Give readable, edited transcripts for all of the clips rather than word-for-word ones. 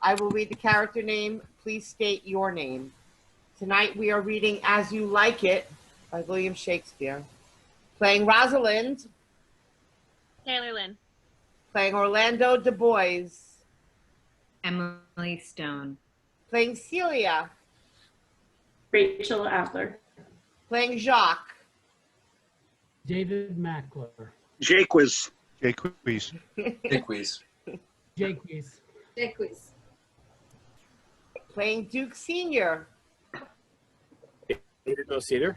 I will read the character name. Please state your name. Tonight we are reading As You Like It by William Shakespeare. Playing Rosalind. Taylor Lynne. Playing Orlando Du Bois. Emily Stone. Playing Celia. Rachael Adler. Playing Jacques. David Mackler. JAQUES. JAQUES. JAQUES. JAQUES. JAQUES. Playing Duke Sr. David Moseder.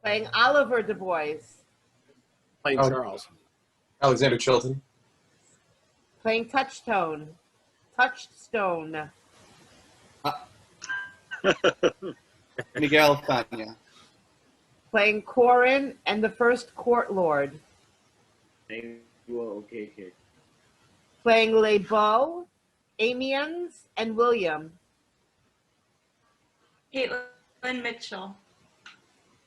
Playing Oliver Du Bois. Playing Charles. Alexander Chilton. Playing Touchstone. Touchstone. Miguel Fana. Playing CORIN and the First Court Lord. Okeke. Playing Les Beaux, AMIENS, and William. Kaitlyn Mitchell.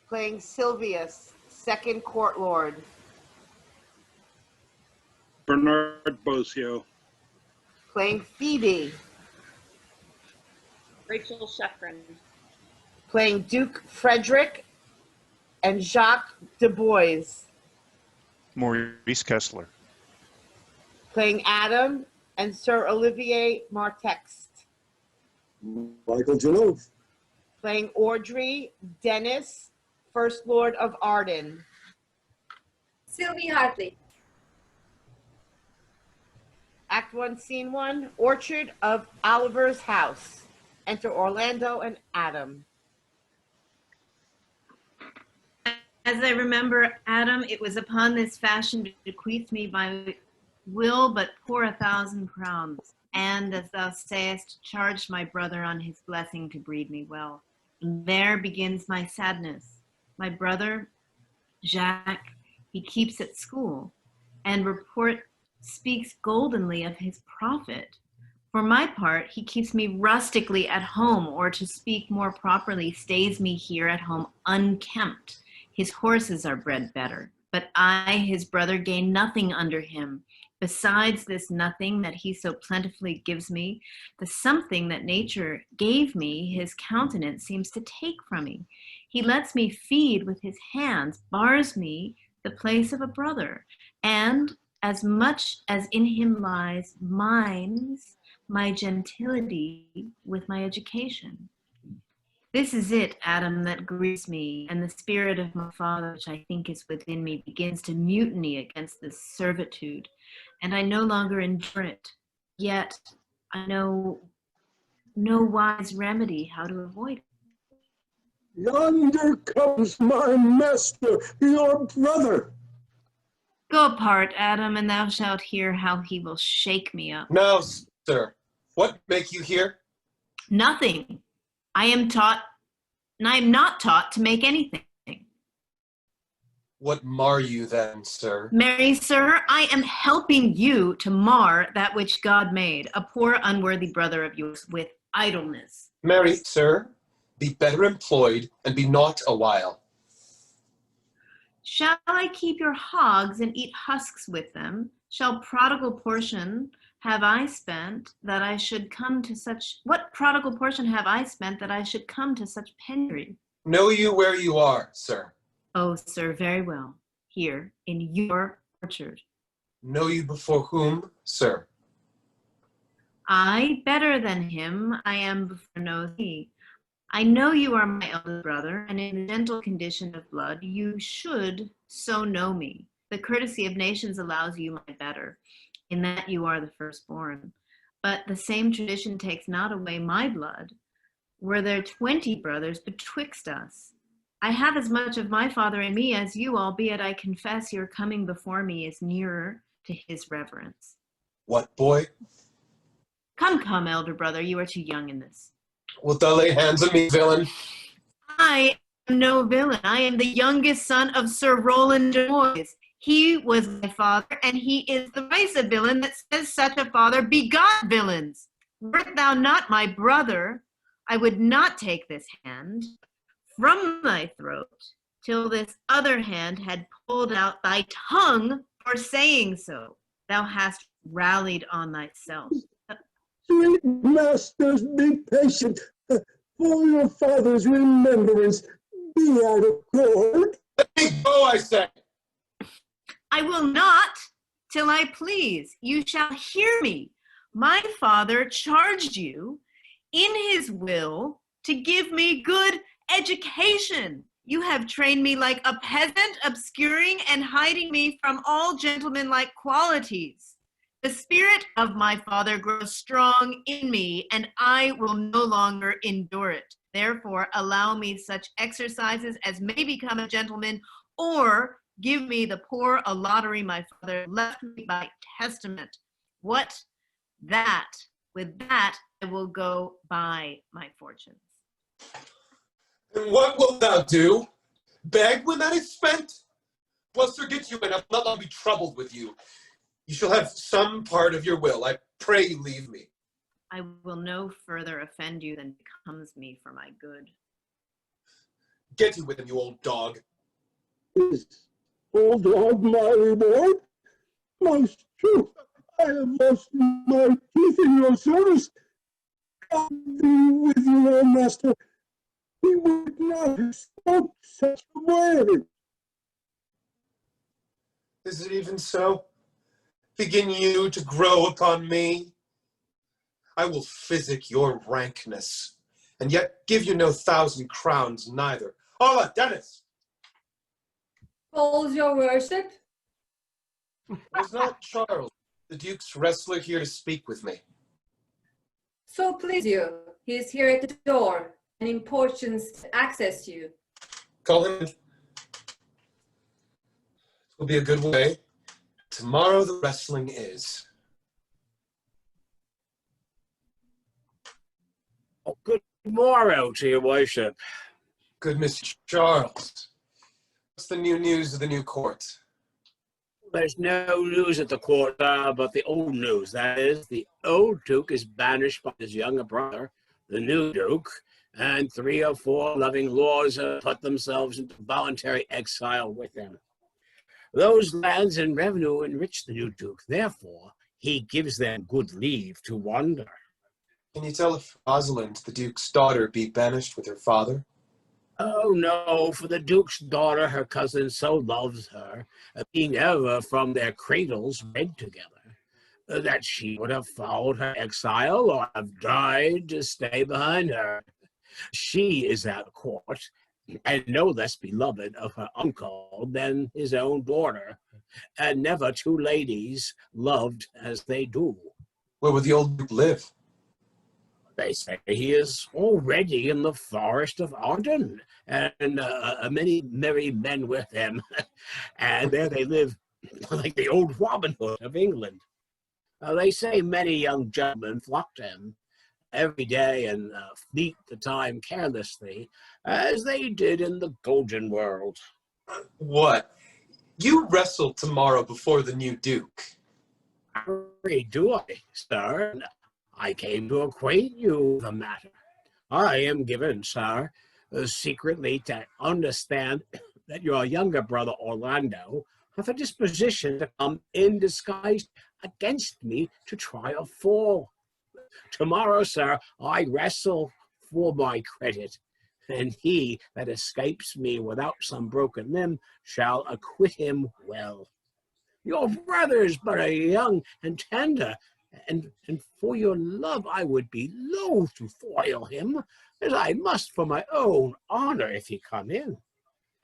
Playing SILVIUS, Second Court Lord. Bernard Bosio. Playing PHOEBE. Rachael Schefrin. Playing Duke Frederick and Jacques Du Bois. Maurice Kessler. Playing Adam and Sir Olivier MARTEXT. Michael Janove. Playing Audrey, Dennis, First Lord of Arden. Sylvie Hartley. Act 1, Scene 1, Orchard of Oliver's house. Enter Orlando and Adam. As I remember, Adam, it was upon this fashion bequeathed me by will but pour 1,000 crowns. And as thou sayest, charged my brother on his blessing to breed me well. And there begins my sadness. My brother, Jacques, he keeps at school, and report speaks goldenly of his profit. For my part, he keeps me rustically at home, or to speak more properly, stays me here at home unkempt. His horses are bred better, but I, his brother, gain nothing under him. Besides this nothing that he so plentifully gives me, the something that nature gave me, his countenance seems to take from me. He lets me feed with his hands, bars me the place of a brother, and as much as in him lies, mines my gentility with my education. This is it, Adam, that grieves me, and the spirit of my father, which I think is within me, begins to mutiny against this servitude, and I no longer endure it. Yet I know no wise remedy how to avoid it. Yonder comes my master, your brother. Go apart, Adam, and thou shalt hear how he will shake me up. Now, sir, what make you here? Nothing. I am taught, and I am not taught to make anything. What mar you then, sir? Marry, sir, I am helping you to mar that which God made, a poor unworthy brother of yours, with idleness. Marry, sir, be better employed, and be not a while. Shall I keep your hogs and eat husks with them? Shall prodigal portion have I spent that I should come to such, what prodigal portion have I spent that I should come to such penury? Know you where you are, sir? Oh, sir, very well. Here, in your orchard. Know you before whom, sir? I, better than him, I am before no thee. I know you are my elder brother, and in the gentle condition of blood, you should so know me. The courtesy of nations allows you my better, in that you are the firstborn. But the same tradition takes not away my blood. Were there 20 brothers betwixt us? I have as much of my father in me as you, albeit I confess your coming before me is nearer to his reverence. What, boy? Come, come, elder brother, you are too young in this. Wilt thou lay hands on me, villain? I am no villain. I am the youngest son of Sir Roland de Bois. He was my father, and he is thrice a villain that says such a father begot villains. Wert thou not my brother, I would not take this hand from thy throat till this other hand had pulled out thy tongue for saying so. Thou hast rallied on thyself. Sweet masters, be patient. For your father's remembrance, be out of court. Let me go, I say. I will not till I please. You shall hear me. My father charged you in his will to give me good education. You have trained me like a peasant, obscuring and hiding me from all gentlemanlike qualities. The spirit of my father grows strong in me, and I will no longer endure it. Therefore, allow me such exercises as may become a gentleman, or give me the poor a lottery my father left me by testament. What? That. With that, I will go buy my fortunes. And what wilt thou do? Beg when that is spent? Well, sir, get you in. I'll not long be troubled with you. You shall have some part of your will. I pray you leave me. I will no further offend you than becomes me for my good. Get you with him, you old dog. Is old dog my reward? Most true, I have lost my teeth in your service. God be with you, old master. He would not have spoke such a word. Is it even so? Begin you to grow upon me? I will physic your rankness, and yet give you no 1,000 crowns neither. Hola, Dennis! Calls your worship. Was not Charles, the Duke's wrestler, here to speak with me? So please you, he is here at the door and importunes to access you. Call him. It will be a good way. Tomorrow the wrestling is. Oh, good morrow to your worship. Good Mr. Charles. What's the new news of the new court? There's no news at the court, but the old news. That is, the old Duke is banished by his younger brother, the new Duke, and 3 or 4 loving lords have put themselves into voluntary exile with him. Those lands and revenue enrich the new Duke. Therefore, he gives them good leave to wander. Can you tell if ROSALIND, the Duke's daughter, be banished with her father? Oh, no, for the Duke's daughter, her cousin so loves her, being ever from their cradles bred together, that she would have followed her exile or have died to stay behind her. She is at court, and no less beloved of her uncle than his own daughter, and never 2 ladies loved as they do. Where would the old Duke live? They say he is already in the forest of Arden, and many merry men with him, and there they live like the old Robin Hood of England. They say many young gentlemen flock to him every day and fleet the time carelessly, as they did in the golden world. What? You wrestle tomorrow before the new Duke? Do I, sir? I came to acquaint you with the matter. I am given, sir, secretly to understand that your younger brother Orlando hath a disposition to come in disguise against me to try a fall. Tomorrow, sir, I wrestle for my credit, and he that escapes me without some broken limb shall acquit him well. Your brother is but a young and tender, and for your love I would be loath to foil him, as I must for my own honor if he come in.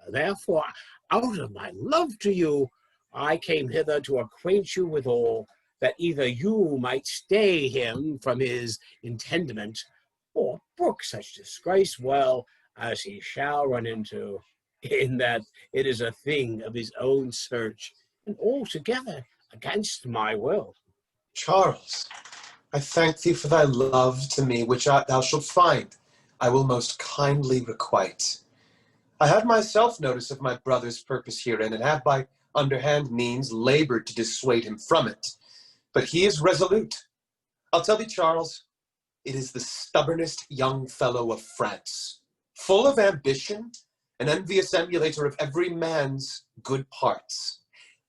Therefore, out of my love to you, I came hither to acquaint you with all, that either you might stay him from his intendment, or brook such disgrace well as he shall run into, in that it is a thing of his own search, and altogether against my will. Charles, I thank thee for thy love to me, which thou shalt find I will most kindly requite. I have myself notice of my brother's purpose herein, and have by underhand means labored to dissuade him from it. But he is resolute. I'll tell thee, Charles, it is the stubbornest young fellow of France, full of ambition, an envious emulator of every man's good parts,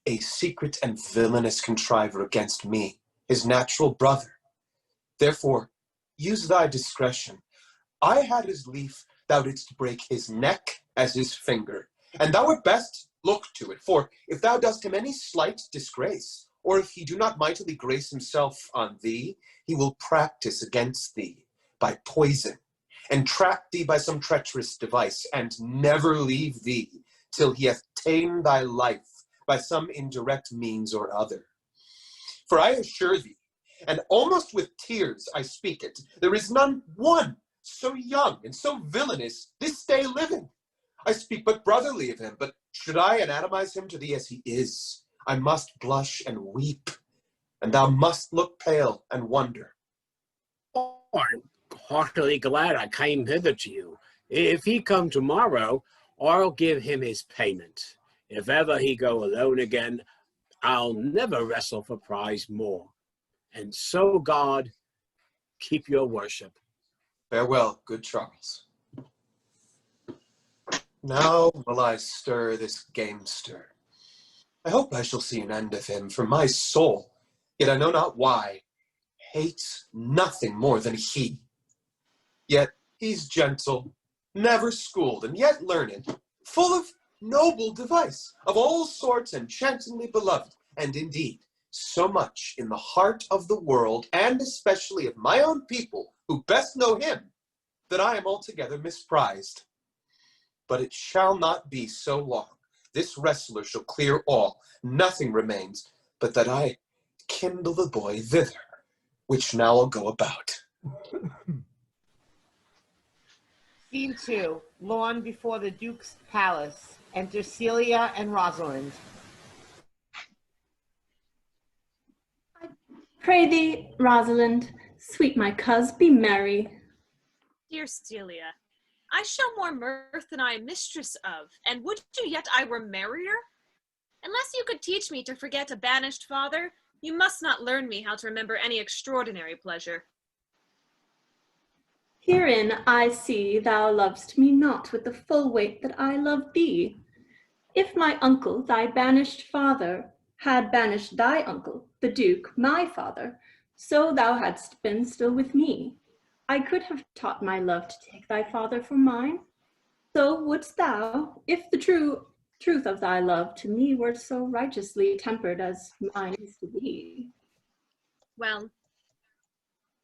a secret and villainous contriver against me, his natural brother. Therefore, use thy discretion. I had as lief thou didst break his neck as his finger, and thou wert best look to it, for if thou dost him any slight disgrace, or if he do not mightily grace himself on thee, he will practice against thee by poison, and trap thee by some treacherous device, and never leave thee till he hath ta'en thy life by some indirect means or other. For I assure thee, and almost with tears I speak it, there is none one so young and so villainous this day living. I speak but brotherly of him, but should I anatomize him to thee as he is, I must blush and weep, and thou must look pale and wonder. Oh, I'm heartily glad I came hither to you. If he come tomorrow, I'll give him his payment. If ever he go alone again, I'll never wrestle for prize more. And so God keep your worship. Farewell, good Charles. Now will I stir this gamester. I hope I shall see an end of him, for my soul, yet I know not why, hates nothing more than he. Yet he's gentle, never schooled, and yet learned, full of noble device, of all sorts enchantingly beloved, and indeed, so much in the heart of the world, and especially of my own people, who best know him, that I am altogether misprized. But it shall not be so long. This wrestler shall clear all. Nothing remains but that I kindle the boy thither, which now I'll go about. Scene 2, lawn before the Duke's palace. Enter Celia and Rosalind. Pray thee, Rosalind, sweet my coz, be merry. Dear Celia, I show more mirth than I am mistress of, and would you yet I were merrier? Unless you could teach me to forget a banished father, you must not learn me how to remember any extraordinary pleasure. Herein I see thou lovest me not with the full weight that I love thee. If my uncle, thy banished father, had banished thy uncle, the Duke, my father, so thou hadst been still with me. I could have taught my love to take thy father for mine. So wouldst thou, if the truth of thy love to me were so righteously tempered as mine is to thee. Well,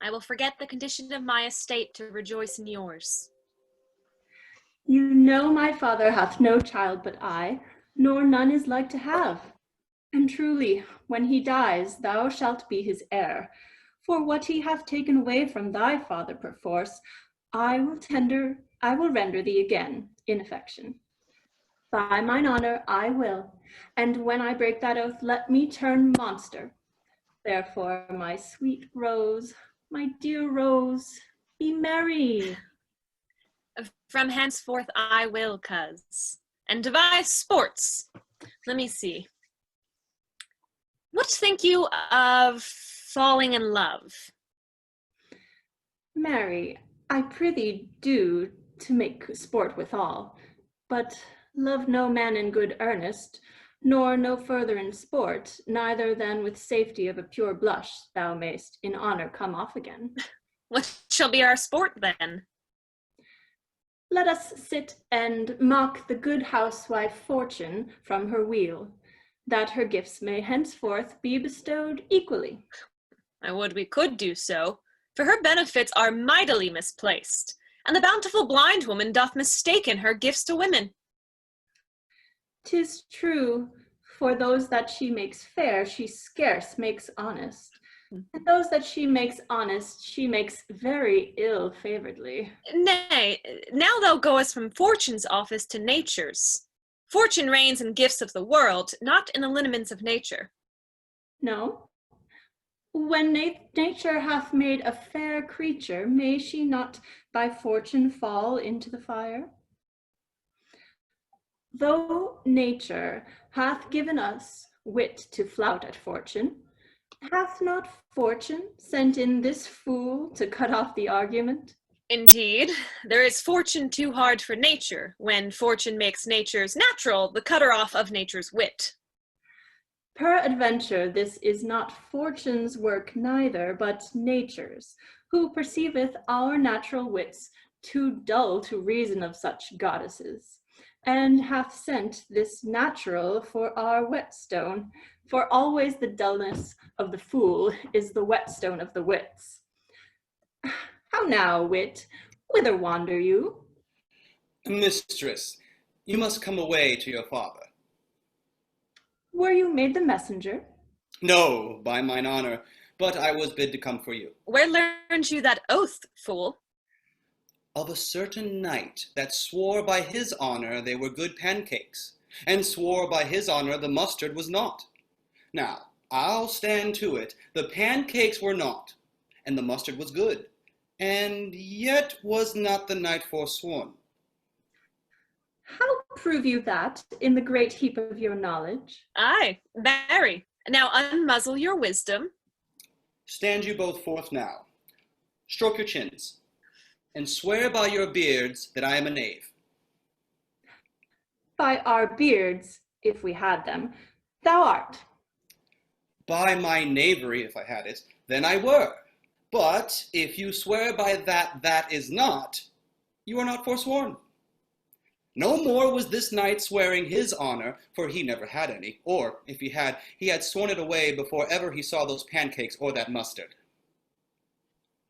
I will forget the condition of my estate to rejoice in yours. You know my father hath no child but I, nor none is like to have. And truly, when he dies, thou shalt be his heir. For what he hath taken away from thy father perforce, I will render thee again in affection. By mine honor, I will, and when I break that oath, let me turn monster. Therefore, my sweet Rose, my dear Rose, be merry. From henceforth I will, coz, and devise sports. Let me see. What think you of falling in love? Marry, I prithee do to make sport withal, but love no man in good earnest, nor no further in sport, neither than with safety of a pure blush thou mayst in honor come off again. What shall be our sport then? Let us sit and mock the good housewife Fortune from her wheel, that her gifts may henceforth be bestowed equally. I would we could do so, for her benefits are mightily misplaced, and the bountiful blind woman doth mistaken her gifts to women. 'Tis true, for those that she makes fair, she scarce makes honest, and those that she makes honest, she makes very ill-favoredly. Nay, now thou goest from Fortune's office to Nature's. Fortune reigns in gifts of the world, not in the lineaments of nature. No. When nature hath made a fair creature, may she not by fortune fall into the fire? Though nature hath given us wit to flout at fortune, hath not fortune sent in this fool to cut off the argument? Indeed, there is fortune too hard for nature, when fortune makes nature's natural the cutter off of nature's wit. Peradventure this is not fortune's work neither, but nature's, who perceiveth our natural wits too dull to reason of such goddesses, and hath sent this natural for our whetstone, for always the dullness of the fool is the whetstone of the wits. How now, wit, whither wander you? Mistress, you must come away to your father. Were you made the messenger? No, by mine honor, but I was bid to come for you. Where learned you that oath, fool? Of a certain knight that swore by his honor they were good pancakes, and swore by his honor the mustard was not. Now, I'll stand to it, the pancakes were not, and the mustard was good, and yet was not the knight forsworn. How prove you that in the great heap of your knowledge? Aye, very. Now unmuzzle your wisdom. Stand you both forth now. Stroke your chins, and swear by your beards that I am a knave. By our beards, if we had them, thou art. By my knavery, if I had it, then I were. But if you swear by that is not, you are not forsworn. No more was this knight swearing his honor, for he never had any, or, if he had sworn it away before ever he saw those pancakes or that mustard.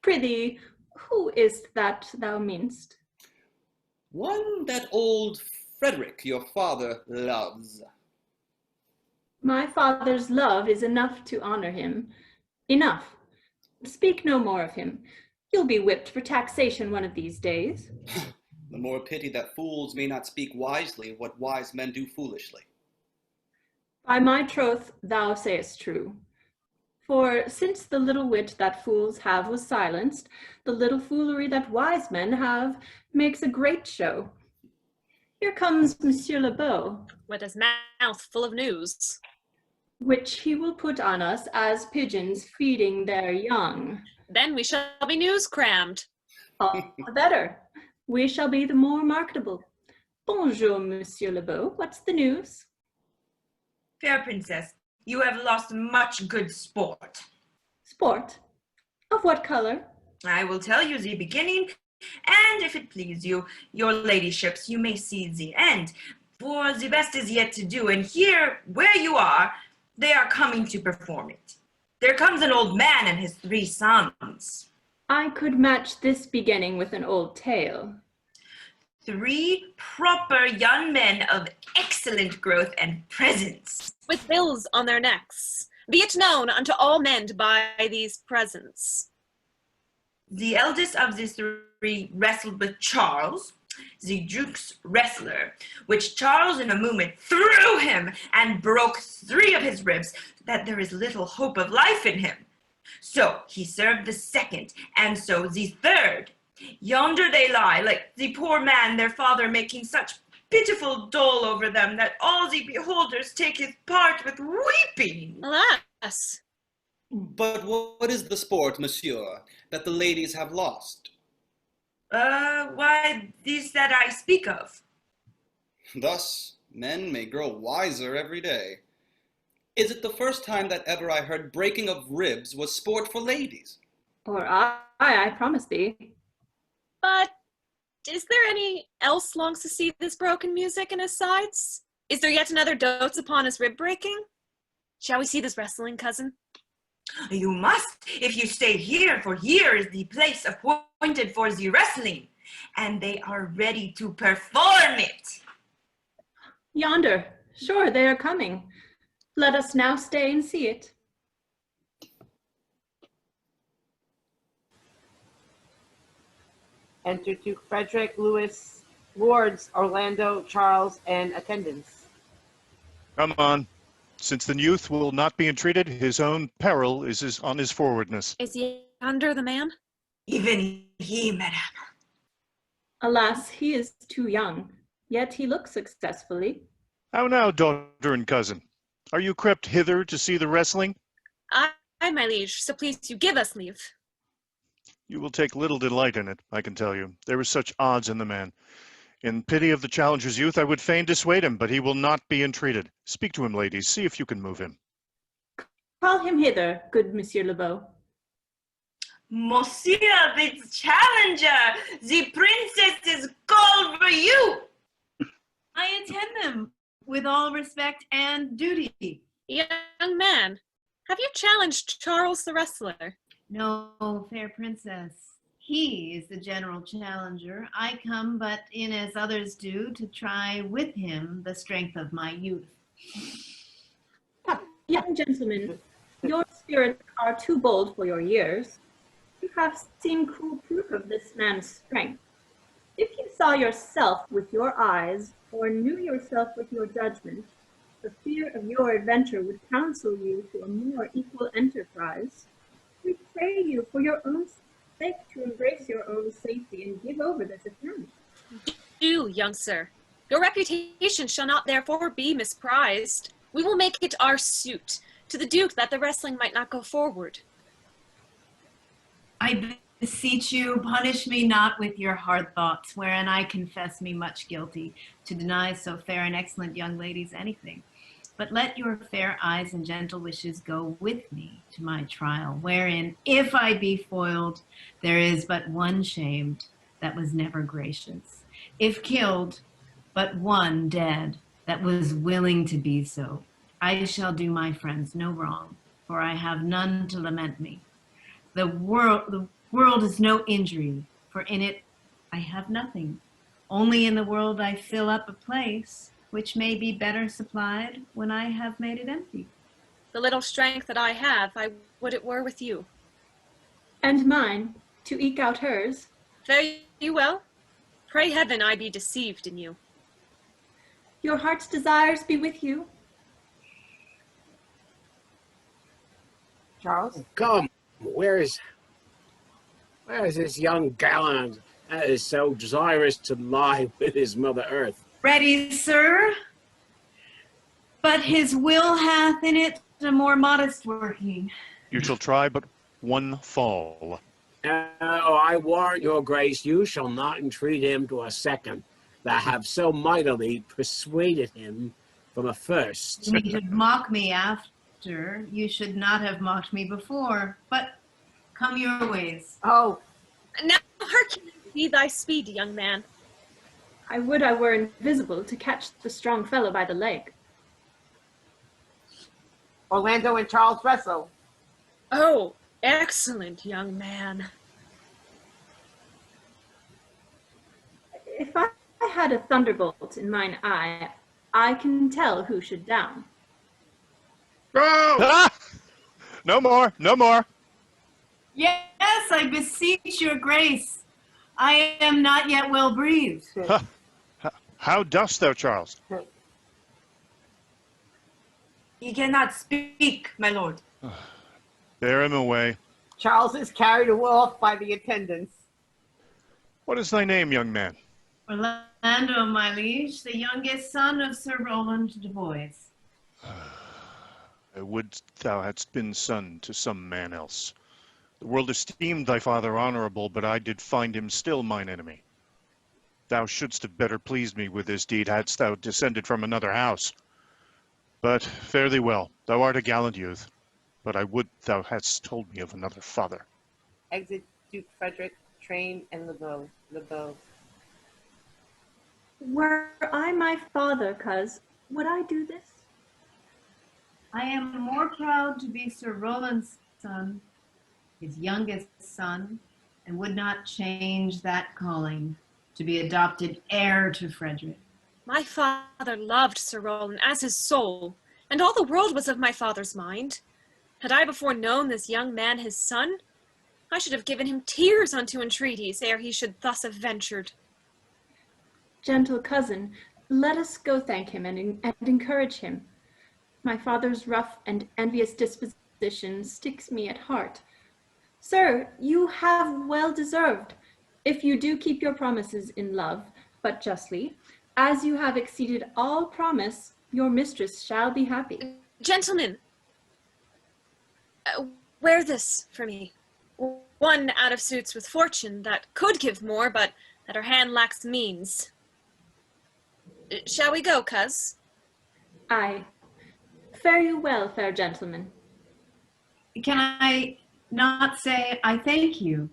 Prithee, who is that thou mean'st? One that old Frederick, your father, loves. My father's love is enough to honor him. Enough. Speak no more of him. You'll be whipped for taxation one of these days. The more pity that fools may not speak wisely of what wise men do foolishly. By my troth, thou sayest true. For since the little wit that fools have was silenced, the little foolery that wise men have makes a great show. Here comes Monsieur Le Beau, With his mouth full of news. which he will put on us as pigeons feeding their young. Then we shall be news crammed. All the better. We shall be the more marketable. Bonjour, Monsieur Le Beau. What's the news? Fair princess, you have lost much good sport. Sport? Of what color? I will tell you the beginning, and if it please you, your ladyships, you may see the end. For the best is yet to do, and here, where you are, they are coming to perform it. There comes an old man and his 3 sons. I could match this beginning with an old tale. 3 proper young men of excellent growth and presence. With bills on their necks. Be it known unto all men to buy these presents. The eldest of the 3 wrestled with Charles, the Duke's wrestler, which Charles in a moment threw him and broke 3 of his ribs, that there is little hope of life in him. So he served the 2nd, and so the 3rd. Yonder they lie, like the poor man their father, making such pitiful dole over them that all the beholders take his part with weeping. Alas! But what is the sport, monsieur, that the ladies have lost? Why, these that I speak of. Thus, men may grow wiser every day. Is it the first time that ever I heard breaking of ribs was sport for ladies? Or I promise thee. But is there any else longs to see this broken music in his sides? Is there yet another dotes upon his rib breaking? Shall we see this wrestling, cousin? You must, if you stay here, for here is the place appointed for the wrestling, and they are ready to perform it. Yonder, sure they are coming. Let us now stay and see it. Enter Duke Frederick, Louis, Lords, Orlando, Charles, and attendants. Come on. Since the youth will not be entreated, his own peril is on his forwardness. Is yonder the man? Even he, madame. Alas, he is too young, yet he looks successfully. How now, daughter and cousin? Are you crept hither to see the wrestling? Aye, my liege, so please you give us leave. You will take little delight in it, I can tell you. There is such odds in the man. In pity of the challenger's youth, I would fain dissuade him, but he will not be entreated. Speak to him, ladies. See if you can move him. Call him hither, good Monsieur Le Beau. Monsieur the challenger, the princess is called for you. I attend them with all respect and duty. Young man, have you challenged Charles the wrestler? No, fair princess. He is the general challenger. I come but in as others do to try with him the strength of my youth. Young gentlemen, your spirits are too bold for your years. You have seen cruel proof of this man's strength. If you saw yourself with your eyes, or knew yourself with your judgment, the fear of your adventure would counsel you to a more equal enterprise. We pray you for your own sake to embrace your own safety and give over this attempt. Do, young sir. Your reputation shall not therefore be misprized. We will make it our suit to the Duke that the wrestling might not go forward. I beseech you, punish me not with your hard thoughts, wherein I confess me much guilty, to deny so fair and excellent young ladies anything. But let your fair eyes and gentle wishes go with me to my trial, wherein, if I be foiled, there is but one shamed that was never gracious. If killed, but one dead that was willing to be so. I shall do my friends no wrong, for I have none to lament me. The world is no injury, for in it I have nothing. Only in the world I fill up a place, which may be better supplied when I have made it empty. The little strength that I have, I would it were with you. And mine, to eke out hers. Fare you well? Pray heaven I be deceived in you. Your heart's desires be with you. Charles? Come, where is this young gallant that is so desirous to lie with his mother earth? Ready, sir, but his will hath in it a more modest working. You shall try but one fall. Oh, I warrant your grace, you shall not entreat him to a second, that have so mightily persuaded him from a first. You should mock me after. You should not have mocked me before, but come your ways. Oh. Now hearken be thy speed, young man. I would I were invisible to catch the strong fellow by the leg. Orlando and Charles wrestle. Oh, excellent, young man. If I had a thunderbolt in mine eye, I can tell who should down. Ah! No more, no more. Yes, I beseech your grace. I am not yet well breathed. How dost thou, Charles? He cannot speak, my lord. Bear him away. Charles is carried off by the attendants. What is thy name, young man? Orlando, my liege, the youngest son of Sir Roland de Boys. I would thou hadst been son to some man else. The world esteemed thy father honorable, but I did find him still mine enemy. Thou shouldst have better pleased me with this deed, hadst thou descended from another house. But fare thee well, thou art a gallant youth, but I would thou hadst told me of another father. Exit Duke Frederick, Train, and LeBeau. Were I my father, coz, would I do this? I am more proud to be Sir Roland's son, his youngest son, and would not change that calling to be adopted heir to Frederick. My father loved Sir Roland as his soul, and all the world was of my father's mind. Had I before known this young man his son, I should have given him tears unto entreaties ere he should thus have ventured. Gentle cousin, let us go thank him and encourage him. My father's rough and envious disposition sticks me at heart. Sir, you have well deserved, if you do keep your promises in love, but justly, as you have exceeded all promise, your mistress shall be happy. Gentlemen, wear this for me. One out of suits with fortune that could give more, but that her hand lacks means. Shall we go, coz? Aye. Fare you well, fair gentlemen. Can I not say I thank you?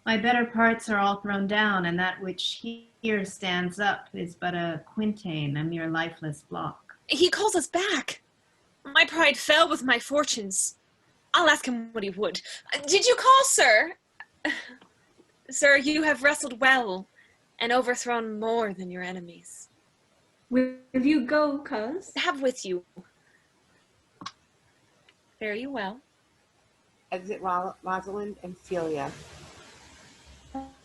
My better parts are all thrown down, and that which here stands up is but a quintain, a mere lifeless block. He calls us back. My pride fell with my fortunes. I'll ask him what he would. Did you call, sir? Sir, you have wrestled well and overthrown more than your enemies. Will you go, cuz? Have with you. Fare you well. Exit Rosalind and Celia.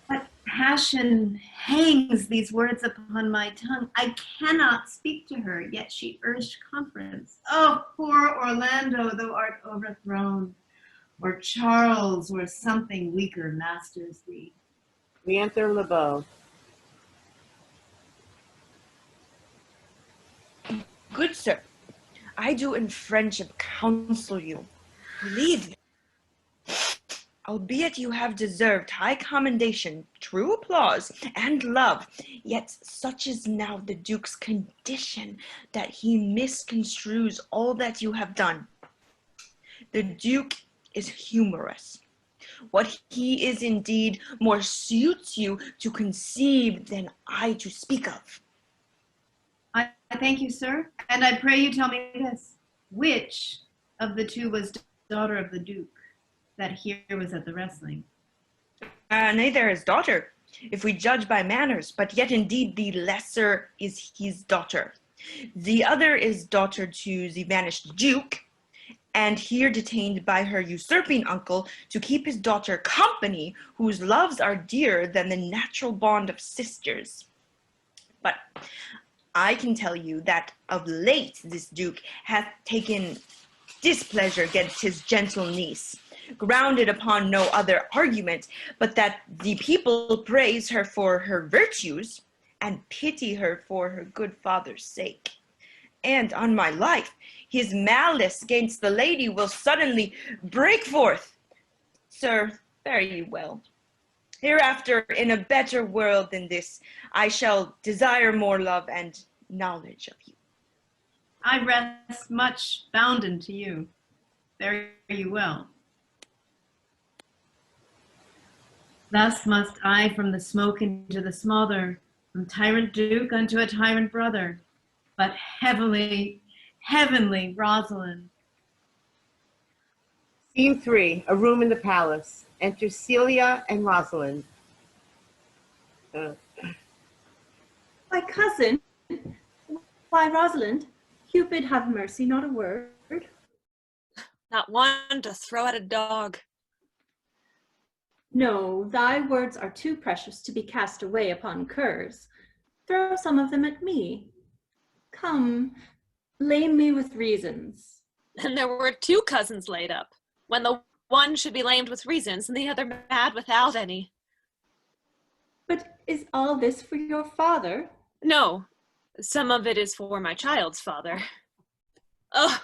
What passion hangs these words upon my tongue? I cannot speak to her, yet she urged conference. Oh, poor Orlando, thou art overthrown, or Charles, or something weaker masters thee. We enter LeBeau. Good sir, I do in friendship counsel you. Leave me. Albeit you have deserved high commendation, true applause, and love, yet such is now the Duke's condition that he misconstrues all that you have done. The Duke is humorous. What he is indeed more suits you to conceive than I to speak of. I thank you, sir, and I pray you tell me this. Which of the two was daughter of the Duke that here was at the wrestling? Neither his daughter, if we judge by manners, but yet indeed the lesser is his daughter. The other is daughter to the vanished Duke, and here detained by her usurping uncle to keep his daughter company, whose loves are dearer than the natural bond of sisters. But I can tell you that of late this Duke hath taken displeasure against his gentle niece, grounded upon no other argument but that the people praise her for her virtues and pity her for her good father's sake. And on my life, his malice against the lady will suddenly break forth. Sir, fare ye well. Hereafter, in a better world than this, I shall desire more love and knowledge of you. I rest much bounden to you. Fare you well. Thus must I from the smoke into the smother, from tyrant Duke unto a tyrant brother, but heavily, heavenly Rosalind. Scene 3, a room in the palace. Enter Celia and Rosalind. My cousin? Why, Rosalind, Cupid have mercy, not a word. Not one to throw at a dog. No, thy words are too precious to be cast away upon curs. Throw some of them at me. Come, lame me with reasons. And there were two cousins laid up, when the one should be lamed with reasons and the other mad without any. But is all this for your father? No, some of it is for my child's father. Ugh,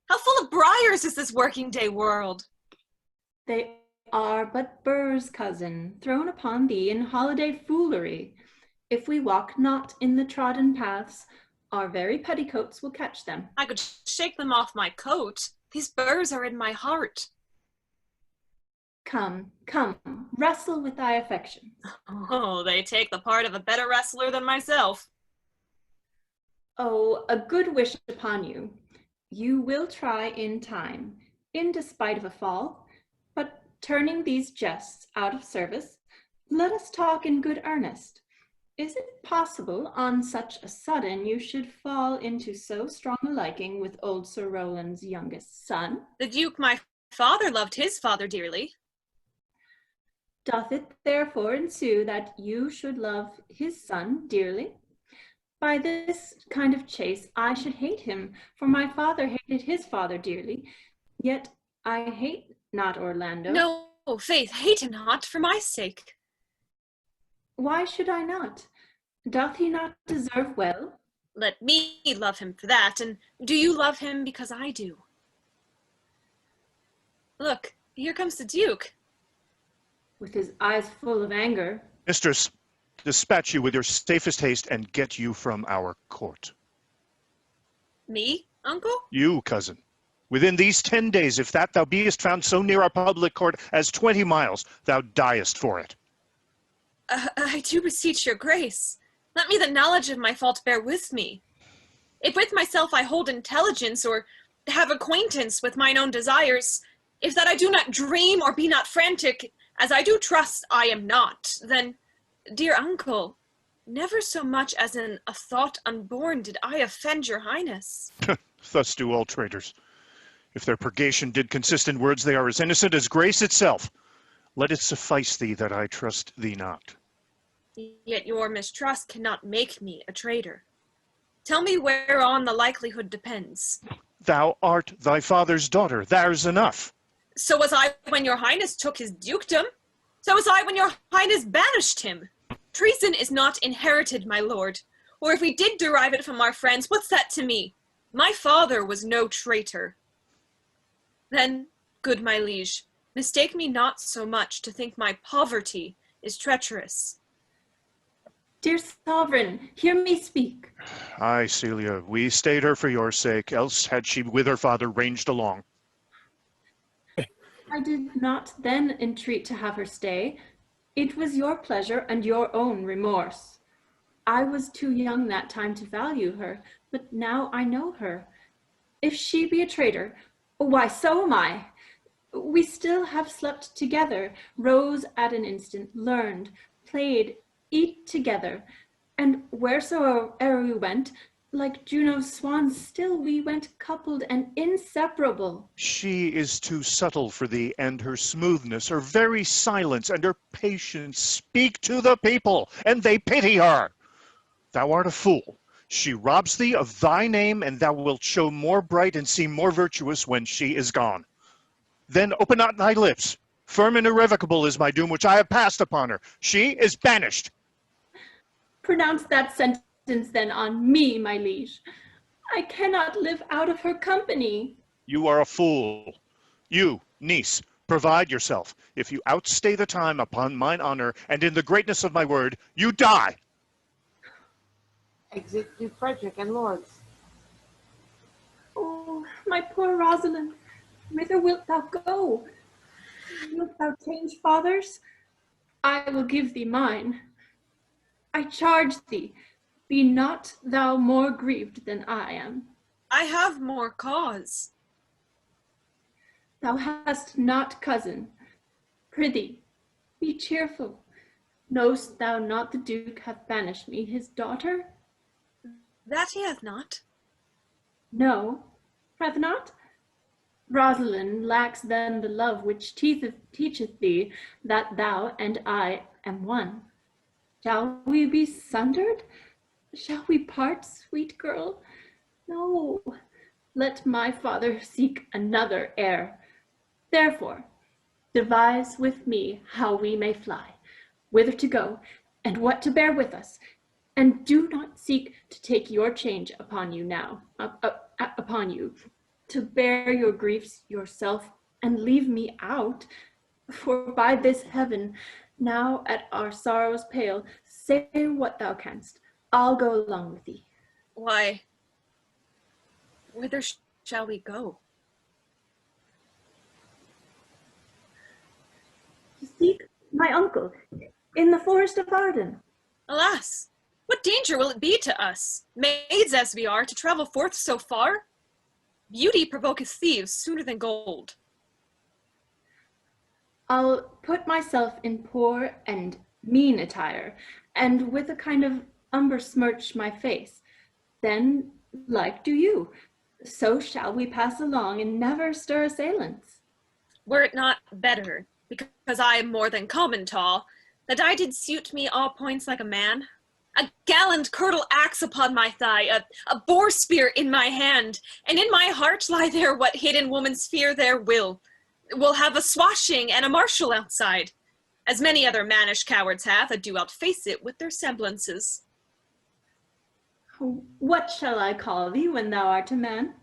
how full of briars is this working day world? They are but burrs, cousin, thrown upon thee in holiday foolery. If we walk not in the trodden paths, our very petticoats will catch them. I could shake them off my coat. These burrs are in my heart. Come, come, wrestle with thy affections. Oh, they take the part of a better wrestler than myself. Oh, a good wish upon you. You will try in time, in despite of a fall, but turning these jests out of service, let us talk in good earnest. Is it possible on such a sudden you should fall into so strong a liking with old Sir Rowland's youngest son? The Duke, my father, loved his father dearly. Doth it therefore ensue that you should love his son dearly? By this kind of chase I should hate him, for my father hated his father dearly, yet I hate not Orlando. No, faith, hate him not, for my sake. Why should I not? Doth he not deserve well? Let me love him for that, and do you love him because I do? Look, here comes the Duke. With his eyes full of anger. Mistress, dispatch you with your safest haste and get you from our court. Me, uncle? You, cousin. Within these 10 days, if that thou beest found so near our public court as 20 miles, thou diest for it. I do beseech your grace. Let me the knowledge of my fault bear with me. If with myself I hold intelligence, or have acquaintance with mine own desires, if that I do not dream or be not frantic, as I do trust I am not, then, dear uncle, never so much as in a thought unborn did I offend your highness. Thus do all traitors. If their purgation did consist in words, they are as innocent as grace itself. Let it suffice thee that I trust thee not. Yet your mistrust cannot make me a traitor. Tell me whereon the likelihood depends. Thou art thy father's daughter, there's enough. So was I when your highness took his dukedom. So was I when your highness banished him. Treason is not inherited, my lord. Or if we did derive it from our friends, what's that to me? My father was no traitor. Then, good my liege, mistake me not so much to think my poverty is treacherous. Dear sovereign, hear me speak. Aye, Celia, we stayed her for your sake, else had she with her father ranged along. I did not then entreat to have her stay. It was your pleasure and your own remorse. I was too young that time to value her, but now I know her. If she be a traitor, why, so am I. We still have slept together, rose at an instant, learned, played, eat together, and wheresoe'er we went, like Juno's swans, still we went coupled and inseparable. She is too subtle for thee, and her smoothness, her very silence, and her patience speak to the people, and they pity her. Thou art a fool. She robs thee of thy name, and thou wilt show more bright and seem more virtuous when she is gone. Then open not thy lips. Firm and irrevocable is my doom, which I have passed upon her. She is banished. Pronounce that sentence then on me, my liege. I cannot live out of her company. You are a fool. You, niece, provide yourself. If you outstay the time upon mine honor, and in the greatness of my word, you die. Exit Duke Frederick and lords. Oh, my poor Rosalind, whither wilt thou go? Wilt thou change fathers? I will give thee mine. I charge thee, be not thou more grieved than I am. I have more cause. Thou hast not, cousin. Prithee, be cheerful. Knowst thou not the Duke hath banished me, his daughter? That he hath not. No, hath not? Rosalind lacks then the love which teacheth thee that thou and I am one. Shall we be sundered? Shall we part, sweet girl? No, let my father seek another heir. Therefore, devise with me how we may fly, whither to go, and what to bear with us, and do not seek to take your change upon you now, to bear your griefs yourself and leave me out. For by this heaven, now at our sorrow's pale, say what thou canst. I'll go along with thee. Why, whither shall we go? To seek my uncle in the forest of Arden. Alas, what danger will it be to us, maids as we are, to travel forth so far? Beauty provoketh thieves sooner than gold. I'll put myself in poor and mean attire, and with a kind of umber smirch my face. Then, like do you. So shall we pass along and never stir assailants. Were it not better, because I am more than common tall, that I did suit me all points like a man? A gallant curtal axe upon my thigh, a boar spear in my hand, and in my heart lie there what hidden woman's fear there will. We'll have a swashing and a marshal outside, as many other mannish cowards have, that do outface it with their semblances. What shall I call thee when thou art a man?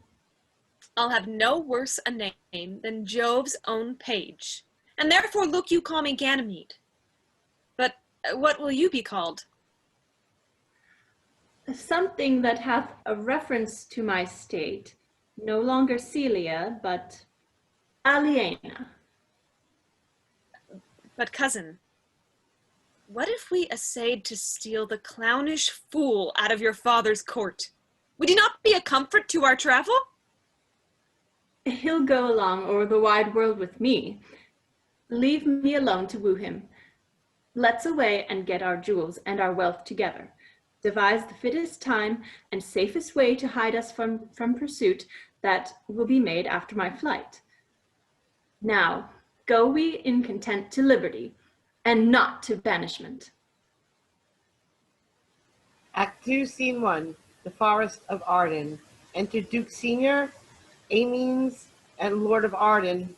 I'll have no worse a name than Jove's own page, and therefore look you call me Ganymede. But what will you be called? Something that hath a reference to my state. No longer CELIA, but aliena. But cousin, what if we essayed to steal the clownish fool out of your father's court? Would he not be a comfort to our travel? He'll go along o'er the wide world with me. Leave me alone to woo him. Let's away and get our jewels and our wealth together. Devise the fittest time and safest way to hide us from pursuit that will be made after my flight. Now, go we in content to liberty, and not to banishment. Act 2, Scene 1, the Forest of Arden. Enter Duke Senior, AMIENS, and Lord of Arden.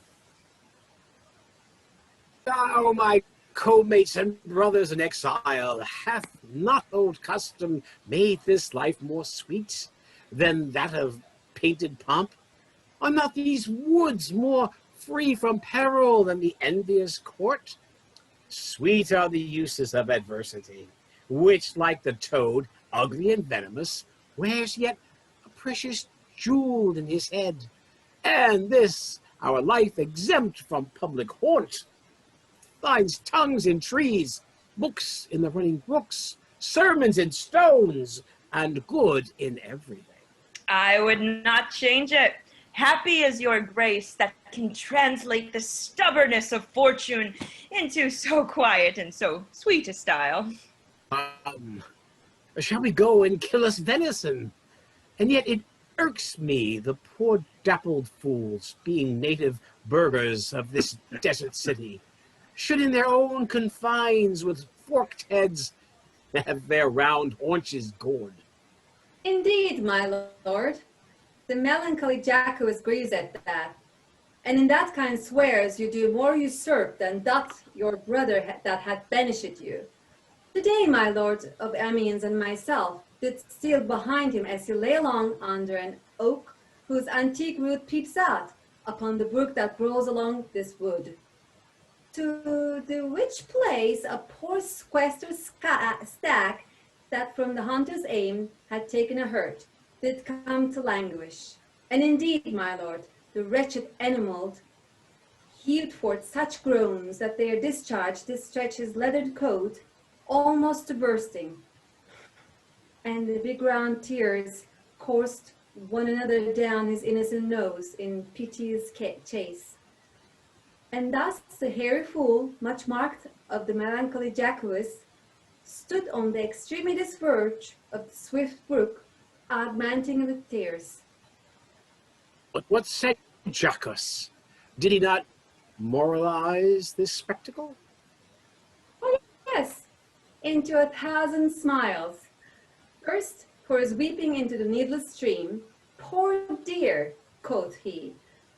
Thou, my co-mates and brothers in exile, hath not old custom made this life more sweet than that of painted pomp? Are not these woods more free from peril than the envious court? Sweet are the uses of adversity, which, like the toad, ugly and venomous, wears yet a precious jewel in his head. And this, our life exempt from public haunt, finds tongues in trees, books in the running brooks, sermons in stones, and good in everything. I would not change it. Happy is your grace that can translate the stubbornness of fortune into so quiet and so sweet a style. Shall we go and kill us venison? And yet it irks me, the poor dappled fools, being native burghers of this desert city, should in their own confines with forked heads have their round haunches gored. Indeed, my lord. The melancholy JAQUES agrees at that. And in that kind swears you do more usurp than doth your brother that hath banished you. Today, my lord of AMIENS and myself did steal behind him as he lay along under an oak whose antique root peeps out upon the brook that brawls along this wood. To the which place a poor sequestered stag that from the hunter's aim had taken a hurt, did come to languish. And indeed, my lord, the wretched animal heaved forth such groans that their discharge did stretch his leathered coat almost to bursting. And the big round tears coursed one another down his innocent nose in piteous chase. And thus the hairy fool, much marked of the melancholy JAQUES, stood on the extremest verge of the swift brook, augmenting with tears. But what said JAQUES? Did he not moralize this spectacle? Oh, yes, into 1,000 smiles. First, for his weeping into the needless stream, poor dear, quoth he,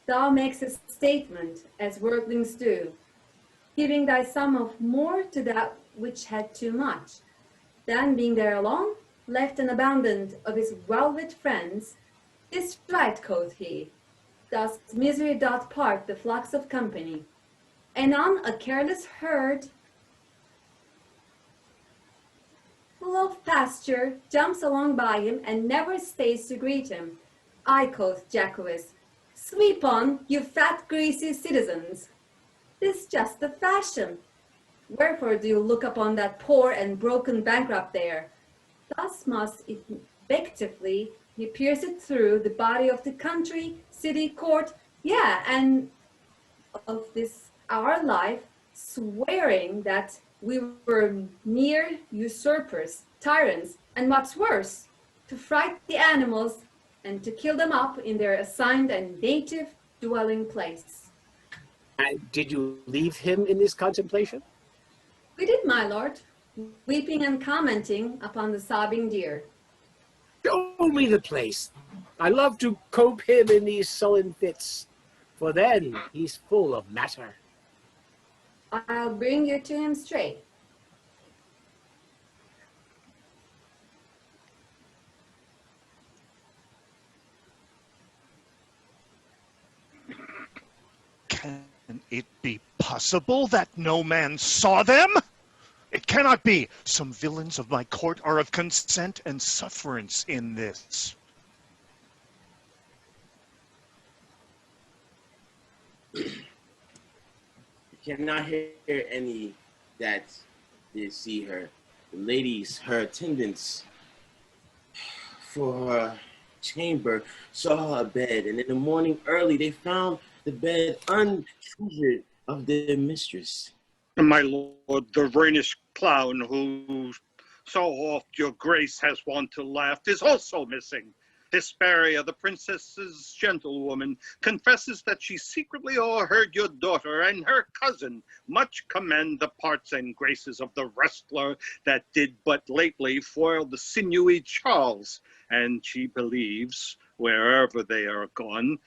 thou makest a statement, as worldlings do, giving thy sum of more to that which had too much. Then, being there alone, left and abandoned of his well-wit friends, this right, quoth he, thus misery doth part the flocks of company. Anon a careless herd, full of pasture, jumps along by him and never stays to greet him. Ay, quoth JAQUES, sweep on, you fat greasy citizens. 'Tis just the fashion. Wherefore do you look upon that poor and broken bankrupt there? Thus must effectively he pierce it through the body of the country, city, court, and of this our life, swearing that we were mere usurpers, tyrants, and what's worse, to fright the animals and to kill them up in their assigned and native dwelling place. And did you leave him in this contemplation? We did, my lord, weeping and commenting upon the sobbing deer. Show me the place. I love to cope him in these sullen fits, for then he's full of matter. I'll bring you to him straight. Can it be possible that no man saw them? It cannot be. Some villains of my court are of consent and sufferance in this. You cannot hear any that did see her. The ladies, her attendants, for her chamber, saw her bed, and in the morning early they found the bed uncovered of their mistress. My lord, the Rhenish clown who so oft your grace has wont to laugh is also missing. Hesperia, the princess's gentlewoman, confesses that she secretly o'erheard your daughter and her cousin much commend the parts and graces of the wrestler that did but lately foil the sinewy Charles, and she believes, wherever they are gone,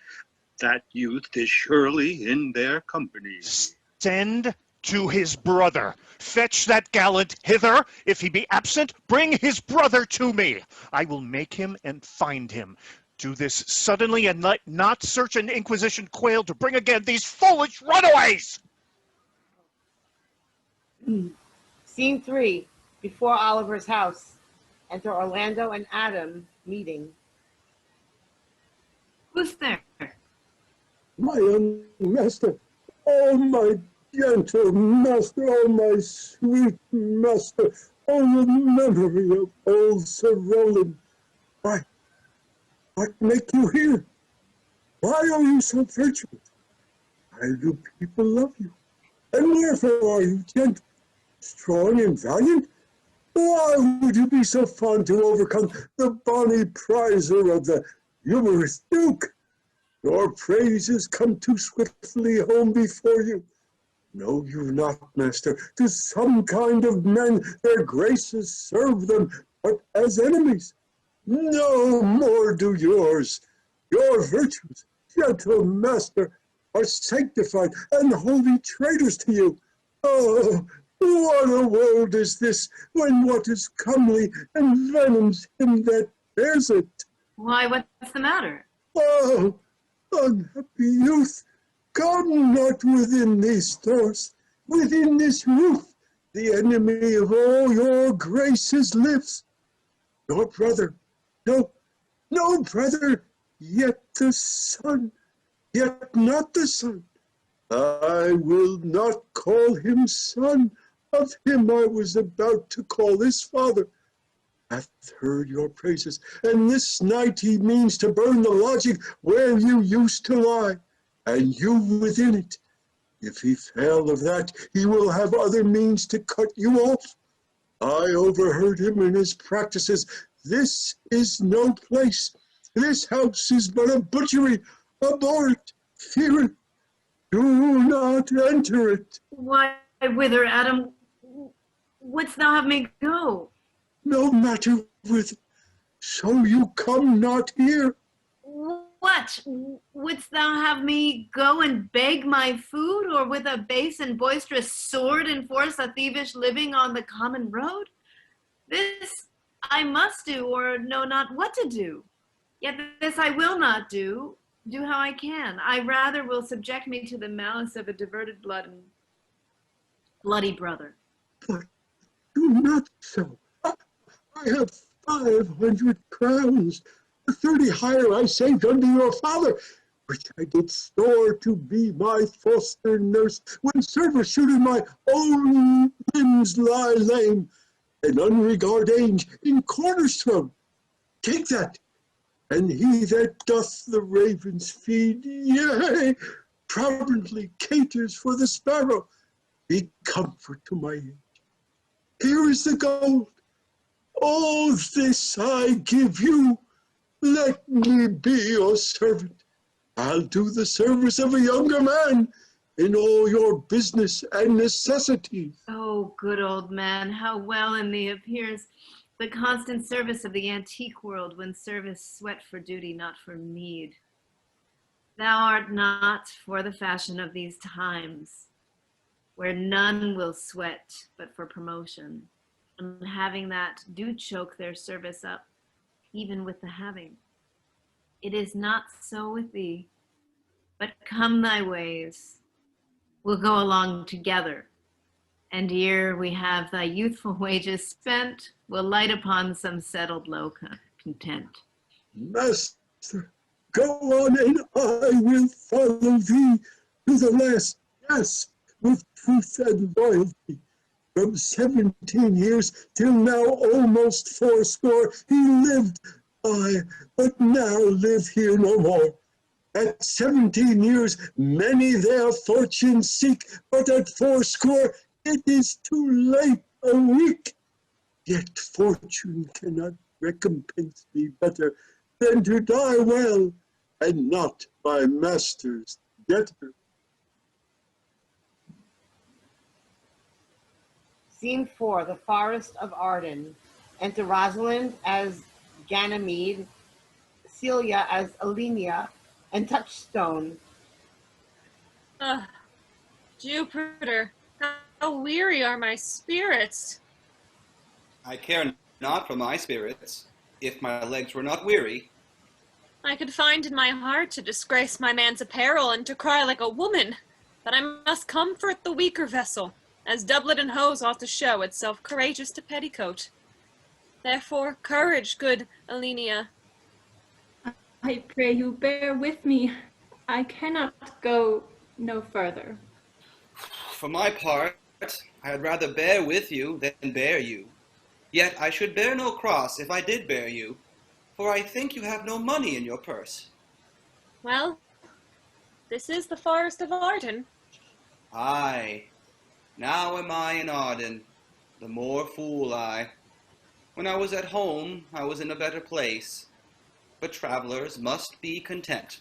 that youth is surely in their company. Send to his brother. Fetch that gallant hither. If he be absent, bring his brother to me. I will make him and find him. Do this suddenly and let not search an inquisition quail to bring again these foolish runaways. Scene 3, before Oliver's house. Enter Orlando and Adam meeting. Who's there? My young master, oh my gentle master, oh my sweet master, oh the memory of old Sir Roland. Why, what make you here? Why are you so virtuous? Why do people love you? And wherefore are you gentle, strong and valiant? Why would you be so fond to overcome the bonny prizer of the humorous Duke? Your praises come too swiftly home before you. Know you not, master, to some kind of men their graces serve them, but as enemies? No more do yours. Your virtues, gentle master, are sanctified and holy traitors to you. Oh, what a world is this, when what is comely envenoms him that bears it. Why, what's the matter? Oh, unhappy youth, come not within these doors, within this roof. The enemy of all your graces lives. Your brother, no brother, yet the son, yet not the son. I will not call him son. Of him I was about to call his father. Hath heard your praises, and this night he means to burn the lodging where you used to lie, and you within it. If he fail of that, he will have other means to cut you off. I overheard him in his practices. This is no place. This house is but a butchery. Abhor it, fear it. Do not enter it. Why, whither, Adam? Wouldst thou have me go? No matter whither, so you come not here. What? Wouldst thou have me go and beg my food, or with a base and boisterous sword enforce a thievish living on the common road? This I must do, or know not what to do. Yet this I will not do how I can. I rather will subject me to the malice of a diverted blood and bloody brother. But do not so. I have 500 crowns, the 30 hire I saved under your father, which I did store to be my foster nurse when service should in my own limbs lie lame, an unregard age in cornerstone. Take that, and he that doth the ravens feed, yea, proudly caters for the sparrow, be comfort to my age. Here is the gold. All this I give you. Let me be your servant. I'll do the service of a younger man in all your business and necessities. Oh, good old man, how well in thee appears the constant service of the antique world, when service sweat for duty, not for meed. Thou art not for the fashion of these times, where none will sweat but for promotion, and having that do choke their service up, even with the having. It is not so with thee, but come thy ways. We'll go along together, and ere we have thy youthful wages spent, we'll light upon some settled low content. Master, go on, and I will follow thee to the last gasp with truth and loyalty. From 17 years till now almost fourscore, he lived, but now live here no more. At 17 years, many their fortune seek, but at fourscore, it is too late a week. Yet fortune cannot recompense me better than to die well, and not my master's debtor. Scene 4, the Forest of Arden. Enter Rosalind as Ganymede, CELIA as Alenia, and Touchstone. Jupiter, how weary are my spirits. I care not for my spirits, if my legs were not weary. I could find in my heart to disgrace my man's apparel and to cry like a woman, but I must comfort the weaker vessel, as doublet and hose ought to show itself courageous to petticoat. Therefore, courage, good Alenia. I pray you bear with me. I cannot go no further. For my part, I had rather bear with you than bear you. Yet I should bear no cross if I did bear you, for I think you have no money in your purse. Well, this is the Forest of Arden. Aye, now am I in Arden, the more fool I. When I was at home, I was in a better place, but travelers must be content.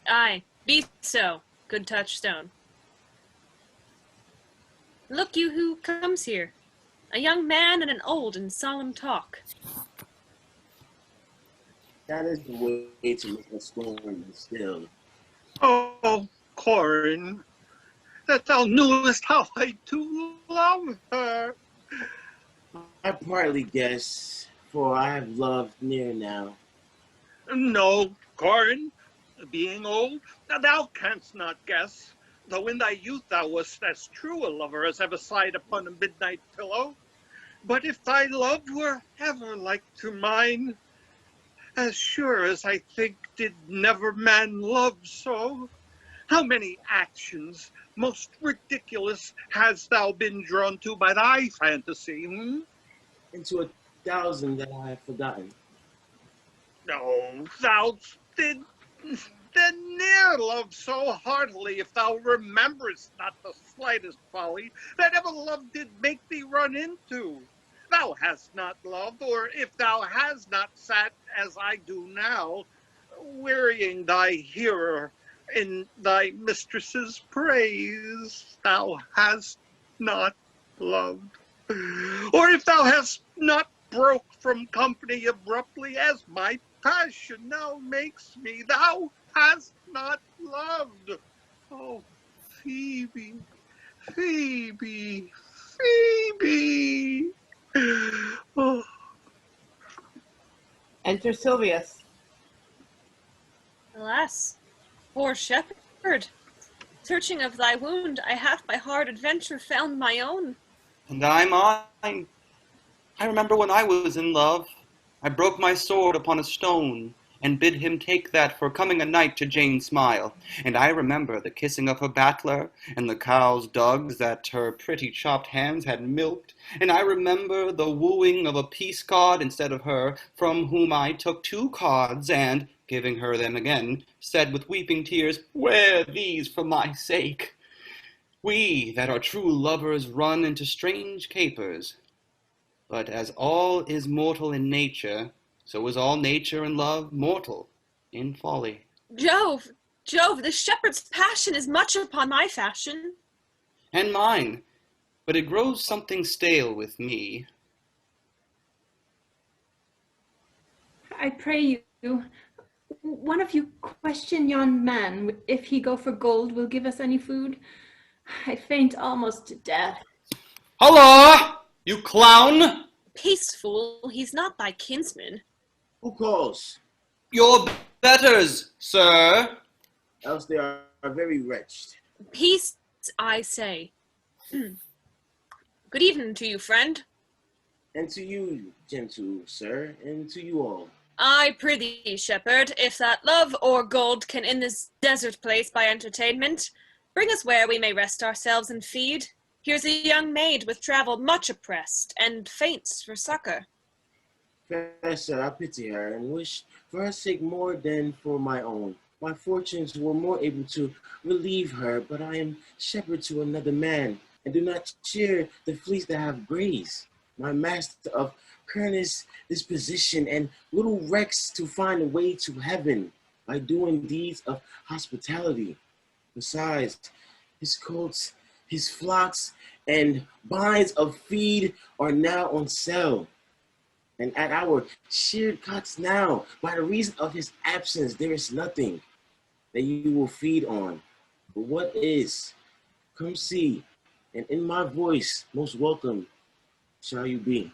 Aye, be so, good Touchstone. Look you who comes here, a young man and an old in solemn talk. That is the way to make a storm and still. Oh, CORIN, that thou knewest how I do love her. I partly guess, for I have loved near now. No, CORIN, being old, thou canst not guess, though in thy youth thou wast as true a lover as ever sighed upon a midnight pillow. But if thy love were ever like to mine, as sure as I think did never man love so, how many actions, most ridiculous, hast thou been drawn to by thy fantasy, Into 1,000 that I have forgotten. No, thou did then ne'er love so heartily, if thou rememberest not the slightest folly that ever love did make thee run into. Thou hast not loved, or if thou hast not sat as I do now, wearying thy hearer in thy mistress's praise, thou hast not loved. Or if thou hast not broke from company abruptly, as my passion now makes me, thou hast not loved. Oh, Phoebe, Phoebe, Phoebe. Oh. Enter SILVIUS. Alas, poor shepherd, searching of thy wound, I have by hard adventure found my own. And I mine. I remember when I was in love, I broke my sword upon a stone, and bid him take that for coming a night to Jane's smile. And I remember the kissing of her battler, and the cow's dugs that her pretty chopped hands had milked. And I remember the wooing of a peace god instead of her, from whom I took 2 cards, and, giving her them again, said with weeping tears, "Wear these for my sake." We that are true lovers run into strange capers. But as all is mortal in nature, so is all nature and love mortal in folly. Jove, Jove, the shepherd's passion is much upon my fashion. And mine, but it grows something stale with me. I pray you, one of you question yon man, if he go for gold will give us any food. I faint almost to death. Holla, you clown! Peace, fool, he's not thy kinsman. Who calls? Your betters, sir. Else they are very wretched. Peace, I say. Good evening to you, friend. And to you, gentle sir, and to you all. I prithee, shepherd, if that love or gold can in this desert place by entertainment, Bring us where we may rest ourselves and feed. Here's a young maid with travel much oppressed, and faints for succor. Fair sir, I pity her, and wish for her sake more than for my own. My fortunes were more able to relieve her, but I am shepherd to another man, and do not cheer the fleece that have grazed. My master of Kern's disposition, and little recks to find a way to heaven by doing deeds of hospitality. Besides, his coats, his flocks, and binds of feed are now on sale. And at our sheared cots now, by the reason of his absence, there is nothing that you will feed on. But what is? Come see, and in my voice, most welcome shall you be.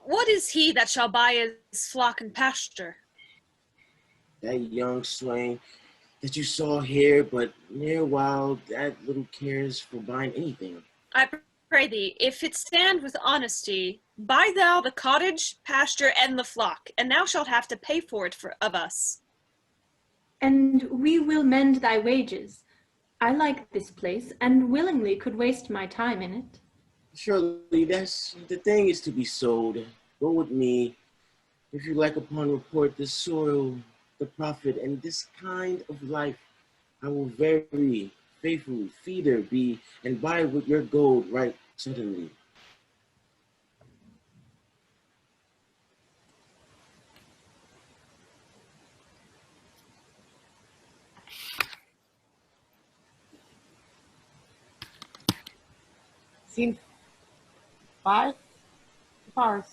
What is he that shall buy his flock and pasture? That young swain that you saw here, but near while that little cares for buying anything. I pray thee, if it stand with honesty, buy thou the cottage, pasture, and the flock, and thou shalt have to pay for it of us. And we will mend thy wages. I like this place, and willingly could waste my time in it. Surely that's the thing is to be sold. Go with me, if you like upon report the soil, the profit, and this kind of life. I will very faithful feeder be, and buy with your gold right suddenly. Scene 5, Pars.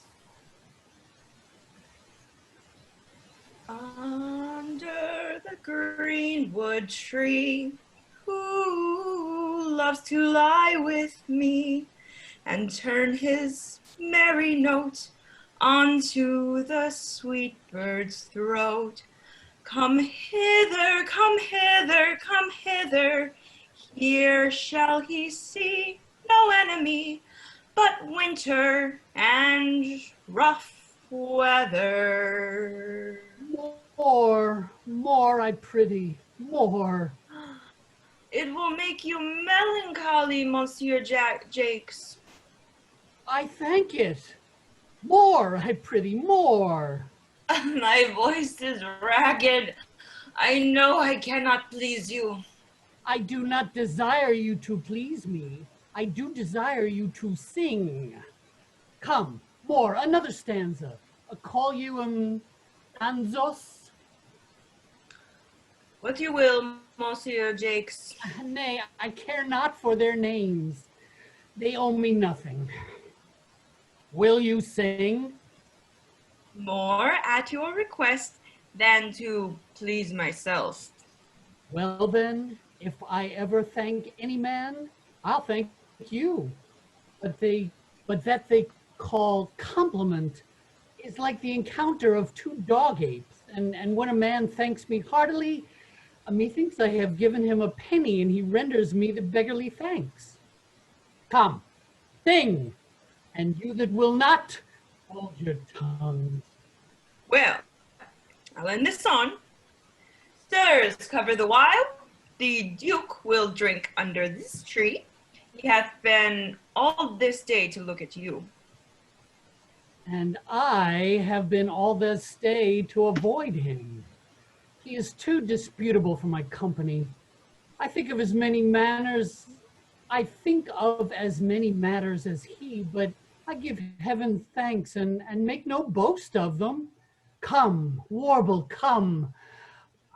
Under the greenwood tree, who loves to lie with me and turn his merry note onto the sweet bird's throat. Come hither, come hither, come hither. Here shall he see no enemy but winter and rough weather. More, I prithee, more. It will make you melancholy, Monsieur Jakes. I thank it. More, I prithee, more. My voice is ragged. I know I cannot please you. I do not desire you to please me. I do desire you to sing. Come, more, another stanza. Call you, Anzos? What you will, Monsieur Jakes. Nay, I care not for their names. They owe me nothing. Will you sing? More at your request than to please myself. Well then, if I ever thank any man, I'll thank you. But that they call compliment is like the encounter of two dog apes. And when a man thanks me heartily, methinks I have given him a penny and he renders me the beggarly thanks. Come, sing, and you that will not, hold your tongues. Well, I'll end this on. Sirs, cover the while. The Duke will drink under this tree. He hath been all this day to look at you. And I have been all this day to avoid him. He is too disputable for my company. I think of as many matters as he, but I give heaven thanks and make no boast of them. Come, warble, come.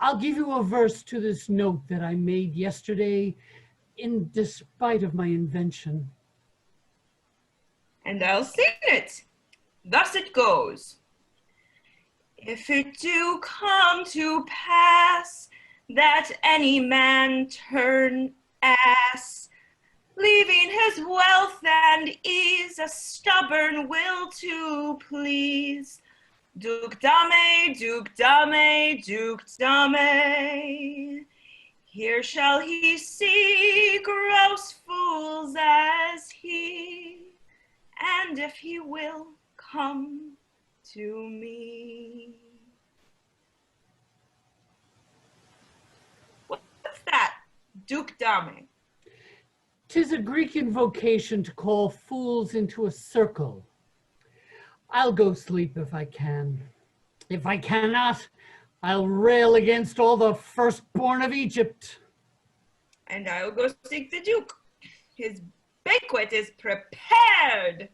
I'll give you a verse to this note that I made yesterday in despite of my invention. And I'll sing it. Thus it goes. If it do come to pass that any man turn ass, leaving his wealth and ease, a stubborn will to please, Duke Dame, Duke Dame, Duke Dame, here shall he see gross fools as he, and if he will come to me. What's that, Duke Dame? 'Tis a Greek invocation to call fools into a circle. I'll go sleep if I can. If I cannot, I'll rail against all the firstborn of Egypt. And I will go seek the Duke. His banquet is prepared.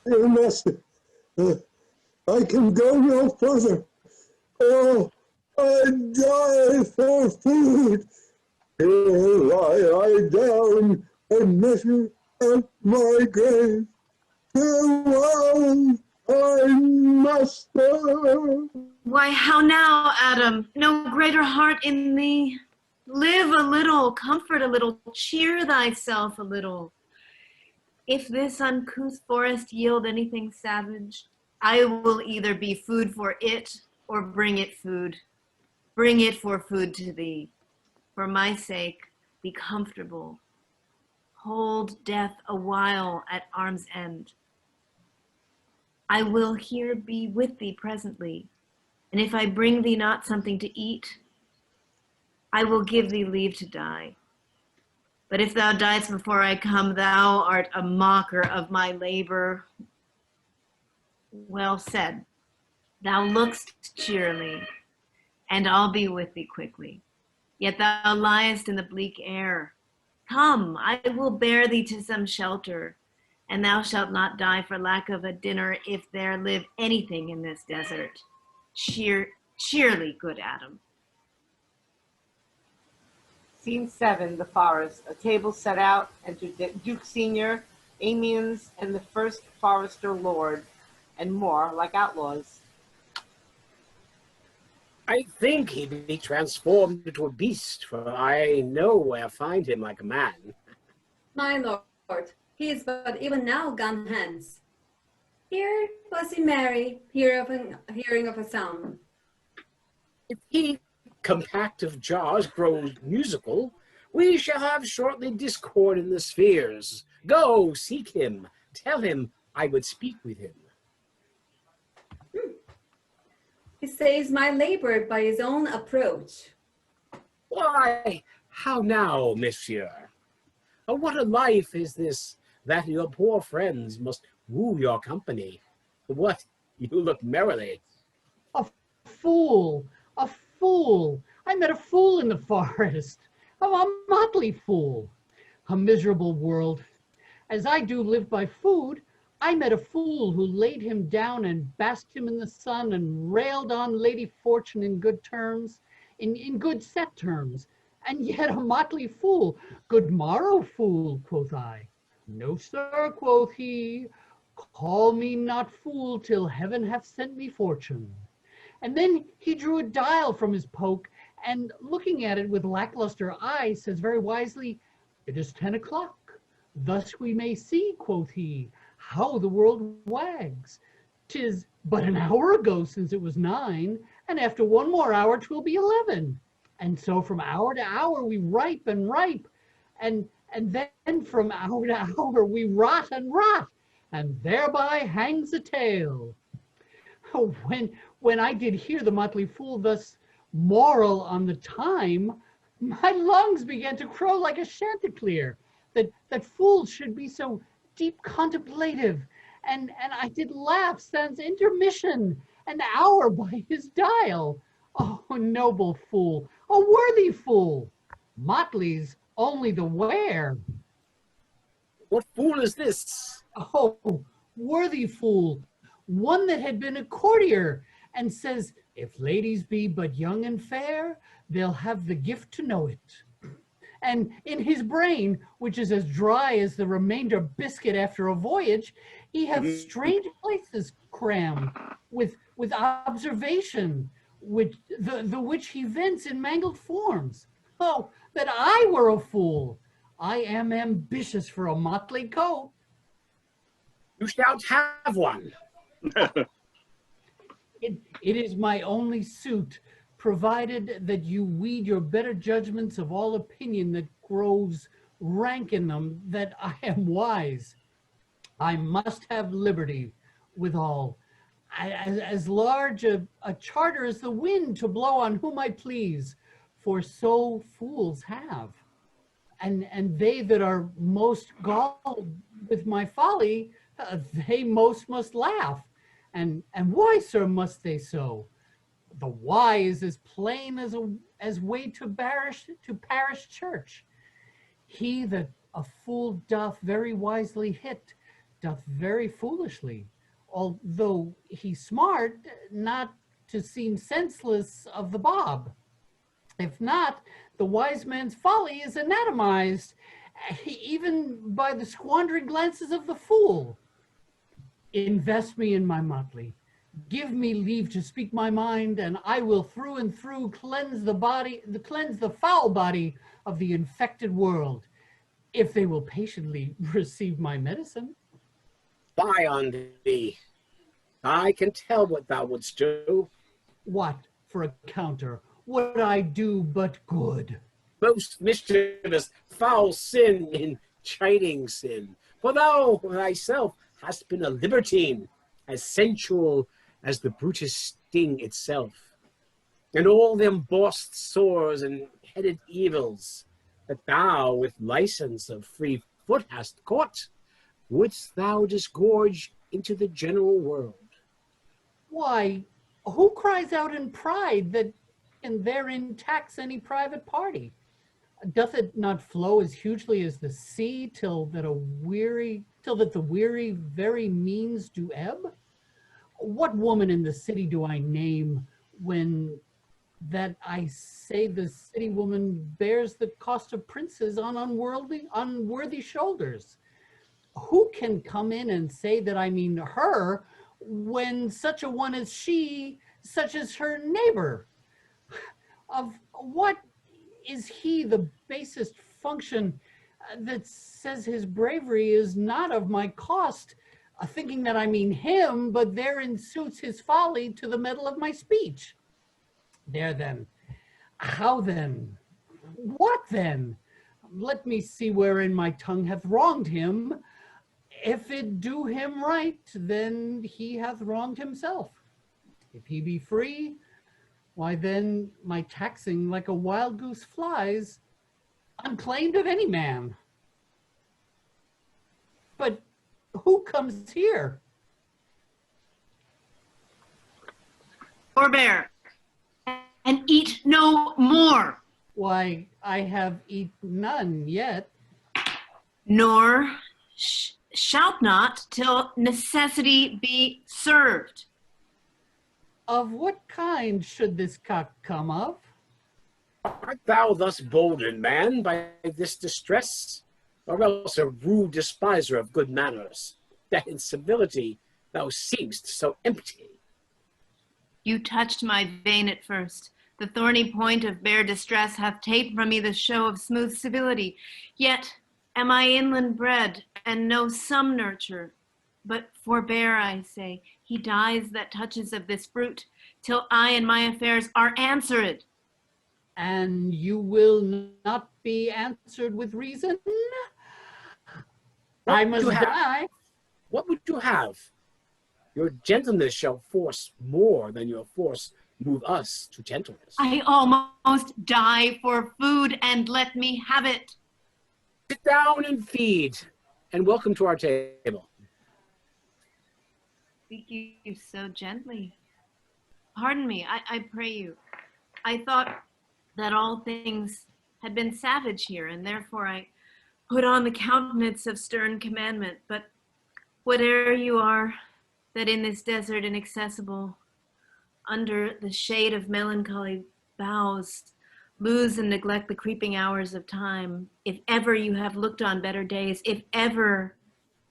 Dear master, I can go no further. Oh, I die for food. Here lie I down and measure at my grave. Farewell, kind master. Why, how now, Adam? No greater heart in thee? Live a little, comfort a little, cheer thyself a little. If this uncouth forest yield anything savage, I will either be food for it or bring it food. Bring it for food to thee. For my sake, be comfortable. Hold death a while at arm's end. I will here be with thee presently, and if I bring thee not something to eat, I will give thee leave to die. But if thou diest before I come, thou art a mocker of my labor. Well said. Thou look'st cheerily, and I'll be with thee quickly. Yet thou liest in the bleak air. Come, I will bear thee to some shelter, and thou shalt not die for lack of a dinner if there live anything in this desert. Cheerly, good Adam. Scene 7, the forest. A table set out, enter Duke Senior, AMIENS, and the first forester lord, and more like outlaws. I think he'd be transformed into a beast, for I know where to find him like a man. My lord, he is but even now gone hence. Here was he merry, hearing of a sound. If he, compact of jaws, grows musical, we shall have shortly discord in the spheres. Go, seek him. Tell him I would speak with him. He saves my labor by his own approach. Why, how now, monsieur? Oh, what a life is this, that your poor friends must woo your company. What, you look merrily. A fool, a fool. I met a fool in the forest, a motley fool. A miserable world. As I do live by food, I met a fool who laid him down and basked him in the sun and railed on Lady Fortune in good terms, in good set terms, and yet a motley fool. Good morrow, fool, quoth I. No, sir, quoth he, call me not fool till heaven hath sent me fortune. And then he drew a dial from his poke, and looking at it with lackluster eyes, says very wisely, it is 10 o'clock. Thus we may see, quoth he, how the world wags. 'Tis but an hour ago since it was 9, and after one more hour 'twill be 11. And so from hour to hour we ripe and ripe, and then from hour to hour we rot and rot, and thereby hangs a tale. Oh, when I did hear the motley fool thus moral on the time, my lungs began to crow like a chanticleer, that fools should be so deep contemplative, and I did laugh sans intermission, an hour by his dial. Oh, noble fool, a worthy fool, motley's only the wear. What fool is this? Oh, worthy fool, one that had been a courtier, and says, if ladies be but young and fair, they'll have the gift to know it. And in his brain, which is as dry as the remainder biscuit after a voyage, he hath strange places crammed with observation, which he vents in mangled forms. Oh, that I were a fool! I am ambitious for a motley coat. You shalt have one. It is my only suit, provided that you weed your better judgments of all opinion that grows rank in them, that I am wise. I must have liberty withal. as large a charter as the wind to blow on whom I please, for so fools have. And they that are most galled with my folly, they most must laugh. And why, sir, must they so? The why is as plain as way to parish church. He that a fool doth very wisely hit, doth very foolishly, although he smart, not to seem senseless of the bob. If not, the wise man's folly is anatomized, even by the squandering glances of the fool. Invest me in my motley. Give me leave to speak my mind, and I will through and through cleanse the foul body of the infected world, if they will patiently receive my medicine. Fie on thee. I can tell what thou wouldst do. What, for a counter, would I do but good? Most mischievous foul sin in chiding sin. For thou thyself hast been a libertine, as sensual as the Brutus sting itself. And all them bossed sores and headed evils that thou with license of free foot hast caught, wouldst thou disgorge into the general world. Why, who cries out in pride that can therein tax any private party? Doth it not flow as hugely as the sea, till that the weary very means do ebb? What woman in the city do I name when that I say the city woman bears the cost of princes on unworthy shoulders? Who can come in and say that I mean her, when such a one as she, such as her neighbor? Of what is he the basest function that says his bravery is not of my cost, thinking that I mean him, but therein suits his folly to the metal of my speech? There then, how then, what then? Let me see wherein my tongue hath wronged him. If it do him right, then he hath wronged himself. If he be free, why then my taxing like a wild goose flies, unclaimed of any man. But who comes here? Forbear, and eat no more. Why, I have eat none yet. Nor shalt not till necessity be served. Of what kind should this cock come of? Art thou thus boldened, man, by this distress, or else a rude despiser of good manners, that in civility thou seemst so empty? You touched my vein at first. The thorny point of bare distress hath ta'en from me the show of smooth civility. Yet am I inland bred, and know some nurture. But forbear, I say, he dies that touches of this fruit, till I and my affairs are answered. And you will not be answered with reason? I must die. What would you have? Your gentleness shall force more than your force move us to gentleness. I almost die for food, and let me have it. Sit down and feed, and welcome to our table. Speak you so gently. Pardon me, I pray you. I thought that all things had been savage here, and therefore I put on the countenance of stern commandment. But whate'er you are, that in this desert inaccessible, under the shade of melancholy boughs, lose and neglect the creeping hours of time, if ever you have looked on better days, if ever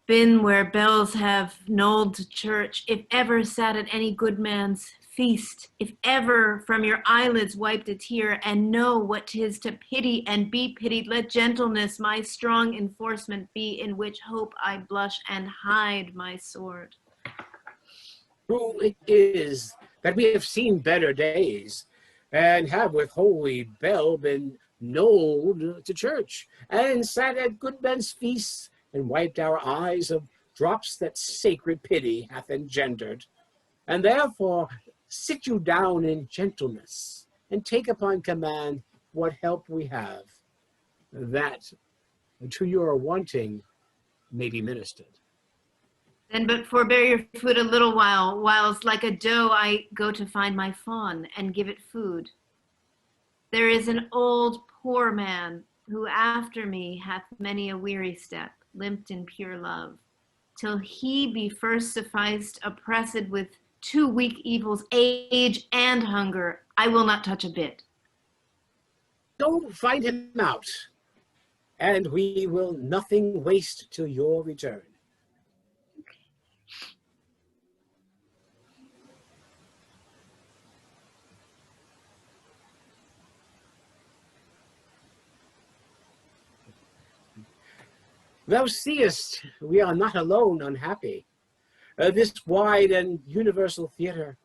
been where bells have knolled to church, if ever sat at any good man's feast, if ever from your eyelids wiped a tear, and know what 'tis to pity and be pitied, let gentleness my strong enforcement be, in which hope I blush and hide my sword. True it is that we have seen better days, and have with holy bell been knolled to church, and sat at good men's feasts, and wiped our eyes of drops that sacred pity hath engendered. and therefore sit you down in gentleness, and take upon command what help we have, that to your wanting may be ministered. Then but forbear your food a little while, whiles like a doe I go to find my fawn and give it food. There is an old poor man who after me hath many a weary step, limped in pure love, till he be first sufficed, oppressed with two weak evils, age and hunger. I will not touch a bit. Go find him out, and we will nothing waste till your return. Thou seest, we are not alone unhappy. This wide and universal theater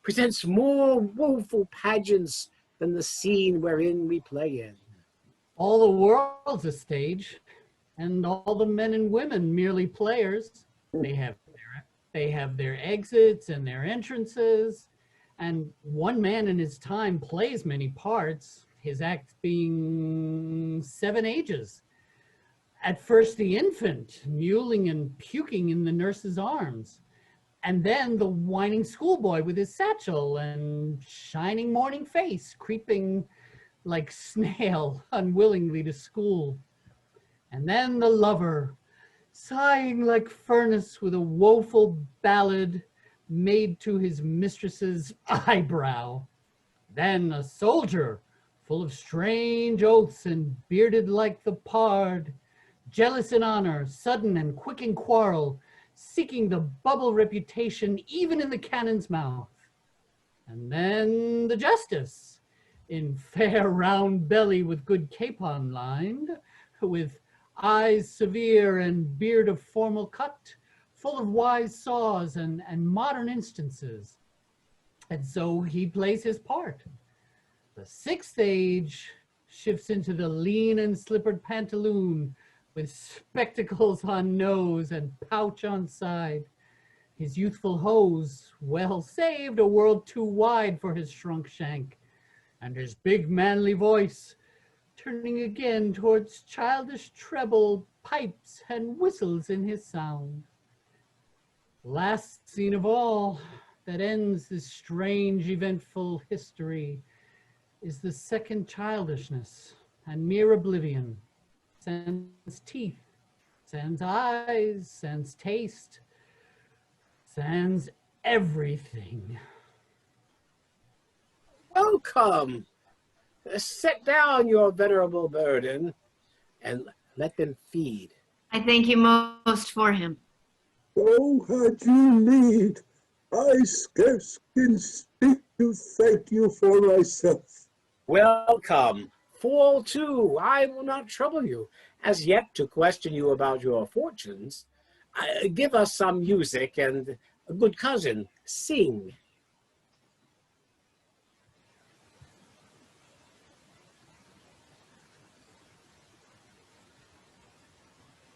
presents more woeful pageants than the scene wherein we play in. All the world's a stage, and all the men and women merely players. They have their exits and their entrances, and one man in his time plays many parts, his act being 7 ages. At first the infant, mewling and puking in the nurse's arms, and then the whining schoolboy with his satchel and shining morning face, creeping like snail unwillingly to school. And then the lover, sighing like furnace with a woeful ballad made to his mistress's eyebrow. Then a soldier, full of strange oaths and bearded like the pard, jealous in honor, sudden and quick in quarrel, seeking the bubble reputation even in the cannon's mouth. And then the justice, in fair round belly with good capon lined, with eyes severe and beard of formal cut, full of wise saws and modern instances. And so he plays his part. The 6th age shifts into the lean and slippered pantaloon, with spectacles on nose and pouch on side. His youthful hose, well saved, a world too wide for his shrunk shank, and his big manly voice, turning again towards childish treble, pipes and whistles in his sound. Last scene of all that ends this strange, eventful history is the second childishness and mere oblivion. Sans teeth, sans eyes, sans taste, sans everything. Welcome. Set down your venerable burden and let them feed. I thank you most for him. Oh, had you need, I scarce can speak to thank you for myself. Welcome. Fall to, I will not trouble you as yet to question you about your fortunes. Give us some music, and good cousin, sing.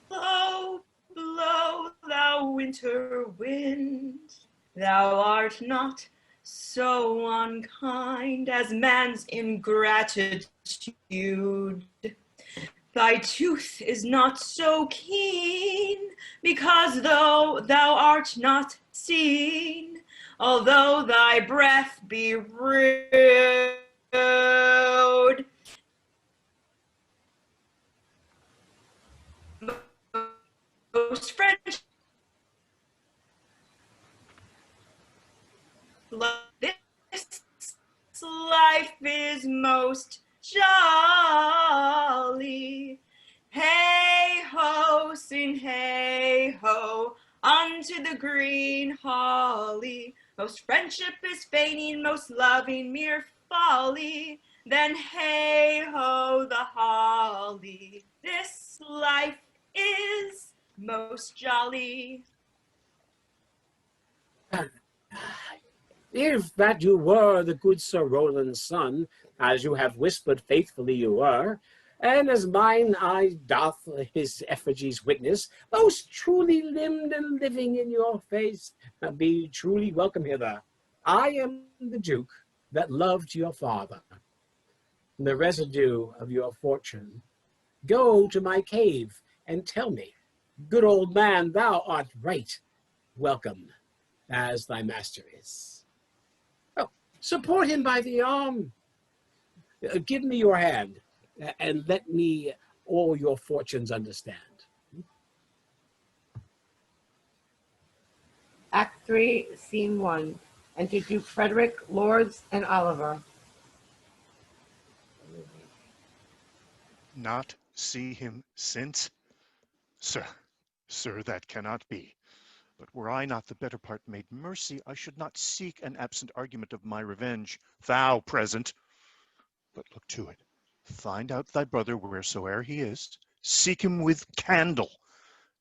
Blow, blow, thou winter wind, thou art not so unkind as man's ingratitude. Thy tooth is not so keen, because though thou art not seen, although thy breath be rude, most French this life is most jolly. Hey ho, sing hey ho, unto the green holly. Most friendship is feigning, most loving mere folly. Then hey ho, the holly. This life is most jolly. If that you were the good Sir Rowland's son, as you have whispered faithfully you were, And as mine eye doth his effigies witness, most truly limbed and living in your face, be truly welcome hither. I am the Duke that loved your father. The residue of your fortune, go to my cave and tell me, good old man, thou art right, welcome as thy master is. Oh, support him by the arm. Give me your hand, and let me all your fortunes understand. Act 3, Scene 1. Enter Duke Frederick, Lords, and Oliver. Not see him since? Sir, that cannot be. But were I not the better part made mercy, I should not seek an absent argument of my revenge, thou present. But look to it. Find out thy brother wheresoe'er he is. Seek him with candle.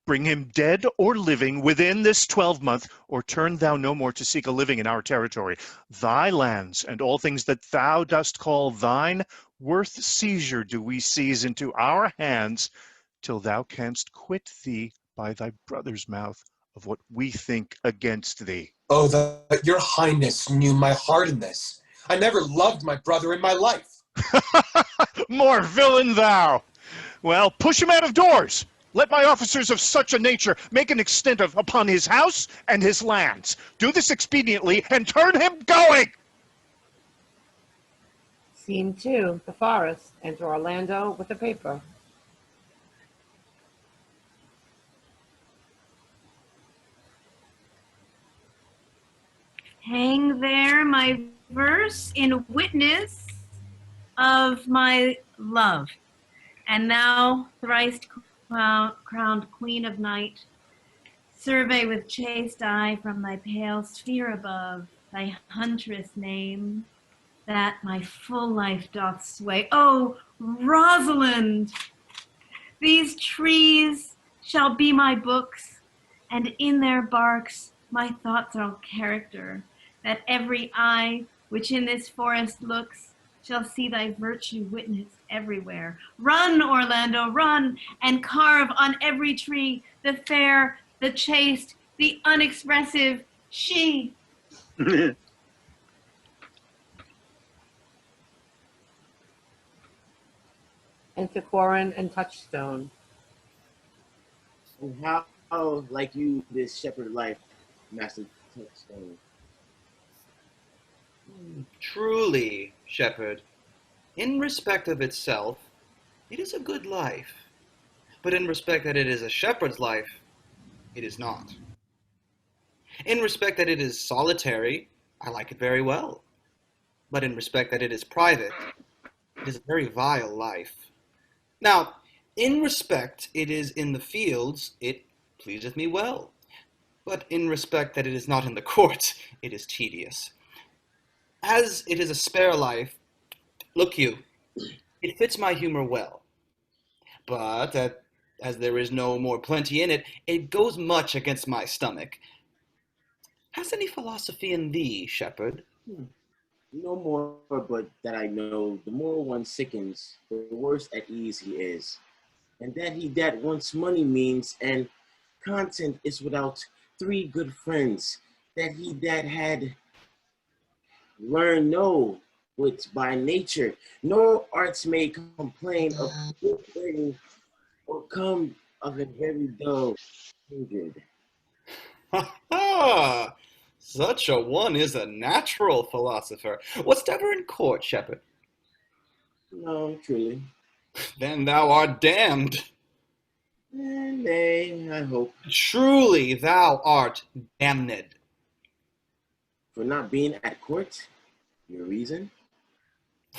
Bring him dead or living within this 12-month, or turn thou no more to seek a living in our territory. Thy lands and all things that thou dost call thine, worth seizure do we seize into our hands, till thou canst quit thee by thy brother's mouth of what we think against thee. Oh, that your highness knew my heart in this. I never loved my brother in my life. More villain thou! Well, push him out of doors. Let my officers of such a nature make an extent upon his house and his lands. Do this expediently and turn him going! Scene 2, the forest. Enter Orlando with a paper. Hang there my verse in witness of my love. And now, thrice crowned queen of night, survey with chaste eye from thy pale sphere above thy huntress name, that my full life doth sway. Oh, ROSALIND! These trees shall be my books, and in their barks my thoughts are character, that every eye which in this forest looks shall see thy virtue witnessed everywhere. Run, Orlando, run, and carve on every tree the fair, the chaste, the unexpressive she. Enter CORIN and TOUCHSTONE. And how like you this shepherd life, Master Touchstone? Truly, shepherd, in respect of itself, it is a good life. But in respect that it is a shepherd's life, it is not. In respect that it is solitary, I like it very well. But in respect that it is private, it is a very vile life. Now, in respect it is in the fields, it pleaseth me well. But in respect that it is not in the courts, it is tedious. As it is a spare life, look you, it fits my humor well. But as there is no more plenty in it, it goes much against my stomach. Has any philosophy in thee, shepherd? No more, but that I know, the more one sickens, the worse at ease he is. And that he that wants money means, and content is without 3 good friends, that he that had learned no wit by nature, nor arts may complain of good things, or come of a very dull kindred. Ha ha! Such a one is a natural philosopher. Wast ever in court, shepherd? No, truly. Then thou art damned. Nay, I hope. Truly thou art damned. For not being at court? Your reason?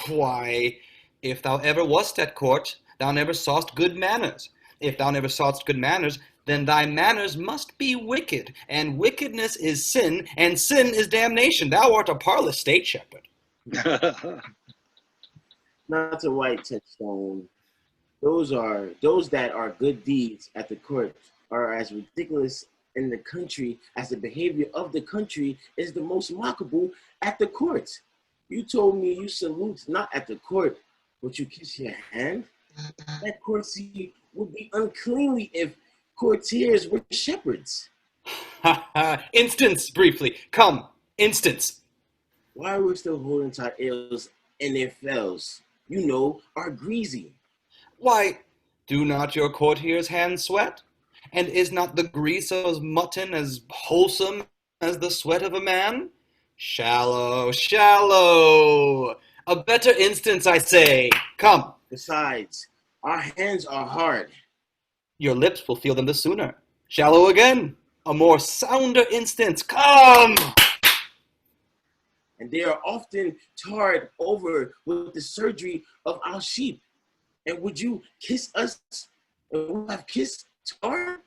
Why, if thou ever wast at court, thou never sawest good manners. If thou never sawest good manners, then thy manners must be wicked, and wickedness is sin, and sin is damnation. Thou art a parlous state, shepherd. Not a white touchstone. Those that are good deeds at the court are as ridiculous in the country as the behavior of the country is the most mockable at the court. You told me you salute not at the court, but you kiss your hand. That courtesy would be uncleanly if courtiers were shepherds. Instance, briefly. Come, instance. Why are we still holding to our ales and their fells? You know, are greasy. Why, do not your courtiers' hands sweat? And is not the grease of mutton as wholesome as the sweat of a man? Shallow, shallow. A better instance, I say. Come. Besides, our hands are hard. Your lips will feel them the sooner. Shallow again. A more sounder instance. Come. And they are often tarred over with the surgery of our sheep. And would you kiss us and we'll have kissed tar?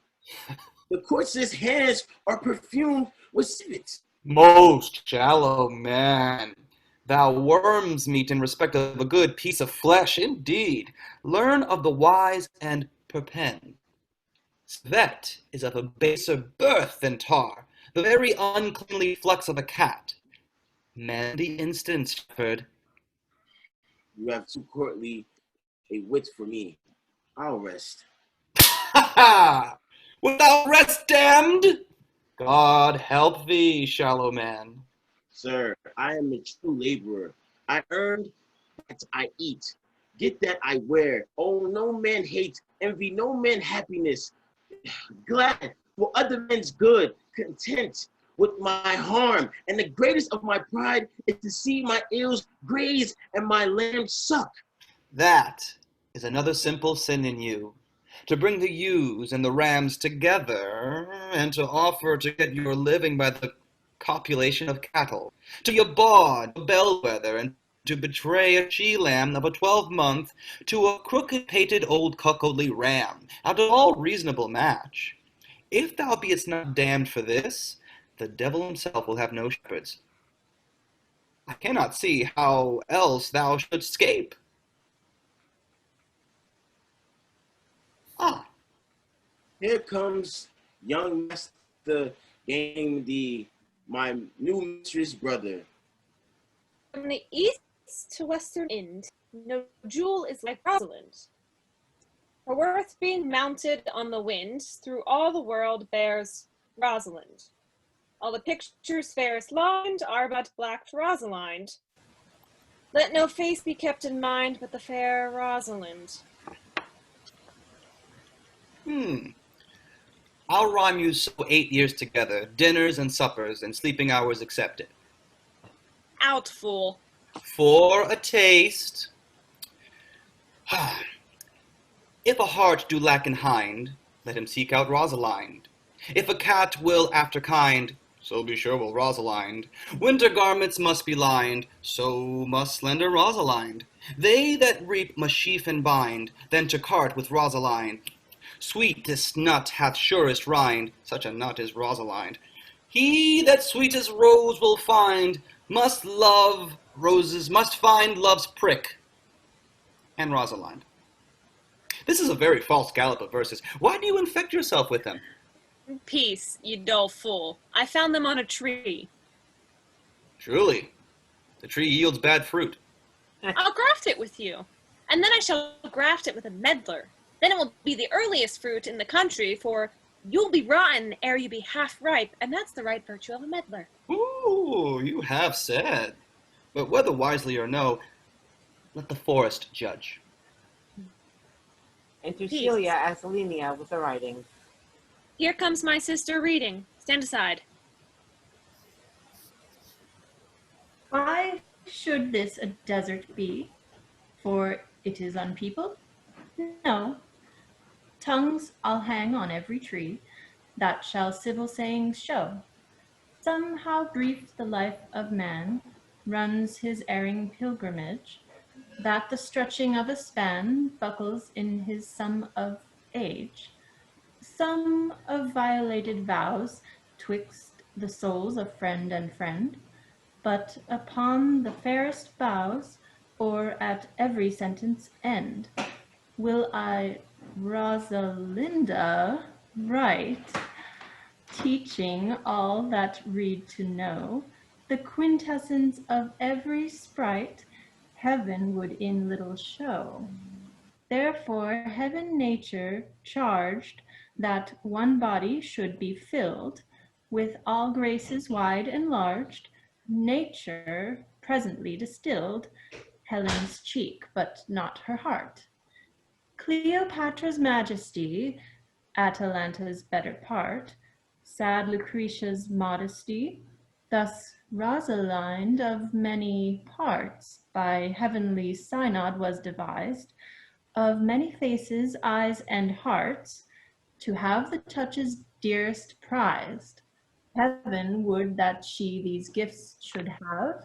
The courtier's hands are perfumed with civet. Most shallow man. Thou worm's meat in respect of a good piece of flesh, indeed. Learn of the wise and perpen. Svet is of a baser birth than tar, the very uncleanly flux of a cat. Man the instance, shepherd. You have too courtly a wit for me. I'll rest. Ha ha! Without rest, damned! God help thee, shallow man. Sir, I am a true laborer. I earned that I eat. Get that I wear. Oh, no man hate, envy, no man happiness. Glad for other men's good, content with my harm. And the greatest of my pride is to see my eels graze and my lambs suck. That is another simple sin in you. To bring the ewes and the rams together, and to offer to get your living by the copulation of cattle, to your bawd, a bellwether, and to betray a she-lamb of a 12-month to a crooked-pated old cuckoldly ram, out of all reasonable match. If thou beest not damned for this, the devil himself will have no shepherds. I cannot see how else thou shouldst escape. Ah, here comes young master Game my new mistress brother. From the east to western end, no jewel is like Rosalind. Her worth being mounted on the wind, through all the world bears Rosalind. All the pictures fairest lined are but black Rosalind. Let no face be kept in mind but the fair Rosalind. I'll rhyme you so 8 years together, dinners and suppers and sleeping hours excepted. Out, fool. For a taste. If a heart do lack in hind, let him seek out Rosalind. If a cat will after kind, so be sure will Rosalind. Winter garments must be lined, so must slender Rosalind. They that reap must sheaf and bind, then to cart with Rosalind. Sweetest nut hath surest rind, such a nut is Rosalind. He that sweetest rose will find, must love roses, must find love's prick, and Rosalind. This is a very false gallop of verses. Why do you infect yourself with them? Peace, you dull fool. I found them on a tree. Truly, the tree yields bad fruit. I'll graft it with you, and then I shall graft it with a medlar. Then it will be the earliest fruit in the country, for you'll be rotten ere you be half ripe, and that's the right virtue of a medlar. Ooh, you have said. But whether wisely or no, let the forest judge. And to CELIA as Linnea with the writing. Here comes my sister reading. Stand aside. Why should this a desert be? For it is unpeopled? No. Tongues I'll hang on every tree, that shall civil sayings show. Somehow brief the life of man runs his erring pilgrimage, that the stretching of a span buckles in his sum of age. Some of violated vows twixt the souls of friend and friend, but upon the fairest boughs, or at every sentence end, will I Rosalinda write, teaching all that read to know, the quintessence of every sprite heaven would in little show. Therefore heaven nature charged that one body should be filled with all graces wide enlarged, nature presently distilled Helen's cheek, but not her heart. Cleopatra's majesty, Atalanta's better part, sad Lucretia's modesty, thus Rosalind of many parts by heavenly synod was devised, of many faces, eyes, and hearts, to have the touches dearest prized. Heaven would that she these gifts should have,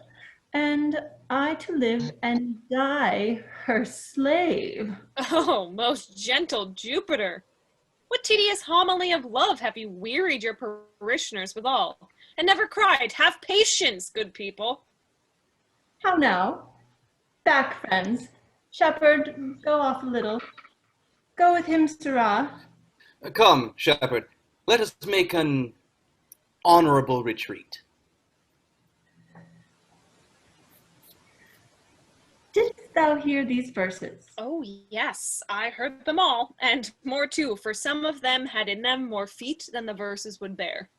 and I to live and die her slave. Oh, most gentle Jupiter! What tedious homily of love have you wearied your parishioners withal, and never cried, "Have patience, good people"? How now? Back, friends. Shepherd, go off a little. Go with him, sirrah. Come, shepherd, let us make an honorable retreat. Didst thou hear these verses? Oh, yes, I heard them all, and more too, for some of them had in them more feet than the verses would bear.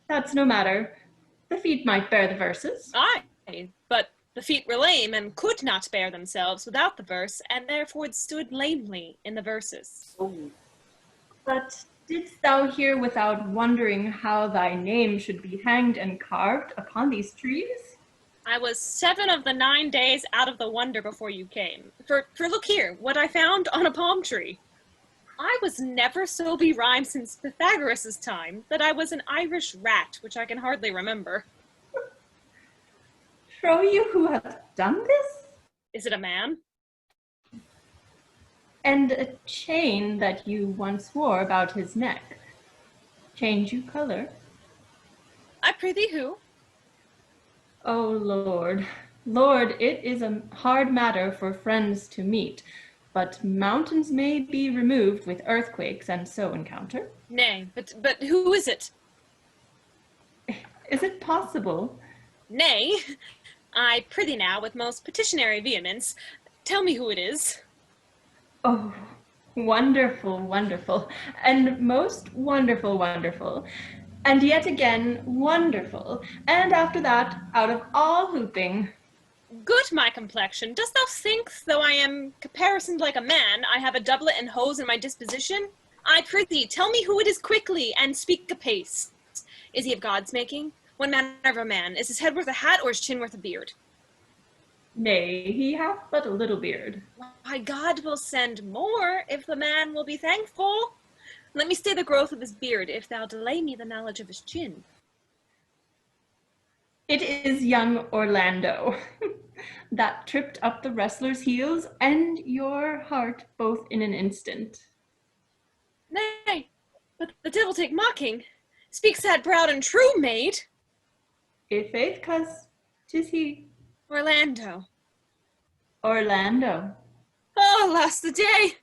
That's no matter. The feet might bear the verses. Aye, but the feet were lame and could not bear themselves without the verse, and therefore stood lamely in the verses. But didst thou hear without wondering how thy name should be hanged and carved upon these trees? I was 7 of the 9 days out of the wonder before you came. For look here, what I found on a palm tree. I was never so berhymed since Pythagoras' time that I was an Irish rat, which I can hardly remember. Trow you who hath done this? Is it a man? And a chain that you once wore about his neck. Change you color? I prithee who? O Lord, Lord, it is a hard matter for friends to meet, but mountains may be removed with earthquakes and so encounter. Nay, but who is it? Is it possible? Nay, I prithee now with most petitionary vehemence, tell me who it is. Oh, wonderful, wonderful, and most wonderful, wonderful, and yet again wonderful, and after that, out of all hooping. Good my complexion, dost thou think, though I am caparisoned like a man, I have a doublet and hose in my disposition? I prithee, tell me who it is quickly, and speak apace. Is he of God's making? What manner of a man? Is his head worth a hat, or his chin worth a beard? Nay, he hath but a little beard. Why, God will send more, if the man will be thankful. Let me stay the growth of his beard, if thou delay me the knowledge of his chin. It is young Orlando, that tripped up the wrestler's heels and your heart both in an instant. Nay, but the devil take mocking. Speak sad, proud, and true, maid. I' faith, coz, 'tis he. Orlando. Orlando. Oh, alas the day!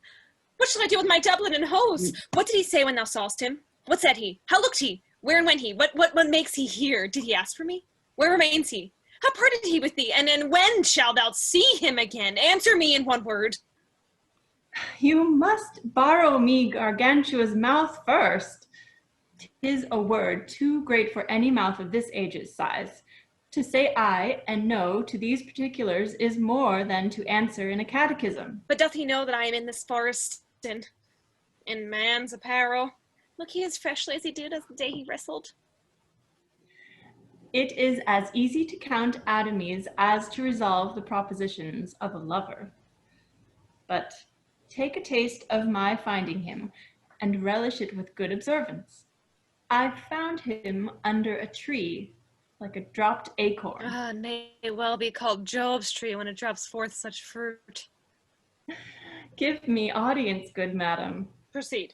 What shall I do with my doublet and hose? What did he say when thou sawest him? What said he? How looked he? Where and when he? What makes he here? Did he ask for me? Where remains he? How parted he with thee? And when shalt thou see him again? Answer me in one word. You must borrow me Gargantua's mouth first. 'Tis a word too great for any mouth of this age's size. To say aye and no to these particulars is more than to answer in a catechism. But doth he know that I am in this forest and in man's apparel? Look he as freshly as he did as the day he wrestled. It is as easy to count atomies as to resolve the propositions of a lover. But take a taste of my finding him, and relish it with good observance. I found him under a tree, like a dropped acorn. Ah, may well be called Job's tree when it drops forth such fruit. Give me audience, good madam. Proceed.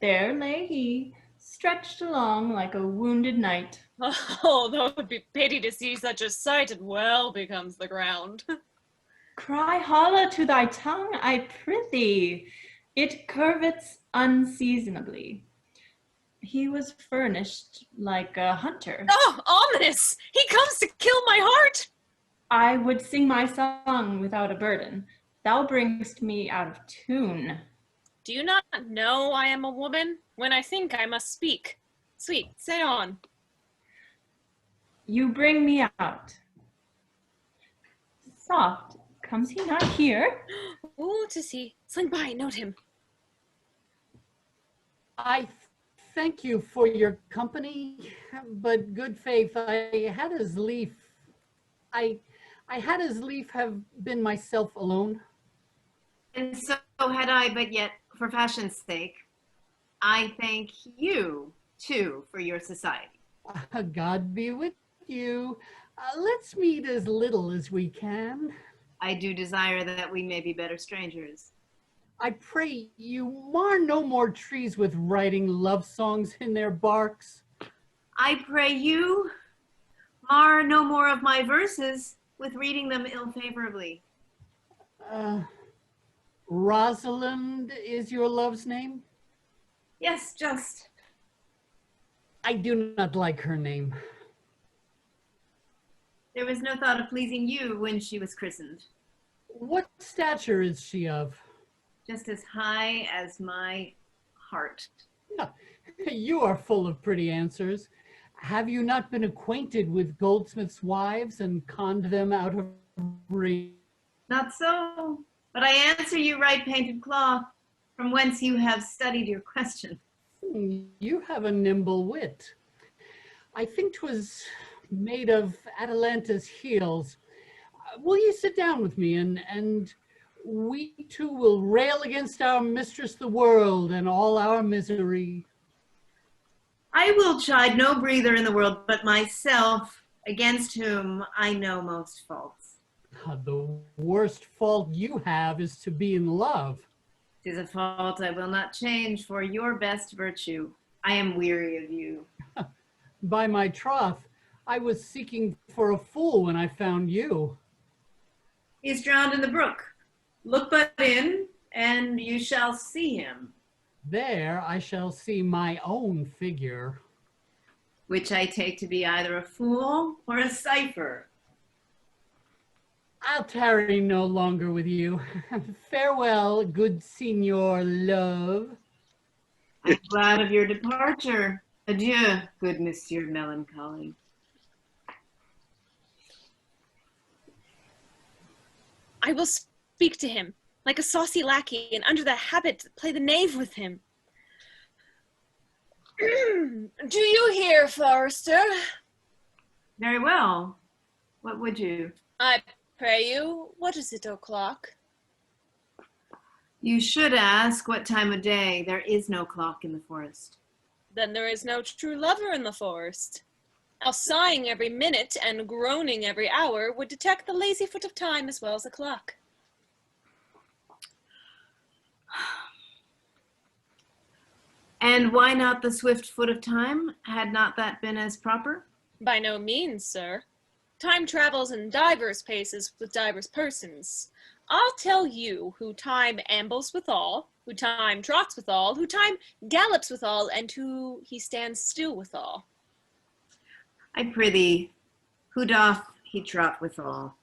There lay he, stretched along like a wounded knight. Oh, though it would be pity to see such a sight, it well becomes the ground. Cry holla to thy tongue, I prithee. It curvets unseasonably. He was furnished like a hunter. Oh, ominous! He comes to kill my heart! I would sing my song without a burden. Thou bringest me out of tune. Do you not know I am a woman? When I think, I must speak. Sweet, say on. You bring me out. Soft, comes he not here? Ooh, to see. Sling by, note him. I thank you for your company, but good faith, I had as lief have been myself alone. And so had I, but yet, for fashion's sake, I thank you, too, for your society. God be with you. Let's meet as little as we can. I do desire that we may be better strangers. I pray you mar no more trees with writing love songs in their barks. I pray you mar no more of my verses with reading them ill-favorably. Rosalind is your love's name? Yes, just. I do not like her name. There was no thought of pleasing you when she was christened. What stature is she of? Just as high as my heart. You are full of pretty answers. Have you not been acquainted with goldsmiths' wives and conned them out of ring? Not so, but I answer you right painted cloth, from whence you have studied your question. You have a nimble wit. I think 'twas made of Atalanta's heels. Will you sit down with me and we two will rail against our mistress the world and all our misery? I will chide no breather in the world but myself, against whom I know most faults. The worst fault you have is to be in love. 'Tis a fault I will not change for your best virtue. I am weary of you. By my troth, I was seeking for a fool when I found you. He is drowned in the brook. Look but in, and you shall see him. There I shall see my own figure. Which I take to be either a fool or a cipher. I'll tarry no longer with you. Farewell, good Signor Love. I'm glad of your departure. Adieu, good Monsieur Melancholy. I will speak to him, like a saucy lackey, and under the habit play the knave with him. Do you hear, Forester? Very well. What would you? I pray you, what is it o'clock? You should ask what time of day. There is no clock in the forest. Then there is no true lover in the forest. How sighing every minute and groaning every hour would detect the lazy foot of time as well as the clock. And why not the swift foot of time? Had not that been as proper? By no means, sir. Time travels in divers paces with divers persons. I'll tell you who time ambles withal, who time trots withal, who time gallops withal, and who he stands still withal. I prithee, who doth he trot withal?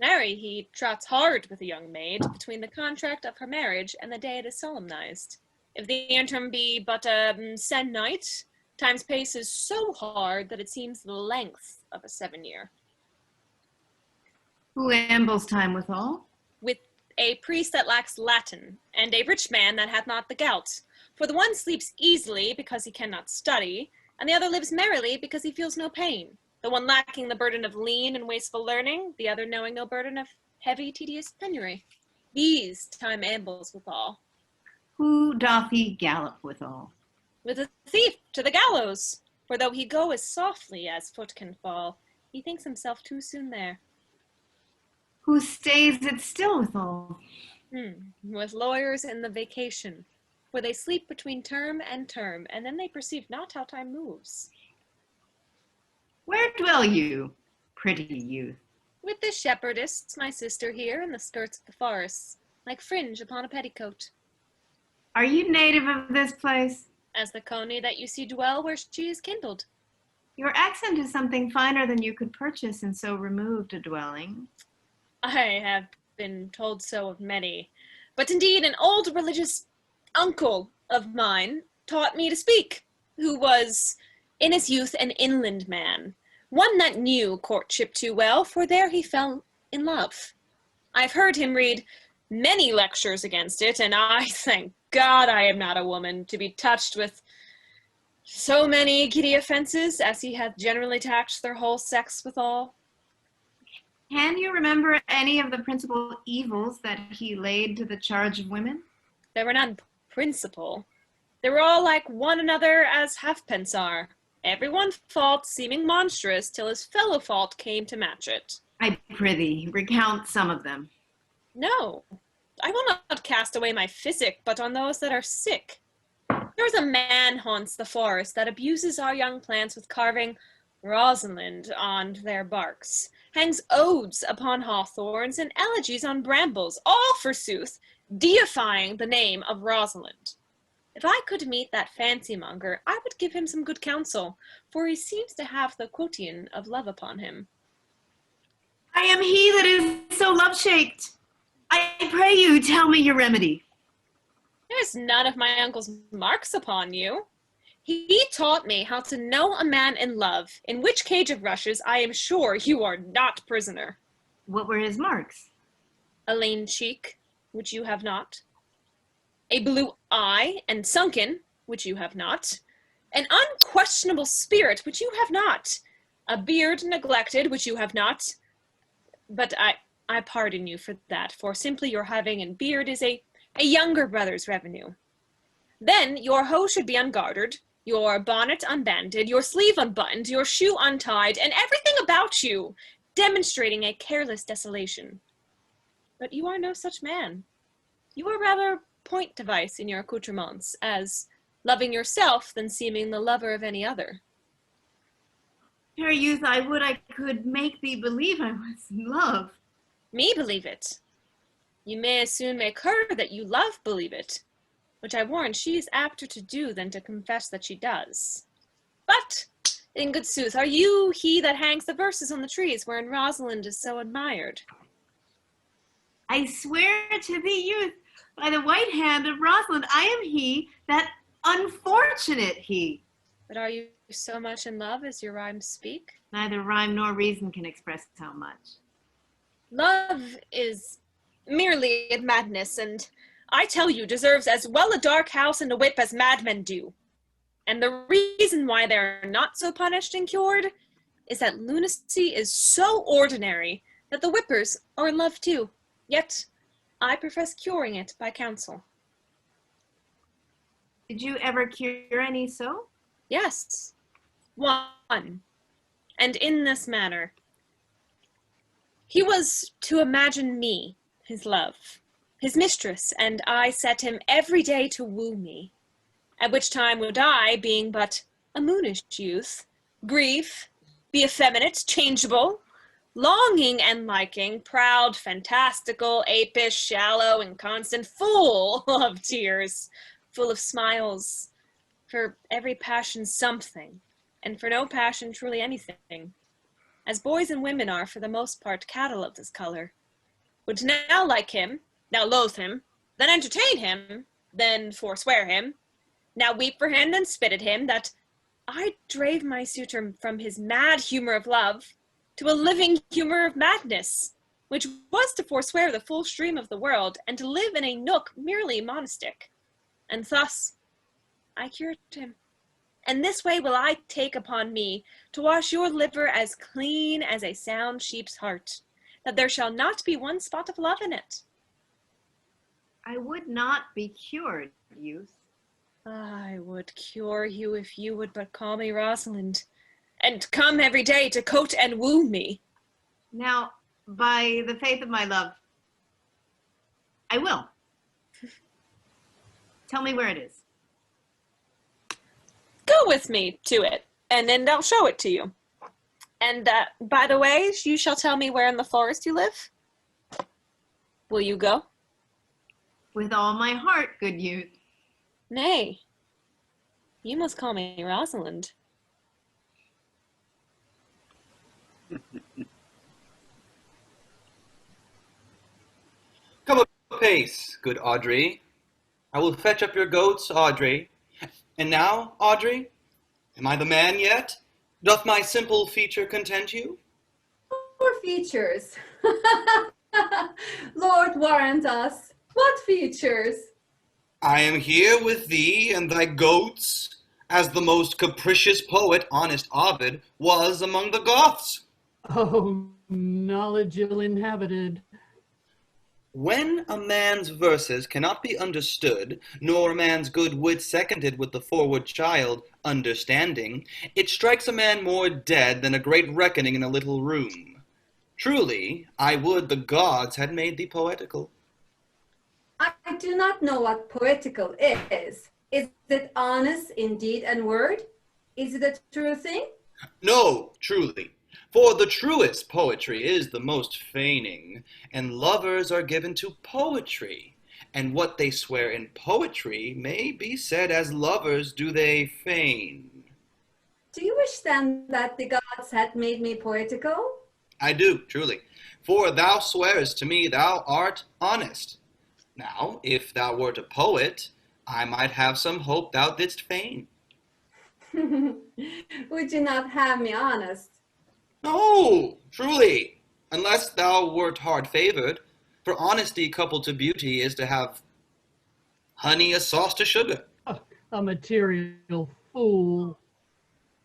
Marry, he trots hard with a young maid between the contract of her marriage and the day it is solemnized. If the interim be but a se'nnight, time's pace is so hard that it seems the length of a 7-year. Who ambles time withal? With a priest that lacks Latin, and a rich man that hath not the gout. For the one sleeps easily because he cannot study, and the other lives merrily because he feels no pain. The one lacking the burden of lean and wasteful learning, the other knowing no burden of heavy, tedious penury. These time ambles withal. Who doth he gallop withal? With a thief to the gallows, for though he go as softly as foot can fall, he thinks himself too soon there. Who stays it still withal? With lawyers in the vacation, for they sleep between term, and then they perceive not how time moves. Where dwell you, pretty youth? With the shepherdess, my sister here, in the skirts of the forests, like fringe upon a petticoat. Are you native of this place? As the coney that you see dwell where she is kindled. Your accent is something finer than you could purchase in so removed a dwelling. I have been told so of many, but indeed an old religious uncle of mine taught me to speak, who was in his youth an inland man, one that knew courtship too well, for there he fell in love. I've heard him read many lectures against it, and I thank God I am not a woman to be touched with so many giddy offences as he hath generally taxed their whole sex withal. Can you remember any of the principal evils that he laid to the charge of women? There were none principal. They were all like one another as halfpence are, every one fault seeming monstrous till his fellow fault came to match it. I prithee, recount some of them. No, I will not cast away my physic, but on those that are sick. There is a man haunts the forest that abuses our young plants with carving ROSALIND on their barks, hangs odes upon hawthorns and elegies on brambles, all forsooth deifying the name of ROSALIND. If I could meet that fancy monger, I would give him some good counsel, for he seems to have the quotidian of love upon him. I am he that is so love-shaked. I pray you, tell me your remedy. There is none of my uncle's marks upon you. He taught me how to know a man in love, in which cage of rushes I am sure you are not prisoner. What were his marks? A lean cheek, which you have not. A blue eye and sunken, which you have not. An unquestionable spirit, which you have not. A beard neglected, which you have not. But I pardon you for that, for simply your having a beard is a younger brother's revenue. Then your hoe should be ungartered, your bonnet unbanded, your sleeve unbuttoned, your shoe untied, and everything about you demonstrating a careless desolation. But you are no such man. You are rather point device in your accoutrements, as loving yourself than seeming the lover of any other. Fair youth, I would I could make thee believe I was in love. Me believe it. You may as soon make her that you love believe it, which I warrant she is apter to do than to confess that she does. But, in good sooth, are you he that hangs the verses on the trees wherein ROSALIND is so admired? I swear to thee, youth, by the white hand of ROSALIND, I am he, that unfortunate he. But are you so much in love as your rhymes speak? Neither rhyme nor reason can express how much. Love is merely a madness, and I tell you deserves as well a dark house and a whip as madmen do. And the reason why they are not so punished and cured is that lunacy is so ordinary that the whippers are in love too. Yet I profess curing it by counsel. Did you ever cure any so? Yes, one, and in this manner. He was to imagine me, his love, his mistress, and I set him every day to woo me, at which time would I, being but a moonish youth, grieve, be effeminate, changeable, longing and liking, proud, fantastical, apish, shallow, inconstant, full of tears, full of smiles, for every passion something, and for no passion truly anything, as boys and women are for the most part cattle of this color, would now like him, now loathe him, then entertain him, then forswear him, now weep for him, then spit at him, that I drave my suitor from his mad humor of love to a living humor of madness, which was to forswear the full stream of the world, and to live in a nook merely monastic. And thus I cured him. And this way will I take upon me to wash your liver as clean as a sound sheep's heart, that there shall not be one spot of love in it. I would not be cured, youth. I would cure you if you would but call me ROSALIND, and come every day to coat and woo me. Now, by the faith of my love, I will. Tell me where it is. Go with me to it, and then I'll show it to you. And by the way, you shall tell me where in the forest you live. Will you go? With all my heart, good youth. Nay, you must call me ROSALIND. Come apace, good Audrey. I will fetch up your goats, Audrey. And now, Audrey, am I the man yet? Doth my simple feature content you? More features. Lord warrant us. What features? I am here with thee and thy goats, as the most capricious poet, honest Ovid, was among the Goths. Oh, knowledge ill-inhabited. When a man's verses cannot be understood, nor a man's good wit seconded with the forward child, understanding, it strikes a man more dead than a great reckoning in a little room. Truly, I would the gods had made thee poetical. I do not know what poetical is. Is it honest in deed and word? Is it a true thing? No, truly. For the truest poetry is the most feigning, and lovers are given to poetry, and what they swear in poetry may be said as lovers do they feign. Do you wish then that the gods had made me poetical? I do, truly, for thou swearest to me thou art honest. Now, if thou wert a poet, I might have some hope thou didst feign. Would you not have me honest? No, truly, unless thou wert hard favored, for honesty coupled to beauty is to have honey as sauce to sugar. A material fool.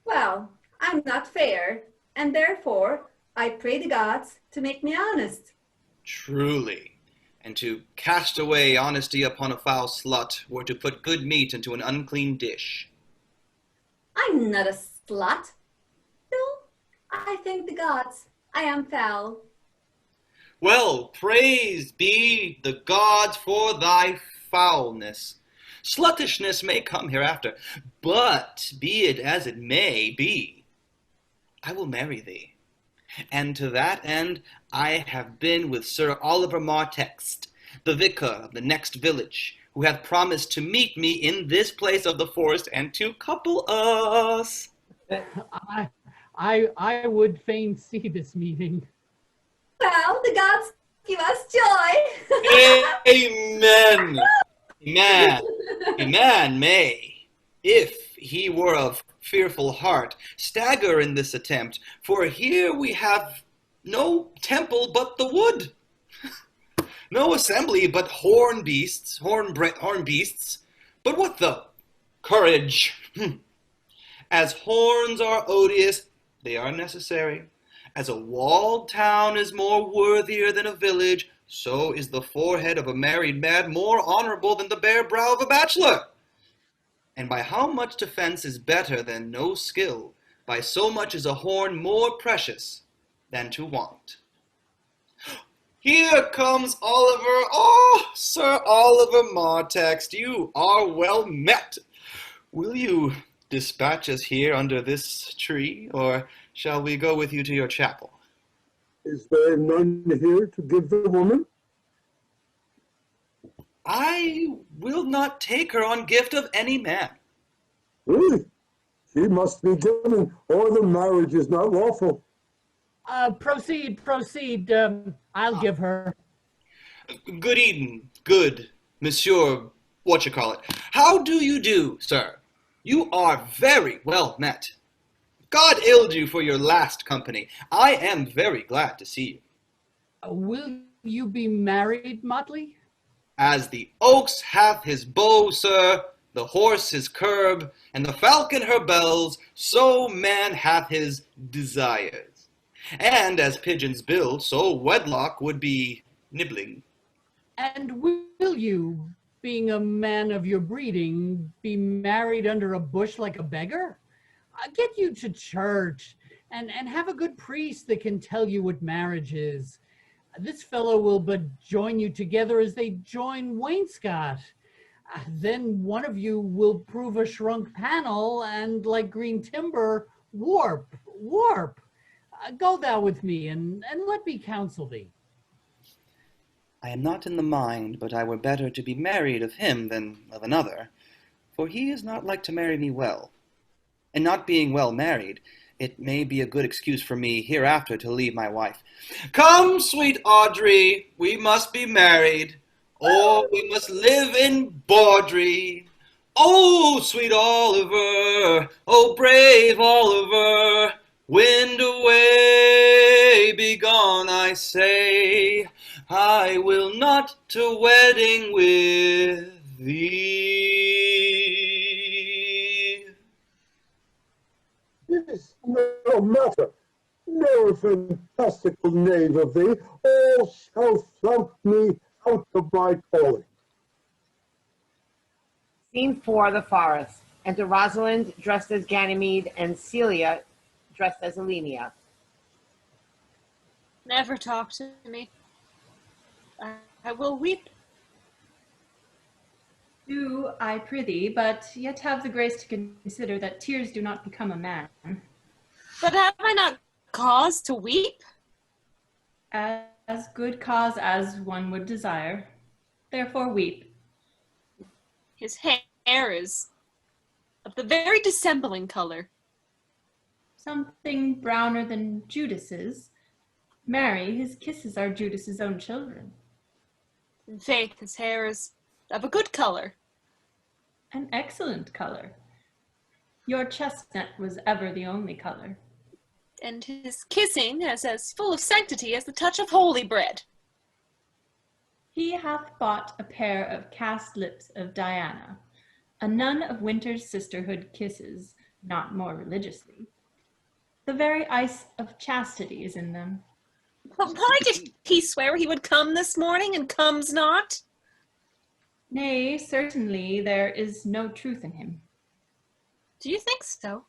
Well, I'm not fair, and therefore I pray the gods to make me honest. Truly, and to cast away honesty upon a foul slut were to put good meat into an unclean dish. I'm not a slut. No, I thank the gods I am foul. Well, praised be the gods for thy foulness. Sluttishness may come hereafter, but be it as it may be, I will marry thee. And to that end I have been with Sir Oliver MARTEXT, the vicar of the next village, who hath promised to meet me in this place of the forest and to couple us. I would fain see this meeting. Well, the gods give us joy. Amen. A man may, if he were of fearful heart, stagger in this attempt, for here we have no temple but the wood, no assembly but horn beasts, but what though? Courage. As horns are odious, they are necessary. As a walled town is more worthier than a village, so is the forehead of a married man more honorable than the bare brow of a bachelor. And by how much defense is better than no skill, by so much is a horn more precious than to want. Here comes Oliver. Oh, Sir Oliver MARTEXT, you are well met. Will you dispatch us here under this tree, or shall we go with you to your chapel? Is there none here to give the woman? I will not take her on gift of any man. Really? She must be given, or the marriage is not lawful. Proceed. I'll give her. Good evening, good Monsieur whatchacallit. How do you do, sir? You are very well met. God illed you for your last company. I am very glad to see you. Will you be married, Motley? As the oaks hath his bow, sir, the horse his curb, and the falcon her bells, so man hath his desires. And as pigeons build, so wedlock would be nibbling. And will you, being a man of your breeding, be married under a bush like a beggar? Get you to church and have a good priest that can tell you what marriage is. This fellow will but join you together as they join wainscot. Then one of you will prove a shrunk panel and, like green timber, warp. Go thou with me and let me counsel thee. I am not in the mind, but I were better to be married of him than of another, for he is not like to marry me well. And not being well married, It may be a good excuse for me hereafter to leave my wife. Come, sweet Audrey, we must be married, or we must live in bawdry. Oh, sweet Oliver, oh, brave Oliver, wind away, be gone, I say. I will not to wedding with thee. This no matter. No fantastical knave of thee, all shall flout me out of my calling. Scene 4, the forest. Enter Rosalind, dressed as Ganymede, and CELIA, dressed as Elenia. Never talk to me. I will weep. Do, I prithee, but yet have the grace to consider that tears do not become a man. But have I not cause to weep? As good cause as one would desire. Therefore weep. His hair is of the very dissembling color. Something browner than Judas's. Marry, his kisses are Judas's own children. In faith, his hair is of a good color. An excellent color. Your chestnut was ever the only color. And his kissing is as full of sanctity as the touch of holy bread. He hath bought a pair of cast lips of Diana. A nun of Winter's sisterhood kisses, not more religiously. The very ice of chastity is in them. Well, why did he swear he would come this morning and comes not? Nay, certainly there is no truth in him. Do you think so?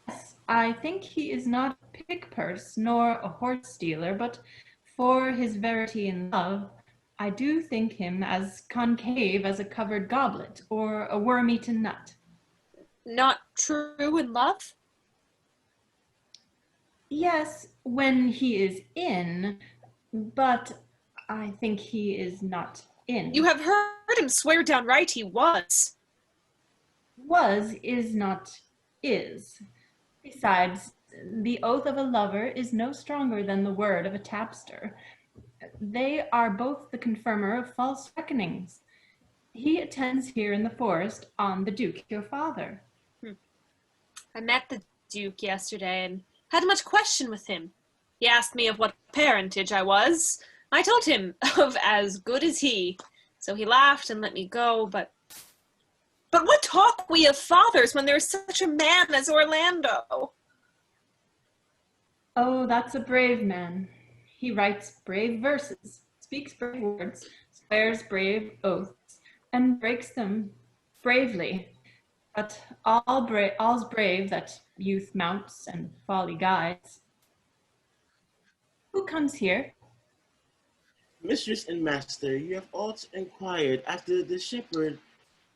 Yes, I think he is not a pick-purse nor a horse stealer, but for his verity in love, I do think him as concave as a covered goblet or a worm-eaten nut. Not true in love? Yes, when he is in, but I think he is not in. You have heard him swear downright he was. Was is not is. Besides, the oath of a lover is no stronger than the word of a tapster. They are both the confirmer of false reckonings. He attends here in the forest on the Duke, your father. I met the Duke yesterday and had much question with him. He asked me of what parentage I was. I told him of as good as he. So he laughed and let me go, but what talk we of fathers when there is such a man as Orlando? Oh, that's a brave man. He writes brave verses, speaks brave words, swears brave oaths, and breaks them bravely. But all's brave that youth mounts and folly guides. Who comes here? Mistress and master, you have aught inquired after the shepherd,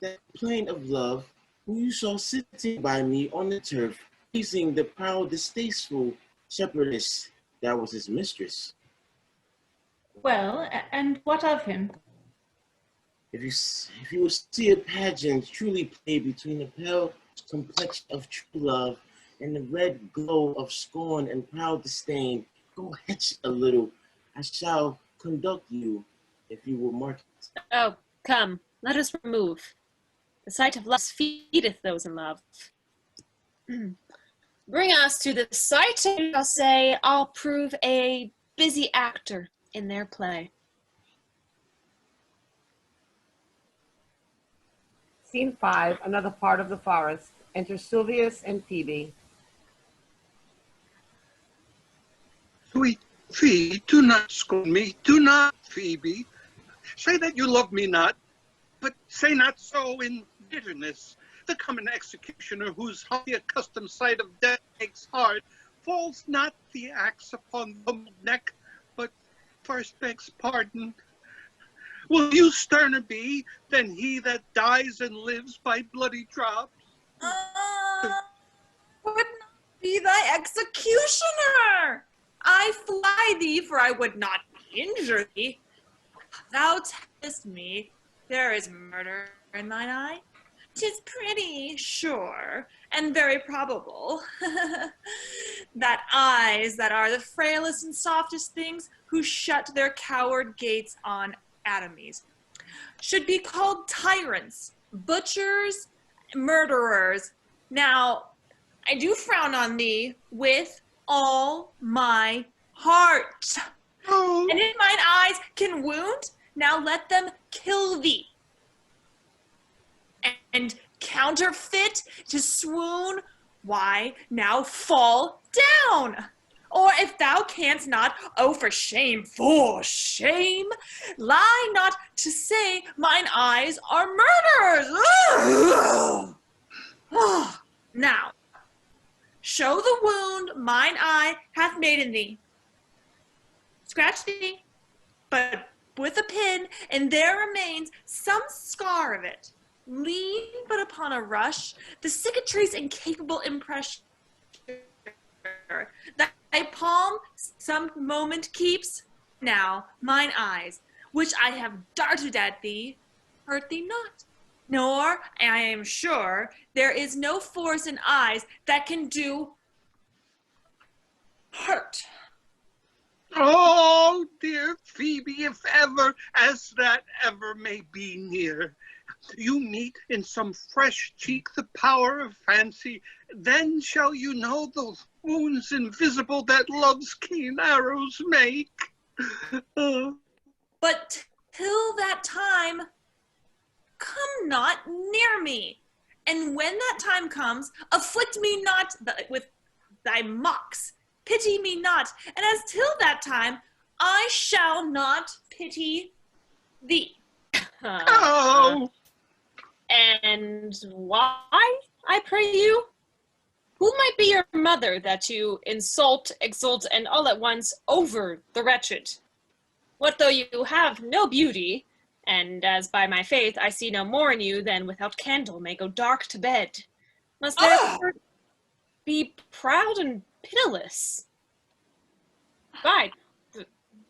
that plain of love, who you saw sitting by me on the turf, pleasing the proud, distasteful shepherdess that was his mistress. Well, and what of him? If you will see a pageant truly played between the pale complexion of true love and the red glow of scorn and proud disdain, go hitch a little. I shall conduct you, if you will mark it. Oh, come, let us remove. The sight of love feedeth those in love. Bring us to the sight, and I'll say I'll prove a busy actor in their play. Scene 5, another part of the forest. Enter SILVIUS and PHOEBE. Sweet Phoebe, do not scorn me. Do not, Phoebe. Say that you love me not, but say not so in bitterness. The common executioner, whose highly accustomed sight of death makes hard, falls not the axe upon the neck, but first begs pardon. Will you sterner be than he that dies and lives by bloody drops? Would not be thy executioner. I fly thee, for I would not injure thee. Thou tellest me there is murder in thine eye. 'Tis pretty, sure, and very probable that eyes that are the frailest and softest things who shut their coward gates on enemies should be called tyrants, butchers, murderers. Now, I do frown on thee with all my heart. Oh. And if mine eyes can wound, now let them kill thee. And counterfeit to swoon, why now fall down. Or if thou canst not, oh for shame, lie not to say mine eyes are murderers. Now, show the wound mine eye hath made in thee. Scratch thee, but with a pin, and there remains some scar of it. Lean but upon a rush, the cicatrice incapable impression. Thy palm some moment keeps. Now mine eyes, which I have darted at thee, hurt thee not. Nor, I am sure, there is no force in eyes that can do hurt. Oh, dear Phoebe, if ever, as that ever may be near, you meet in some fresh cheek the power of fancy, then shall you know those wounds invisible that love's keen arrows make. But till that time, come not near me. And when that time comes, afflict me not with thy mocks. Pity me not. And as till that time, I shall not pity thee. Oh! And why, I pray you? Who might be your mother that you insult, exult, and all at once over the wretched? What though you have no beauty, and as by my faith I see no more in you than without candle may go dark to bed, must therefore be proud and pitiless? By,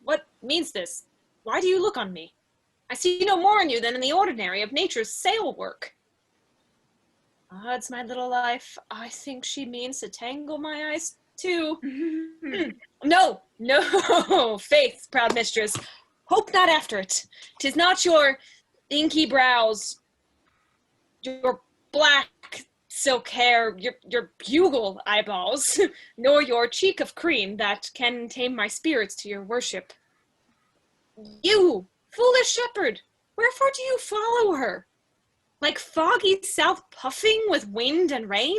what means this? Why do you look on me? I see no more in you than in the ordinary of nature's sail work. Odds my little life, I think she means to tangle my eyes too. No, no, faith, proud mistress, hope not after it. 'Tis not your inky brows, your black silk hair, your bugle eyeballs, nor your cheek of cream that can tame my spirits to your worship. You, foolish shepherd, wherefore do you follow her? Like foggy south puffing with wind and rain?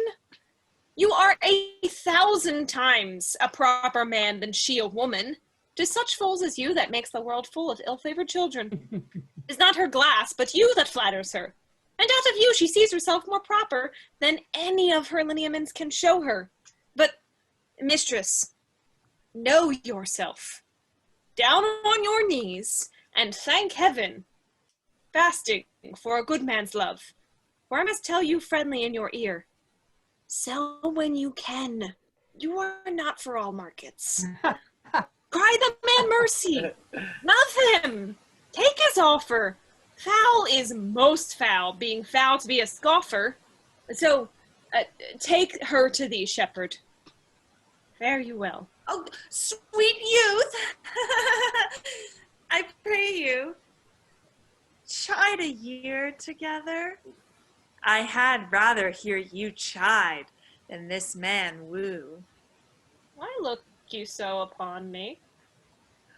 You are 1,000 times a proper man than she a woman. 'Tis such fools as you that makes the world full of ill-favored children. 'Tis not her glass, but you that flatters her. And out of you she sees herself more proper than any of her lineaments can show her. But, mistress, know yourself. Down on your knees, and thank heaven, fasting for a good man's love. For I must tell you friendly in your ear, sell when you can. You are not for all markets. Cry the man mercy. Love him. Take his offer. Foul is most foul, being foul to be a scoffer. So, take her to thee, shepherd. Fare you well. Oh, sweet youth, I pray you, chide a year together. I had rather hear you chide than this man woo. Why look you so upon me?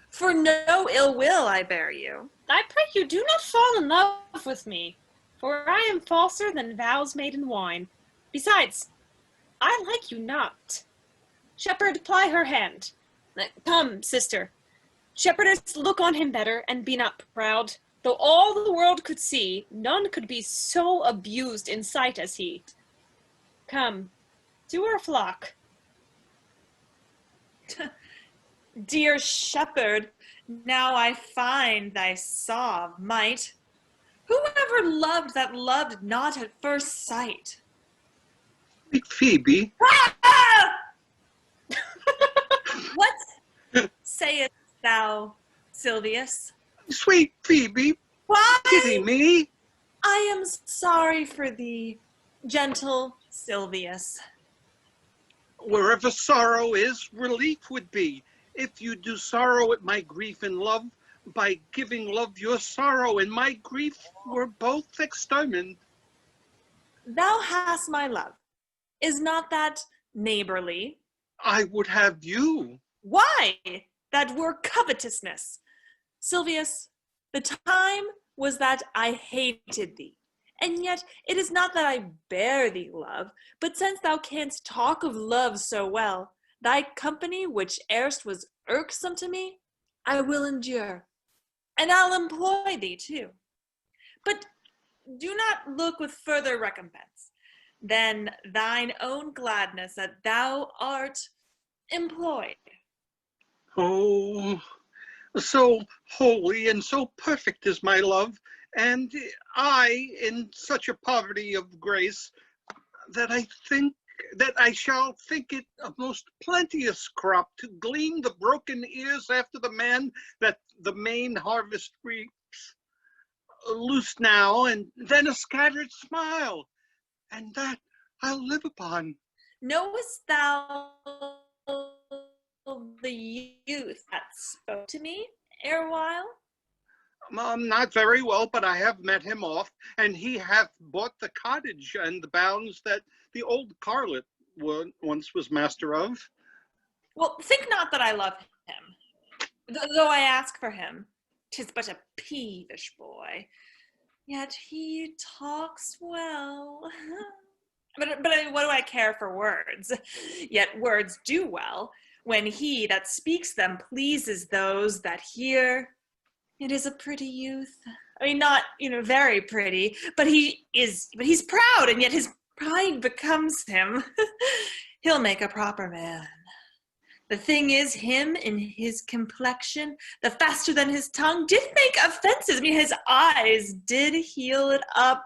For no ill will I bear you. I pray you do not fall in love with me, for I am falser than vows made in wine. Besides, I like you not. Shepherd, ply her hand. Come, sister. Shepherdess, look on him better, and be not proud. Though all the world could see, none could be so abused in sight as he. Come, to our flock. Dear shepherd, now I find thy saw of might. Whoever loved that loved not at first sight? Sweet Phoebe. What sayest thou, Silvius? Sweet Phoebe. Why? Pity me. I am sorry for thee, gentle Silvius. Wherever sorrow is, relief would be. If you do sorrow at my grief and love, by giving love your sorrow and my grief were both extermined. Thou hast my love. Is not that neighborly? I would have you. Why? That were covetousness. Silvius, the time was that I hated thee. And yet it is not that I bear thee love, but since thou canst talk of love so well, thy company, which erst was irksome to me, I will endure, and I'll employ thee too. But do not look with further recompense than thine own gladness that thou art employed. Oh, so holy and so perfect is my love, and I in such a poverty of grace, that I think that I shall think it a most plenteous crop to glean the broken ears after the man that the main harvest reaps. Loose now, and then a scattered smile, and that I'll live upon. Knowest thou the youth that spoke to me erewhile? Not very well, but I have met him oft, and he hath bought the cottage and the bounds that the old Carlet once was master of. Well, think not that I love him, though I ask for him. 'Tis but a peevish boy, yet he talks well. But what do I care for words? Yet words do well, when he that speaks them pleases those that hear. It is a pretty youth. I mean, not, very pretty, but he's proud, and yet his pride becomes him. He'll make a proper man. The thing is, him in his complexion, the faster than his tongue, did make offenses. I mean, his eyes did heal it up.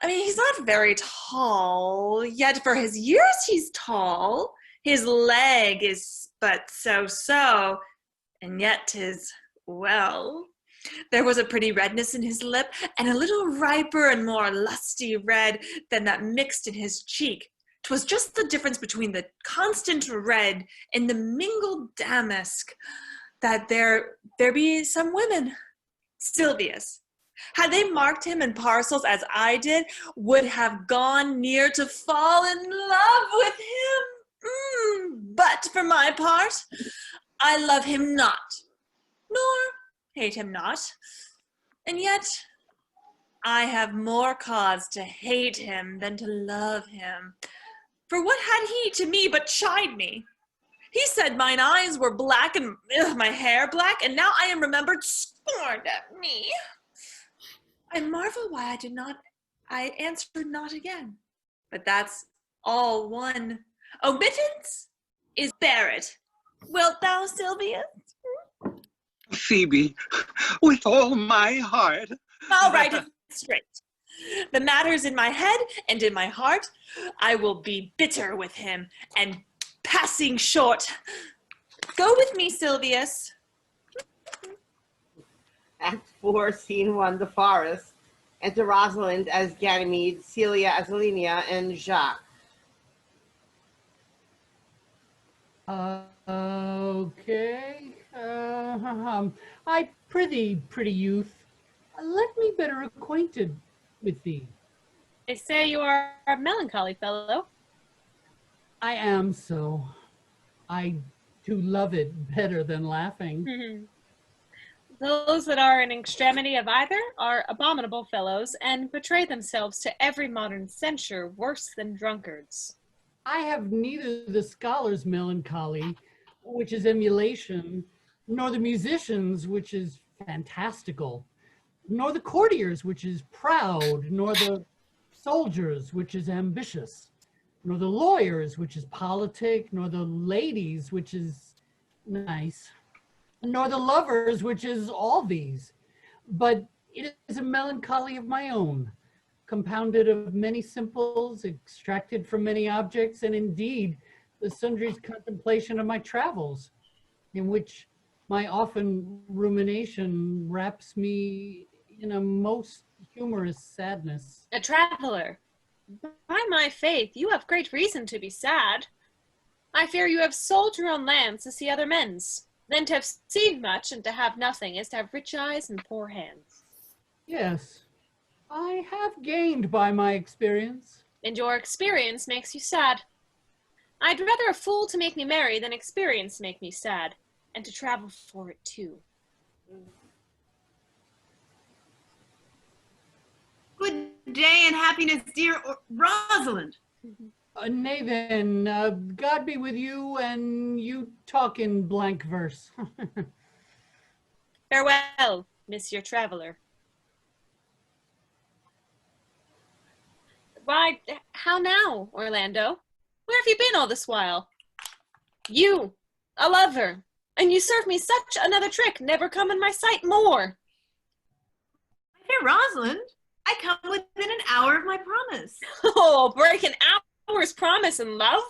I mean, he's not very tall, yet for his years he's tall. His leg is but so, and yet 'tis well. There was a pretty redness in his lip, and a little riper and more lusty red than that mixed in his cheek. 'Twas just the difference between the constant red and the mingled damask, that there be some women. Silvius, had they marked him in parcels as I did, would have gone near to fall in love with him. But for my part, I love him not, nor hate him not. And yet I have more cause to hate him than to love him. For what had he to me but chide me? He said mine eyes were black and my hair black, and now I am remembered scorned at me. I marvel why I answered not again. But that's all one. Omittance is bear it. Wilt thou, Silvius? Phoebe, with all my heart. I'll write it straight. The matter's in my head and in my heart. I will be bitter with him and passing short. Go with me, Silvius. Act 4, Scene 1, the forest. Enter Rosalind as Ganymede, Celia as Linnea, and Jacques. Okay. I prithee, pretty youth, let me better acquainted with thee. They say you are a melancholy fellow. I am so. I do love it better than laughing. Those that are in extremity of either are abominable fellows, and betray themselves to every modern censure worse than drunkards. I have neither the scholar's melancholy, which is emulation, nor the musician's, which is fantastical, nor the courtier's, which is proud, nor the soldier's, which is ambitious, nor the lawyer's, which is politic, nor the lady's, which is nice, nor the lover's, which is all these. But it is a melancholy of my own, compounded of many simples, extracted from many objects, and indeed the sundry's contemplation of my travels, in which my often rumination wraps me in a most humorous sadness. A traveler. By my faith, you have great reason to be sad. I fear you have sold your own lands to see other men's. Then to have seen much and to have nothing is to have rich eyes and poor hands. Yes, I have gained by my experience. And your experience makes you sad. I'd rather a fool to make me merry than experience make me sad, and to travel for it too. Good day and happiness, dear Rosalind. Nay then, God be with you, and you talk in blank verse. Farewell, Monsieur Traveler. Why, how now, Orlando? Where have you been all this while? You, a lover, and you serve me such another trick, never come in my sight more. Dear Rosalind, I come within an hour of my promise. Oh, break an hour's promise in love?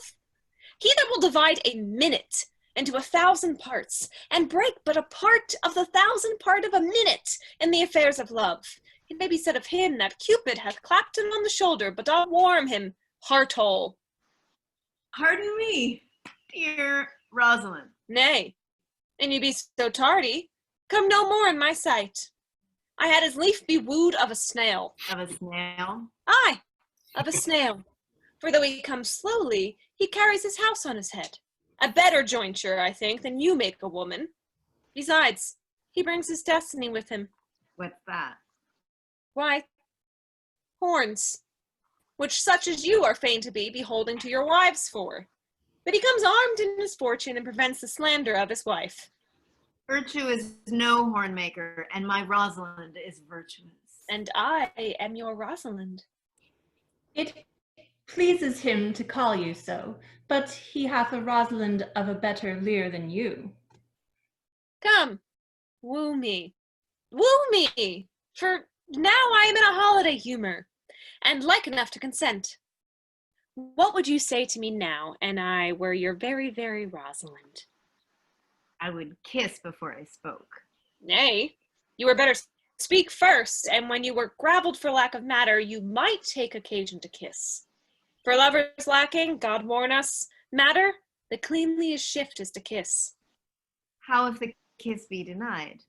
He that will divide a minute into 1,000 parts, and break but a part of the 1,000th part of a minute in the affairs of love. It may be said of him that Cupid hath clapped him on the shoulder, but doth warm him heart-whole. Pardon me, dear Rosalind. Nay, and you be so tardy, come no more in my sight. I had as lief be wooed of a snail. Of a snail? Aye, of a snail. For though he comes slowly, he carries his house on his head. A better jointure, I think, than you make a woman. Besides, he brings his destiny with him. What's that? Why, horns, which such as you are fain to be beholding to your wives for. But he comes armed in his fortune and prevents the slander of his wife. Virtue is no hornmaker, and my Rosalind is virtuous. And I am your Rosalind. It pleases him to call you so, but he hath a Rosalind of a better leer than you. Come, woo me, for now I am in a holiday humor, and like enough to consent. What would you say to me now, and I were your very, very Rosalind? I would kiss before I spoke. Nay, you were better speak first, and when you were gravelled for lack of matter, you might take occasion to kiss. For lovers lacking, God warn us, matter, the cleanliest shift is to kiss. How if the kiss be denied?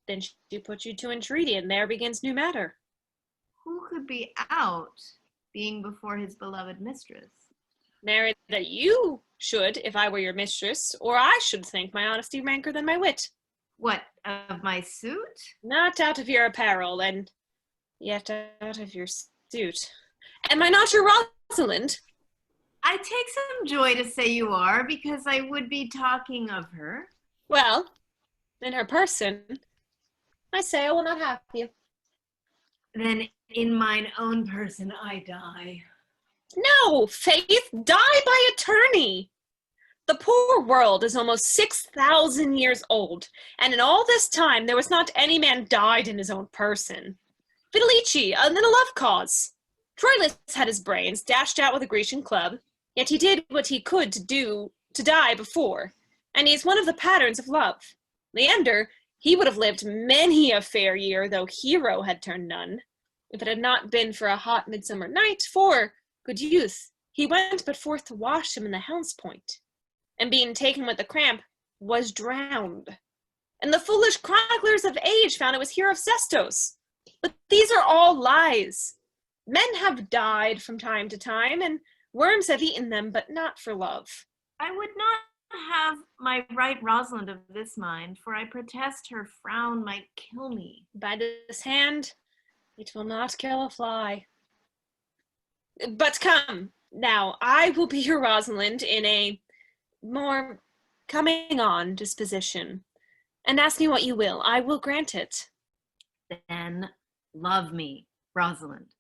Then she puts you to entreaty, and there begins new matter. Who could be out, being before his beloved mistress? Marry, that you should, if I were your mistress, or I should think my honesty ranker than my wit. What, of my suit? Not out of your apparel, and yet out of your suit. Am I not your Rosalind? I take some joy to say you are, because I would be talking of her. Well, in her person, I say I will not have you. Then in mine own person I die. No, Faith, die by attorney. The poor world is almost 6,000 years old, and in all this time there was not any man died in his own person. Fidelicici, in a love cause. Troilus had his brains dashed out with a Grecian club, yet he did what he could to die before, and he is one of the patterns of love. Leander, he would have lived many a fair year, though Hero had turned none, if it had not been for a hot midsummer night, for, good youth, he went but forth to wash him in the Hellespont, and being taken with the cramp, was drowned. And the foolish chroniclers of age found it was Hero of Sestos. But these are all lies. Men have died from time to time, and worms have eaten them, but not for love. I would not have my right Rosalind of this mind, for I protest her frown might kill me. By this hand, it will not kill a fly. But come, now, I will be your Rosalind in a more coming on disposition, and ask me what you will. I will grant it. Then love me, Rosalind.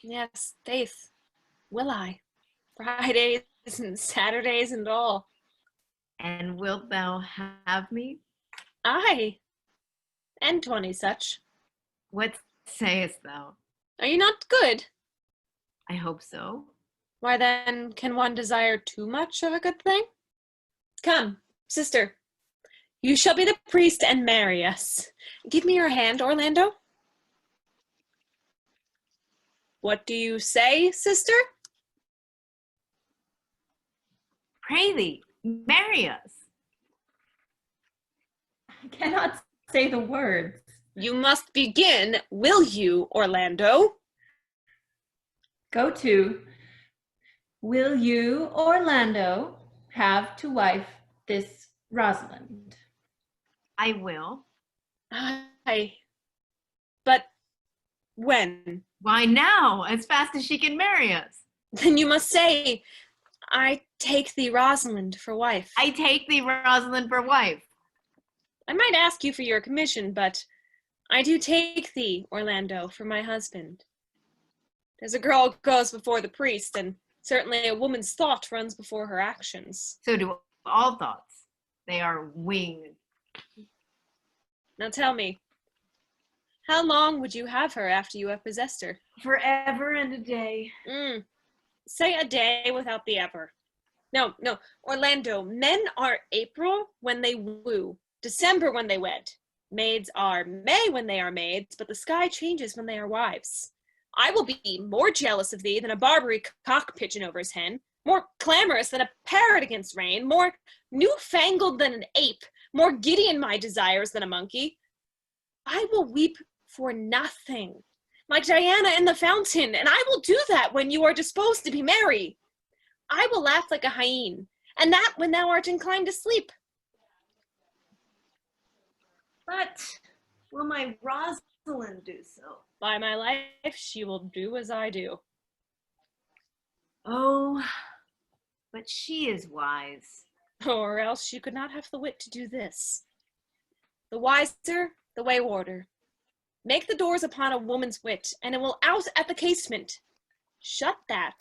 Yes, faith, will I. Fridays and Saturdays and all. And wilt thou have me? Aye, and 20 such. What sayest thou? Are you not good? I hope so. Why then, can one desire too much of a good thing? Come, sister, you shall be the priest and marry us. Give me your hand, Orlando. What do you say, sister? Pray thee, marry us. I cannot say the words. You must begin, will you, Orlando? Go to. Will you, Orlando, have to wife this Rosalind? I will. Aye. But when? Why now, as fast as she can marry us. Then you must say, I take thee, Rosalind, for wife. I take thee, Rosalind, for wife. I might ask you for your commission, but I do take thee, Orlando, for my husband. As a girl goes before the priest, and certainly a woman's thought runs before her actions. So do all thoughts. They are winged. Now tell me, how long would you have her after you have possessed her? Forever and a day. Say a day without the ever. No, Orlando, men are April when they woo, December when they wed. Maids are May when they are maids, but the sky changes when they are wives. I will be more jealous of thee than a Barbary cock pigeon over his hen, more clamorous than a parrot against rain, more newfangled than an ape, more giddy in my desires than a monkey. I will weep for nothing, like Diana in the fountain, and I will do that when you are disposed to be merry. I will laugh like a hyene, and that when thou art inclined to sleep. But will my Rosalind do so? By my life, she will do as I do. Oh, but she is wise. Or else she could not have the wit to do this. The wiser, the waywarder. Make the doors upon a woman's wit, and it will out at the casement. Shut that,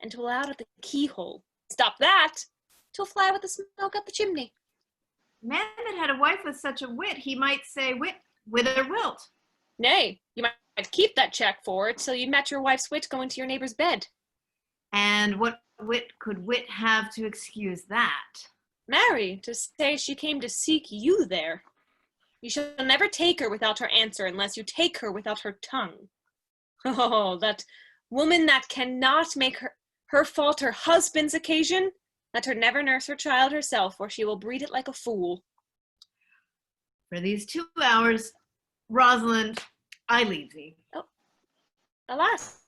and 'twill out at the keyhole. Stop that, 'twill fly with the smoke up the chimney. Man that had a wife with such a wit, he might say, whither wilt? Nay, you might keep that check for it till you met your wife's wit going to your neighbor's bed. And what wit could wit have to excuse that? Marry, to say she came to seek you there. You shall never take her without her answer unless you take her without her tongue. Oh, that woman that cannot make her fault her husband's occasion, let her never nurse her child herself, or she will breed it like a fool. For these 2 hours, Rosalind, I leave thee. Oh, alas,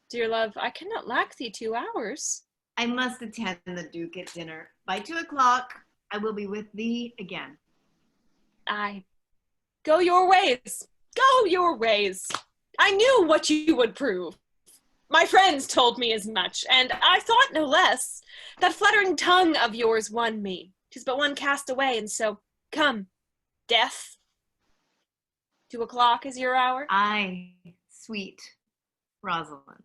dear love, I cannot lack thee 2 hours. I must attend the Duke at dinner. By 2 o'clock, I will be with thee again. Aye. Go your ways. Go your ways. I knew what you would prove. My friends told me as much, and I thought no less. That fluttering tongue of yours won me. 'Tis but one cast away, and so, come, death. 2 o'clock is your hour? Aye, sweet Rosalind.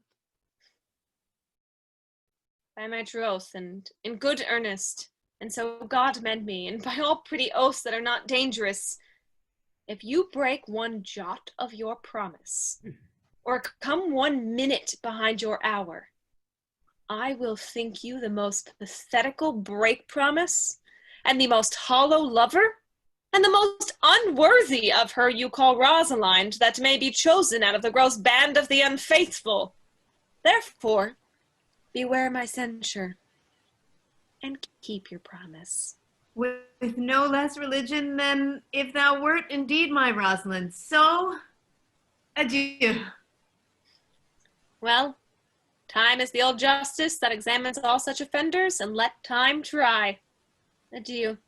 By my troth, and in good earnest, and so God mend me, and by all pretty oaths that are not dangerous, if you break one jot of your promise, or come 1 minute behind your hour, I will think you the most pathetical break promise, and the most hollow lover, and the most unworthy of her you call Rosalind that may be chosen out of the gross band of the unfaithful. Therefore, beware my censure, and keep your promise. With no less religion than if thou wert indeed my Rosalind. So, adieu. Well, time is the old justice that examines all such offenders, and let time try. Adieu.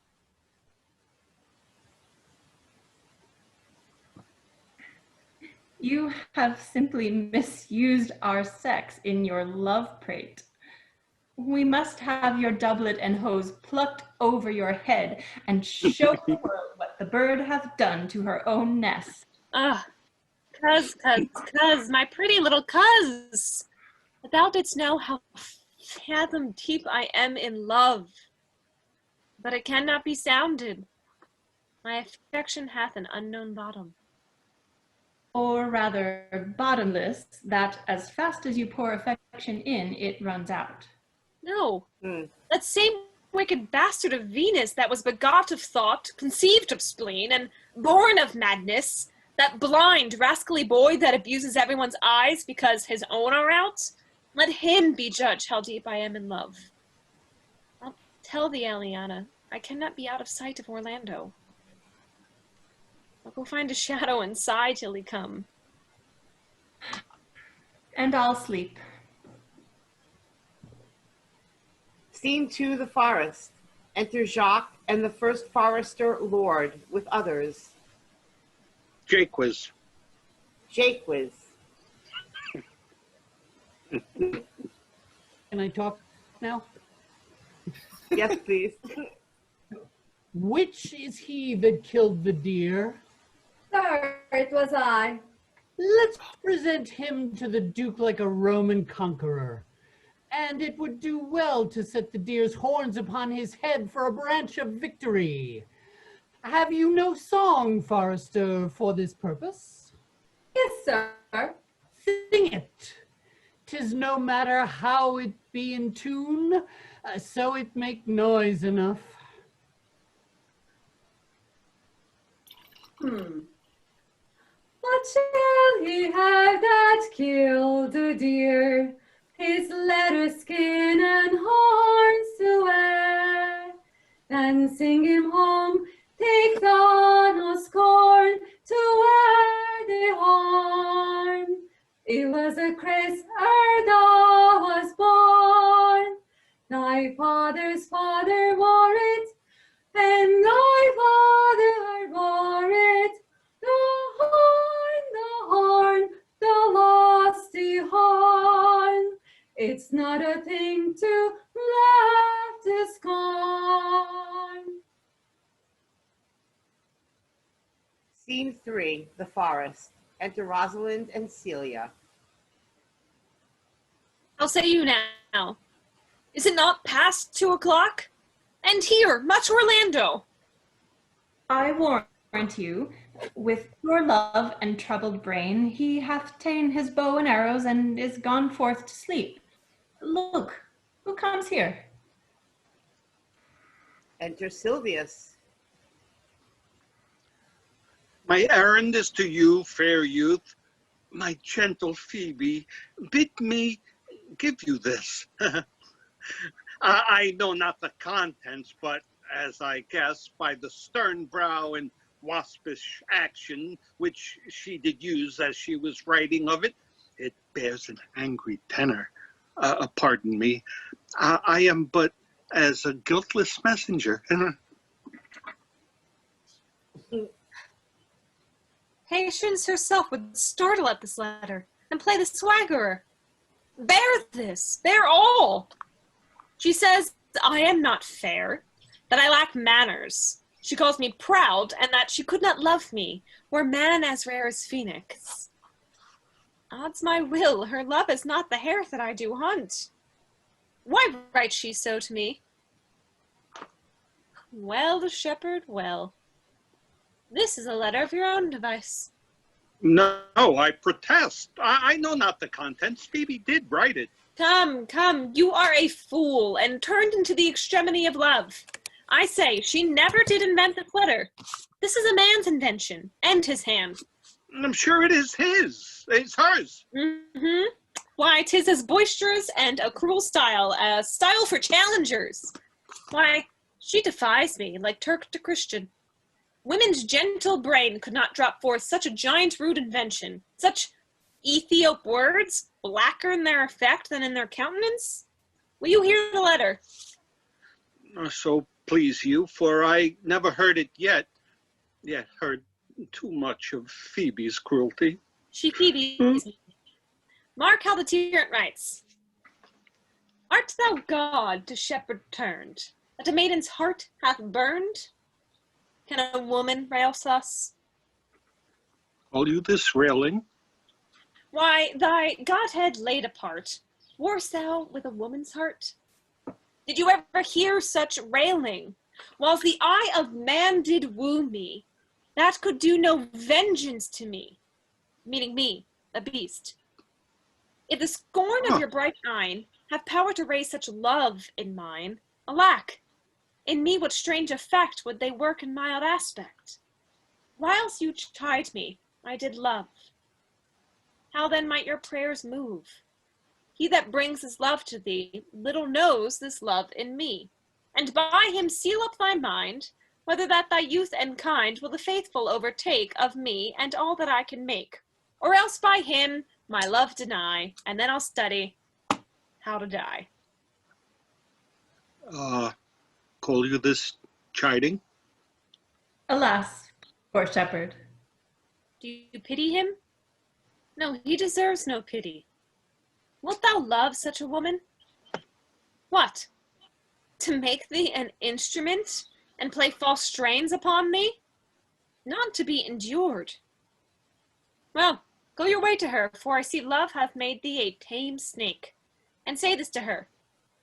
You have simply misused our sex in your love prate. We must have your doublet and hose plucked over your head and show the world what the bird hath done to her own nest. Ah, cuz, my pretty little cuz, thou didst know how fathom deep I am in love, but it cannot be sounded. My affection hath an unknown bottom. Or rather bottomless, that as fast as you pour affection in, it runs out. No, that same wicked bastard of Venus that was begot of thought, conceived of spleen, and born of madness, That blind, rascally boy that abuses everyone's eyes because his own are out? Let him be judge how deep I am in love. I'll tell thee, Aliana, I cannot be out of sight of Orlando. I'll go find a shadow and sigh till he come. And I'll sleep. Scene 2, the forest. Enter Jacques and the first forester lord with others. JAQUES. JAQUES. Can I talk now? Yes, please. Which is he that killed the deer? Sir, it was I. Let's present him to the Duke like a Roman conqueror. And it would do well to set the deer's horns upon his head for a branch of victory. Have you no song, forester, for this purpose? Yes, sir. Sing it. 'Tis no matter how it be in tune, so it make noise enough. What shall he have that killed the deer? His leather skin and horns to wear. And sing him home, take thou no scorn to wear the horn. It was a Chris thou was born. Thy father's father wore it, and thy father wore it. The horn, the lusty horn. It's not a thing to laugh to scorn. Scene 3, the forest. Enter Rosalind and CELIA. I'll say you now. Is it not past 2 o'clock? And here, much Orlando. I warrant you, with your love and troubled brain, he hath ta'en his bow and arrows and is gone forth to sleep. Look, who comes here? Enter SILVIUS. My errand is to you, fair youth. My gentle Phoebe, bid me give you this. I know not the contents, but as I guess by the stern brow and waspish action which she did use as she was writing of it, it bears an angry tenor. Pardon me, I am but as a guiltless messenger. Patience herself would startle at this letter and play the swaggerer. Bear this, bear all. She says I am not fair, that I lack manners. She calls me proud, and that she could not love me, were man as rare as phoenix. Odds my will, her love is not the hare that I do hunt. Why writes she so to me? Well, the shepherd, well. This is a letter of your own device. No, I protest. I know not the contents. Phoebe did write it. Come, come, you are a fool, and turned into the extremity of love. I say, she never did invent this letter. This is a man's invention, and his hand. I'm sure it is his. It's hers. Mm-hmm. Why, 'tis as boisterous and a cruel style, a style for challengers. Why, she defies me, like Turk to Christian. Women's gentle brain could not drop forth such a giant rude invention, such Ethiop words, blacker in their effect than in their countenance. Will you hear the letter? So please you, for I never heard it yet heard too much of Phoebe's cruelty. She Phoebe's me. Mark how the tyrant writes. Art thou God to shepherd turned, that a maiden's heart hath burned? Can a woman rail thus? Call you this railing? Why, thy Godhead laid apart, warst thou with a woman's heart? Did you ever hear such railing? Whilst the eye of man did woo me, that could do no vengeance to me, meaning me, a beast. If the scorn of your bright eyne have power to raise such love in mine, alack, in me what strange effect would they work in mild aspect? Whilst you chide me, I did love. How then might your prayers move? He that brings his love to thee little knows this love in me, and by him seal up thy mind, whether that thy youth and kind will the faithful overtake of me and all that I can make, or else by him my love deny, and then I'll study how to die. Call you this chiding? Alas, poor shepherd. Do you pity him? No, he deserves no pity. Wilt thou love such a woman? What? To make thee an instrument and play false strains upon thee? Not to be endured. Well, go your way to her, for I see love hath made thee a tame snake. And say this to her,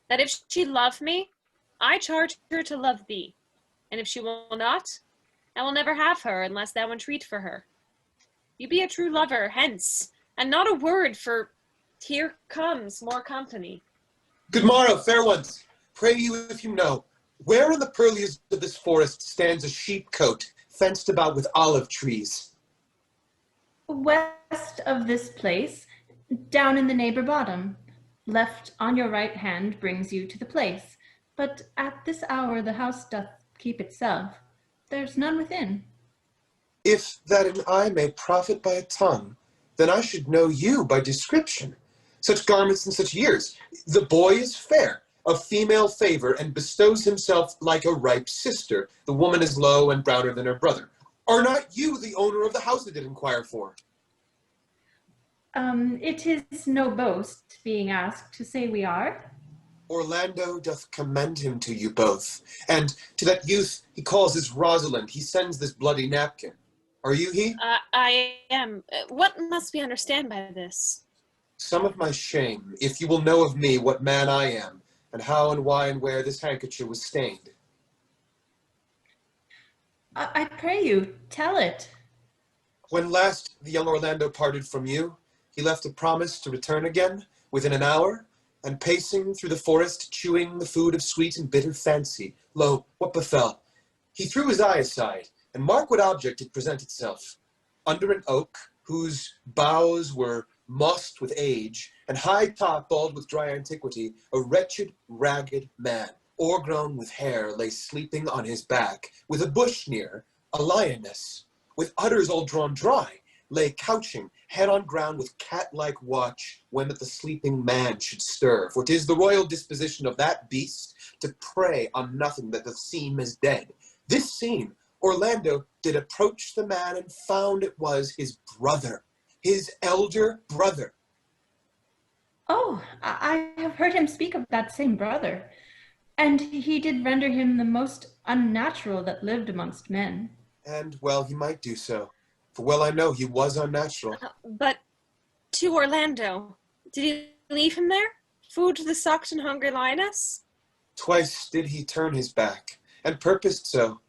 that if she love me, I charge her to love thee. And if she will not, I will never have her unless thou entreat for her. You be a true lover, hence, and not a word, for here comes more company. Good morrow, fair ones. Pray you, if you know, where in the purlieus of this forest stands a sheepcote fenced about with olive trees? West of this place, down in the neighbor bottom. Left on your right hand brings you to the place, but at this hour the house doth keep itself. There's none within. If that an eye may profit by a tongue, then I should know you by description. Such garments and such years. The boy is fair, of female favor, and bestows himself like a ripe sister. The woman is low and browner than her brother. Are not you the owner of the house that did inquire for? It is no boast, being asked to say we are. Orlando doth commend him to you both, and to that youth he calls his Rosalind, he sends this bloody napkin. Are you he? I am. What must we understand by this? Some of my shame, if you will know of me what man I am, and how and why and where this handkerchief was stained. I pray you, tell it. When last the young Orlando parted from you, he left a promise to return again within an hour, and pacing through the forest, chewing the food of sweet and bitter fancy, lo, what befell? He threw his eye aside, and mark what object did present itself. Under an oak, whose boughs were mossed with age, and high top bald with dry antiquity, a wretched, ragged man, o'ergrown with hair, lay sleeping on his back, with a bush near, a lioness, with udders all drawn dry, lay couching, head on ground with cat-like watch, when that the sleeping man should stir. For 'tis the royal disposition of that beast to prey on nothing that doth seem as dead. This seen, Orlando did approach the man and found it was his brother, his elder brother. Oh, I have heard him speak of that same brother, and he did render him the most unnatural that lived amongst men. And well he might do so, for well I know he was unnatural. But to Orlando, did he leave him there? Food to the sucked and hungry lioness? Twice did he turn his back, and purposed so.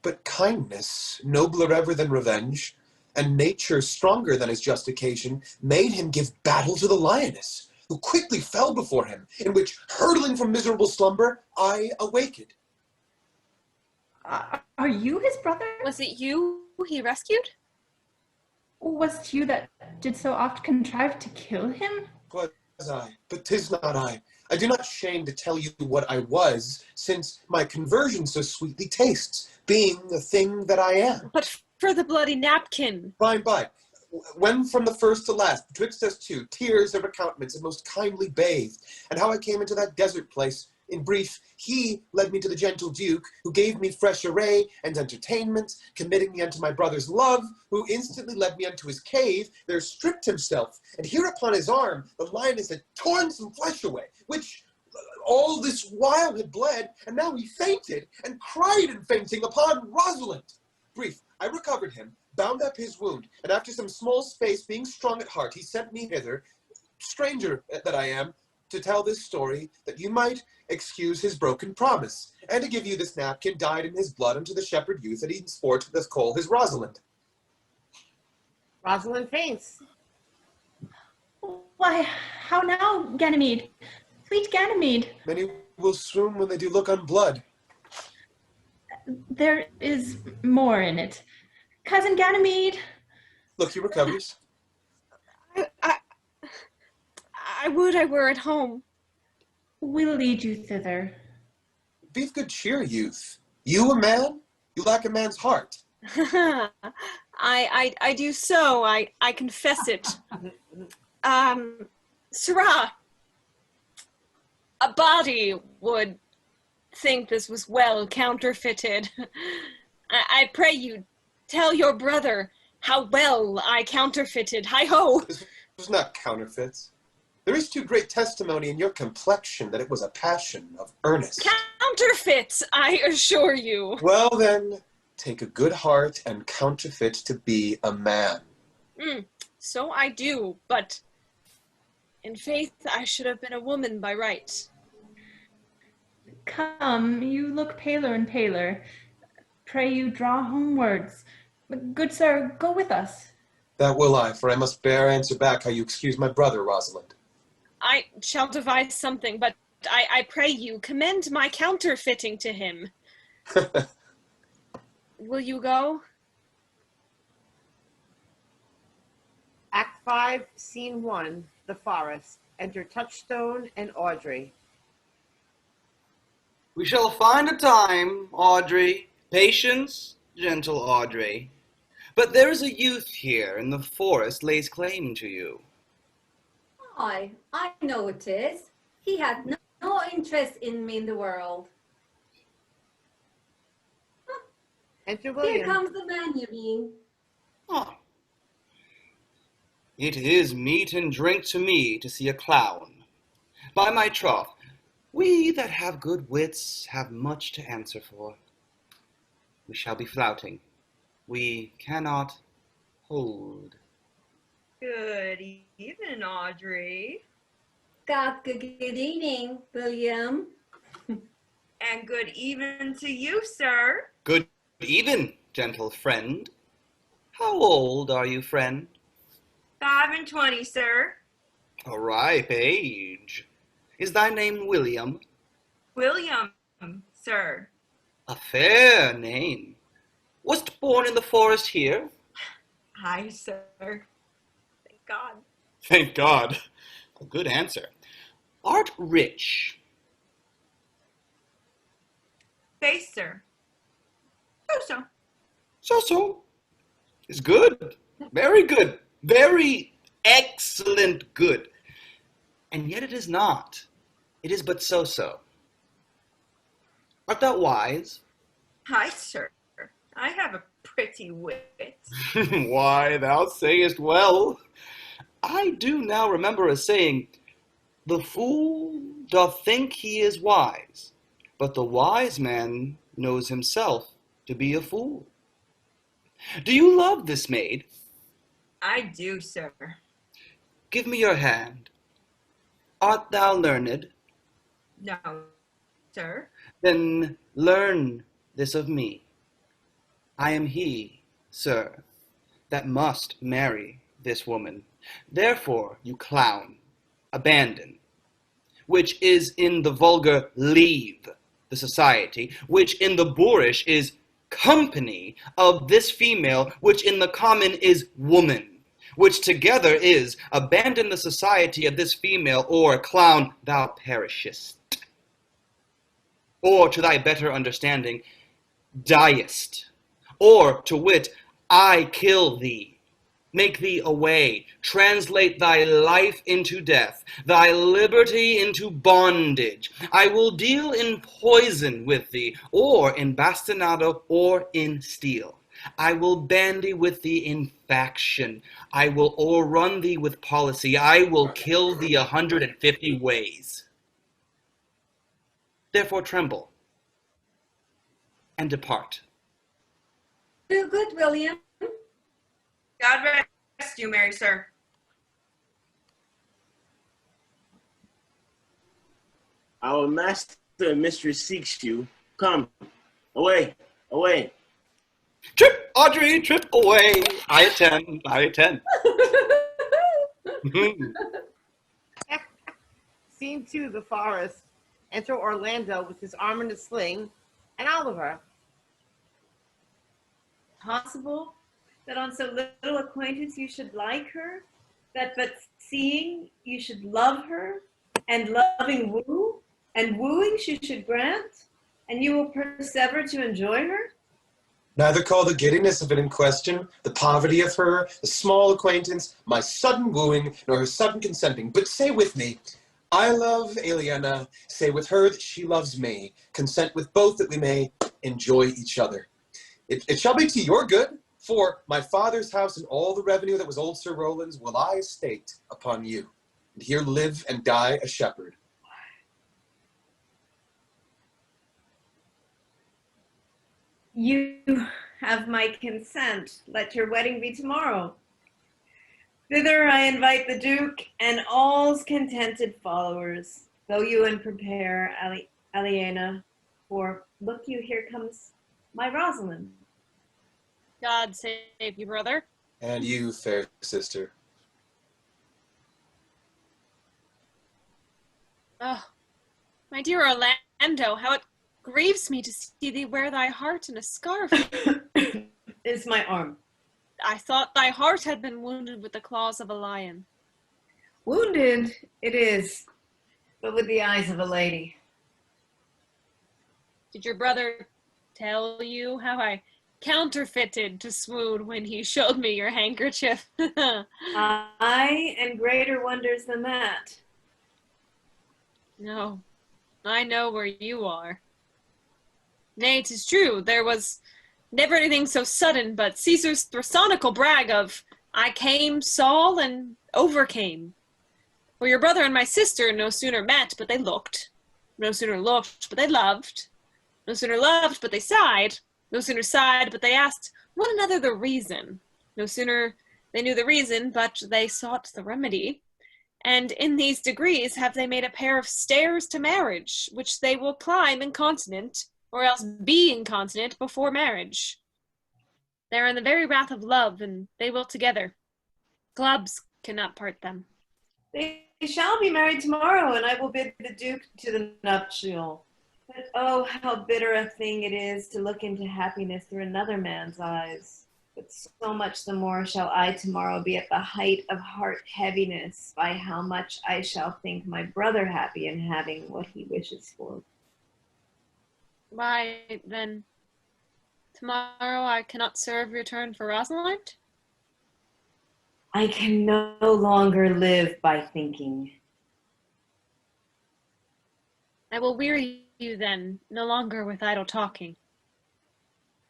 But kindness, nobler ever than revenge, and nature stronger than his just occasion, made him give battle to the lioness, who quickly fell before him, in which, hurtling from miserable slumber, I awaked. Are you his brother? Was it you he rescued? Was 't you that did so oft contrive to kill him? Was I, but 'tis not I. I do not shame to tell you what I was, since my conversion so sweetly tastes, being the thing that I am. But for the bloody napkin. By, when from the first to last, betwixt us two, tears of recountenance and most kindly bathed, and how I came into that desert place. In brief, he led me to the gentle Duke, who gave me fresh array and entertainment, committing me unto my brother's love, who instantly led me unto his cave, there stripped himself, and here upon his arm the lioness had torn some flesh away, which all this while had bled, and now he fainted, and cried in fainting upon Rosalind. Brief, I recovered him, bound up his wound, and after some small space, being strong at heart, he sent me hither, stranger that I am, to tell this story, that you might excuse his broken promise, and to give you this napkin dyed in his blood unto the shepherd youth that he sport doth call his Rosalind. Rosalind faints. Why, how now, Ganymede? Fleet Ganymede. Many will swoon when they do look on blood. There is more in it. Cousin Ganymede. Look, he recovers. I would I were at home. We'll lead you thither. Be of good cheer, youth. You a man? You lack a man's heart. I do so. I confess it. Sirrah, a body would think this was well counterfeited. I pray you tell your brother how well I counterfeited. Hi-ho! This was not counterfeits. There is too great testimony in your complexion that it was a passion of earnest. Counterfeits, I assure you. Well then, take a good heart and counterfeit to be a man. So I do, but in faith I should have been a woman by right. Come, you look paler and paler. Pray you draw homewards. Good sir, go with us. That will I, for I must bear answer back how you excuse my brother, Rosalind. I shall devise something, but I pray you commend my counterfeiting to him. Will you go? Act 5, Scene 1, The Forest. Enter Touchstone and Audrey. We shall find a time, Audrey. Patience, gentle Audrey. But there is a youth here in the forest lays claim to you. I know it is. He had no interest in me in the world. Enter William. Here comes the man, you mean? Ah. It is meat and drink to me to see a clown. By my troth, we that have good wits have much to answer for. We shall be flouting. We cannot hold. Good evening, Audrey. Good evening, William. And good evening to you, sir. Good even, gentle friend. How old are you, friend? 5 and 20, sir. A ripe age. Is thy name William? William, sir. A fair name. Wast born in the forest here? Aye, sir. Thank God. Thank God. A good answer. Art rich? Face, sir. So. So. Is good. Very good. Very excellent good. And yet it is not. It is but so. Art thou wise? Aye, sir. I have a pretty wit. Why, thou sayest well. I do now remember a saying, the fool doth think he is wise, but the wise man knows himself to be a fool. Do you love this maid? I do, sir. Give me your hand. Art thou learned? No, sir. Then learn this of me. I am he, sir, that must marry this woman. Therefore, you clown, abandon, which is in the vulgar leave the society, which in the boorish is company of this female, which in the common is woman, which together is abandon the society of this female, or clown, thou perishest. Or to thy better understanding, diest. Or, to wit, I kill thee, make thee away, translate thy life into death, thy liberty into bondage. I will deal in poison with thee, or in bastinado, or in steel. I will bandy with thee in faction. I will o'errun thee with policy. I will kill thee 150 ways. Therefore tremble, and depart. Do good, William. God rest you, merry sir. Our master and mistress seeks you. Come, away. Trip, Audrey, trip away. I attend. Scene 2, The Forest. Enter Orlando with his arm in a sling and Oliver. Possible that on so little acquaintance you should like her, that but seeing you should love her, and loving woo, and wooing she should grant, and you will persever to enjoy her? Neither call the giddiness of it in question, the poverty of her, the small acquaintance, my sudden wooing, nor her sudden consenting, but say with me, I love Aliena, say with her that she loves me, consent with both that we may enjoy each other. It shall be to your good, for my father's house and all the revenue that was old Sir Rowland's will I estate upon you, and here live and die a shepherd. You have my consent. Let your wedding be tomorrow. Thither I invite the Duke and all's contented followers. Go you and prepare, Aliena, for look you, here comes my Rosalind. God save you, brother. And you, fair sister. Oh, my dear Orlando, how it grieves me to see thee wear thy heart in a scarf. It's my arm. I thought thy heart had been wounded with the claws of a lion. Wounded it is, but with the eyes of a lady. Did your brother tell you how I counterfeited to swoon when he showed me your handkerchief? Aye, and greater wonders than that. No, I know where you are. Nay, 'tis true, there was never anything so sudden but Caesar's thrasonical brag of, I came, saw, and overcame. For your brother and my sister no sooner met, but they looked. No sooner looked, but they loved. No sooner loved, but they sighed. No sooner sighed, but they asked one another the reason. No sooner they knew the reason, but they sought the remedy. And in these degrees have they made a pair of stairs to marriage, which they will climb incontinent, or else be incontinent before marriage. They are in the very wrath of love, and they will together. Clubs cannot part them. They shall be married tomorrow, and I will bid the Duke to the nuptial. But oh, how bitter a thing it is to look into happiness through another man's eyes. But so much the more shall I tomorrow be at the height of heart heaviness by how much I shall think my brother happy in having what he wishes for. Why, then, tomorrow I cannot serve your turn for Rosalind? I can no longer live by thinking. I will weary you then, no longer with idle talking.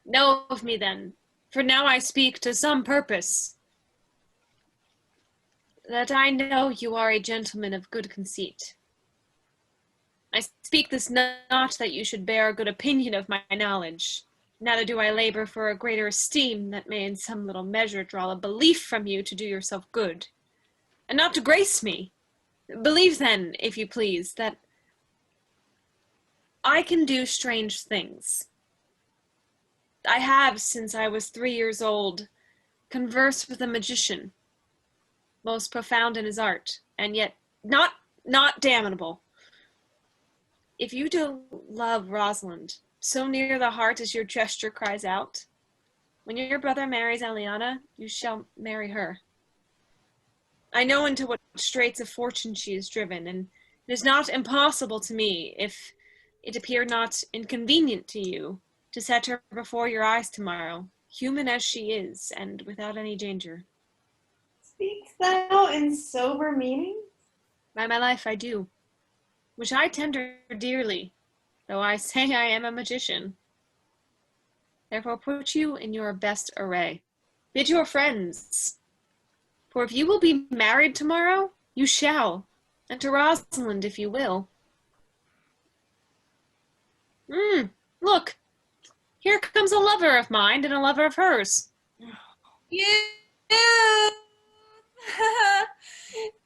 Know of me then, for now I speak to some purpose, that I know you are a gentleman of good conceit. I speak this not that you should bear a good opinion of my knowledge, neither do I labor for a greater esteem that may in some little measure draw a belief from you to do yourself good, and not to grace me. Believe then, if you please, that I can do strange things. I have, since I was 3 years old, conversed with a magician, most profound in his art, and yet not damnable. If you do love Rosalind, so near the heart as your gesture cries out, when your brother marries Aliena, you shall marry her. I know into what straits of fortune she is driven, and it is not impossible to me, if it appear not inconvenient to you, to set her before your eyes tomorrow, human as she is, and without any danger. Speaks thou in sober meaning? By my life I do, which I tender dearly, though I say I am a magician. Therefore put you in your best array. Bid your friends, for if you will be married tomorrow, you shall, and to Rosalind if you will. Look, here comes a lover of mine and a lover of hers.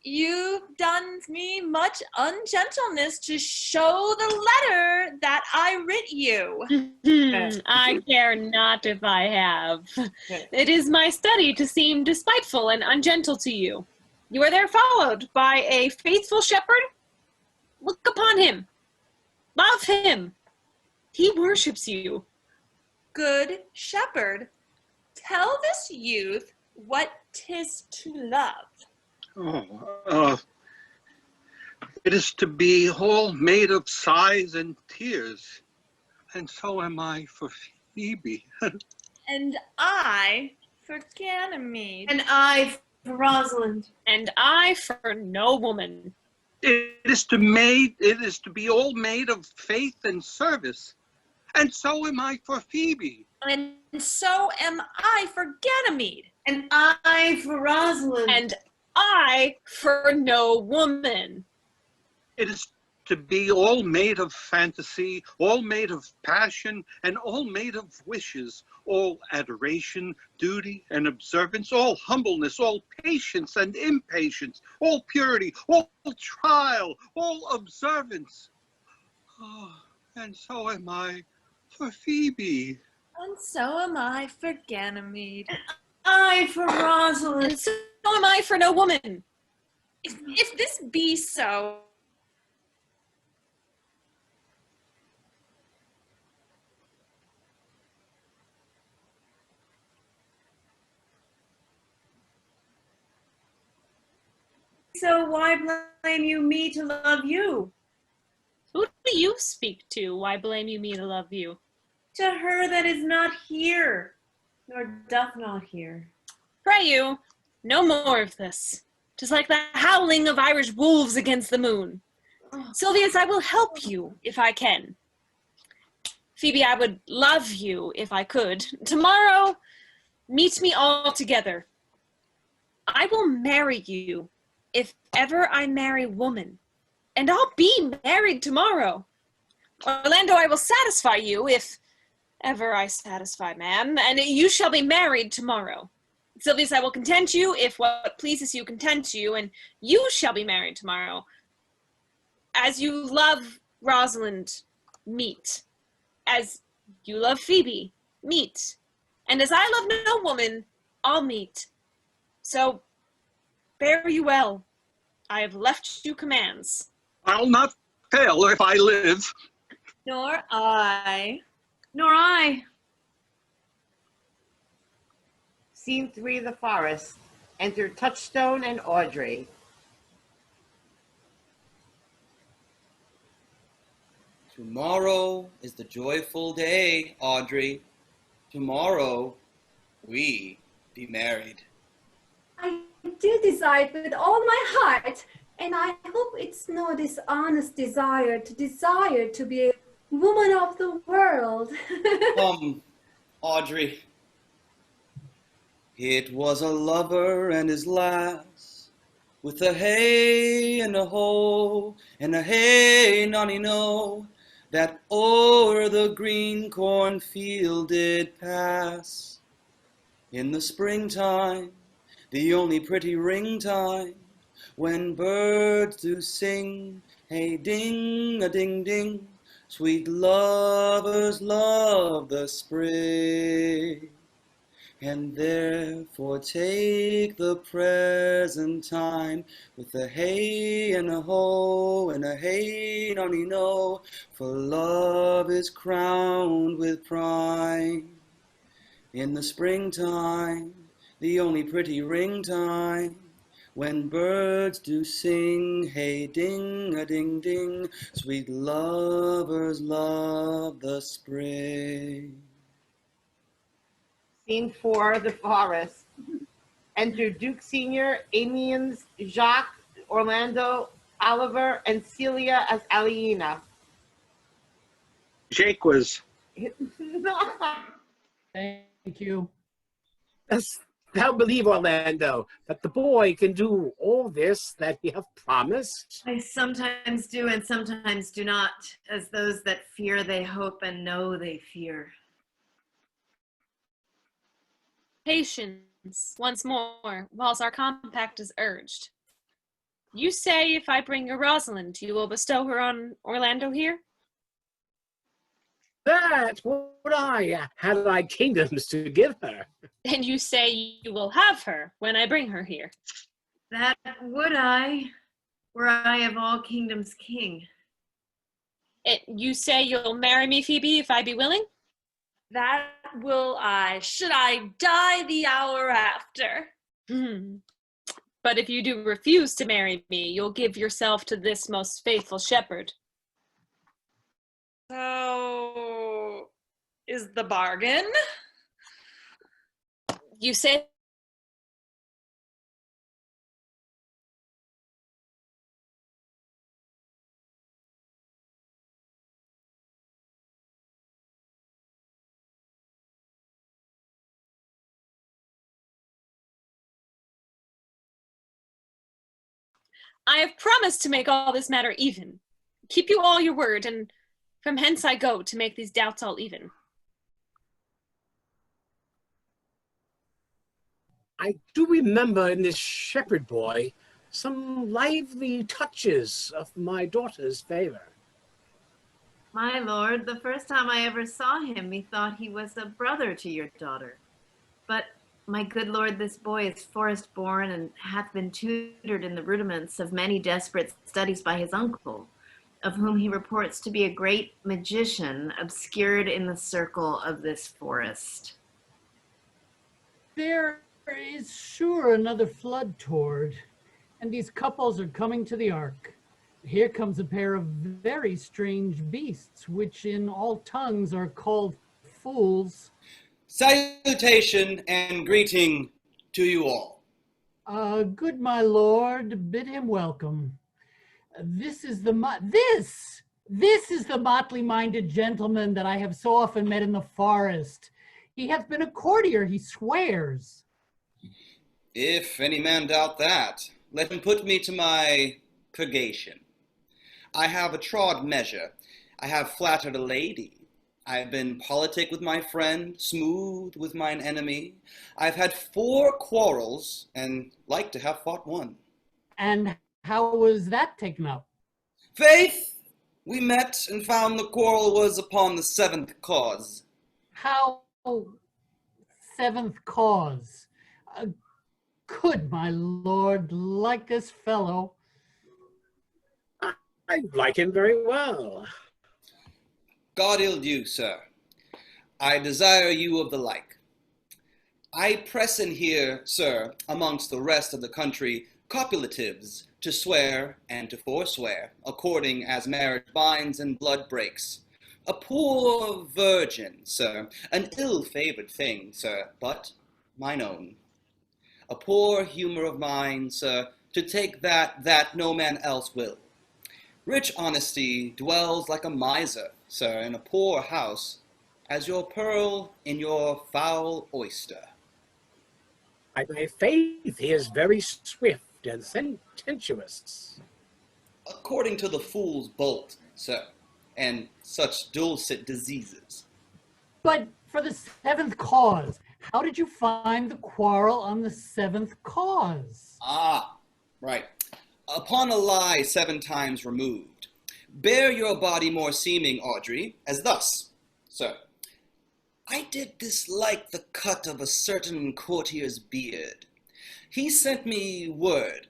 You've done me much ungentleness to show the letter that I writ you. I care not if I have. It is my study to seem despiteful and ungentle to you. You are there followed by a faithful shepherd. Look upon him. Love him. He worships you. Good shepherd, Tell this youth what 'tis to love. It is to be all made of sighs and tears, and so am I for Phoebe. And I for Ganymede. And I for Rosalind. And I for no woman. It is to be all made of faith and service, and so am I for Phoebe. And so am I for Ganymede. And I for Rosalind. And I for no woman. It is to be all made of fantasy, all made of passion, and all made of wishes, all adoration, duty, and observance, all humbleness, all patience and impatience, all purity, all trial, all observance. Oh, and so am I for Phoebe. And so am I for Ganymede. I for Rosalind. And so am I for no woman. If this be so, So why blame you me to love you? who do you speak to? Why blame you me to love you? To her that is not here, nor doth not hear. Pray you, no more of this. 'Tis like the howling of Irish wolves against the moon. Silvius, I will help you if I can. Phoebe, I would love you if I could. Tomorrow, meet me all together. I will marry you if ever I marry woman, and I'll be married tomorrow. Orlando, I will satisfy you if ever I satisfy man, and you shall be married tomorrow. Silvius, I will content you if what pleases you content you, and you shall be married tomorrow. As you love Rosalind, meet. As you love Phoebe, meet. And as I love no woman, I'll meet. So, fare you well. I have left you commands. I'll not fail if I live. Nor I. Nor I. Scene 3, the forest. Enter Touchstone and Audrey. Tomorrow is the joyful day, Audrey. Tomorrow we be married. I do desire it with all my heart, and I hope it's no dishonest desire to be a woman of the world. Audrey. It was a lover and his lass, with a hey and a ho, and a hey nonny no, that o'er the green cornfield did pass. In the springtime, the only pretty ring time, when birds do sing, hey ding a ding ding, sweet lovers love the spring. And therefore take the present time with a hey and a ho and a hey nonny no, for love is crowned with pride. In the springtime, the only pretty ring time, when birds do sing, hey ding a ding ding, sweet lovers love the spring. Scene 4, the forest. Enter Duke Sr., AMIENS, Jacques, Orlando, Oliver, and CELIA as Aliena. JAQUES. Thank you. Dost thou believe, Orlando, that the boy can do all this that he hath promised? I sometimes do and sometimes do not, as those that fear they hope and know they fear. Patience, once more, whilst our compact is urged. You say if I bring your Rosalind, you will bestow her on Orlando here? That would I, had I kingdoms to give her. And you say you will have her when I bring her here? That would I, were I of all kingdoms king. You say you'll marry me, Phoebe, if I be willing? That will I, should I die the hour after. But if you do refuse to marry me, you'll give yourself to this most faithful shepherd. So, is the bargain? You say I have promised to make all this matter even. Keep you all your word, and from hence I go to make these doubts all even. I do remember in this shepherd boy some lively touches of my daughter's favor. My lord, the first time I ever saw him, methought he was a brother to your daughter. But, my good lord, this boy is forest-born and hath been tutored in the rudiments of many desperate studies by his uncle, of whom he reports to be a great magician obscured in the circle of this forest. There is sure another flood toward, and these couples are coming to the ark. Here comes a pair of very strange beasts, which in all tongues are called fools. Salutation and greeting to you all. Good my lord, bid him welcome. This is the motley-minded gentleman that I have so often met in the forest. He hath been a courtier, he swears. If any man doubt that, let him put me to my purgation. I have a trod measure. I have flattered a lady. I have been politic with my friend, smooth with mine enemy. I've had 4 quarrels, and like to have fought one. And how was that taken up? Faith, we met and found the quarrel was upon the 7th cause. How 7th cause? Good my lord, like this fellow. I like him very well. God ill you, sir. I desire you of the like. I press in here, sir, amongst the rest of the country, copulatives to swear and to forswear, according as marriage binds and blood breaks. A poor virgin, sir, an ill-favored thing, sir, but mine own. A poor humor of mine, sir, to take that no man else will. Rich honesty dwells like a miser, sir, in a poor house, as your pearl in your foul oyster. By my faith, he is very swift and sententious. According to the fool's bolt, sir, and such dulcet diseases. But for the 7th cause, how did you find the quarrel on the 7th cause? Ah, right. Upon a lie 7 times removed, bear your body more seeming, Audrey, as thus, sir. I did dislike the cut of a certain courtier's beard. He sent me word.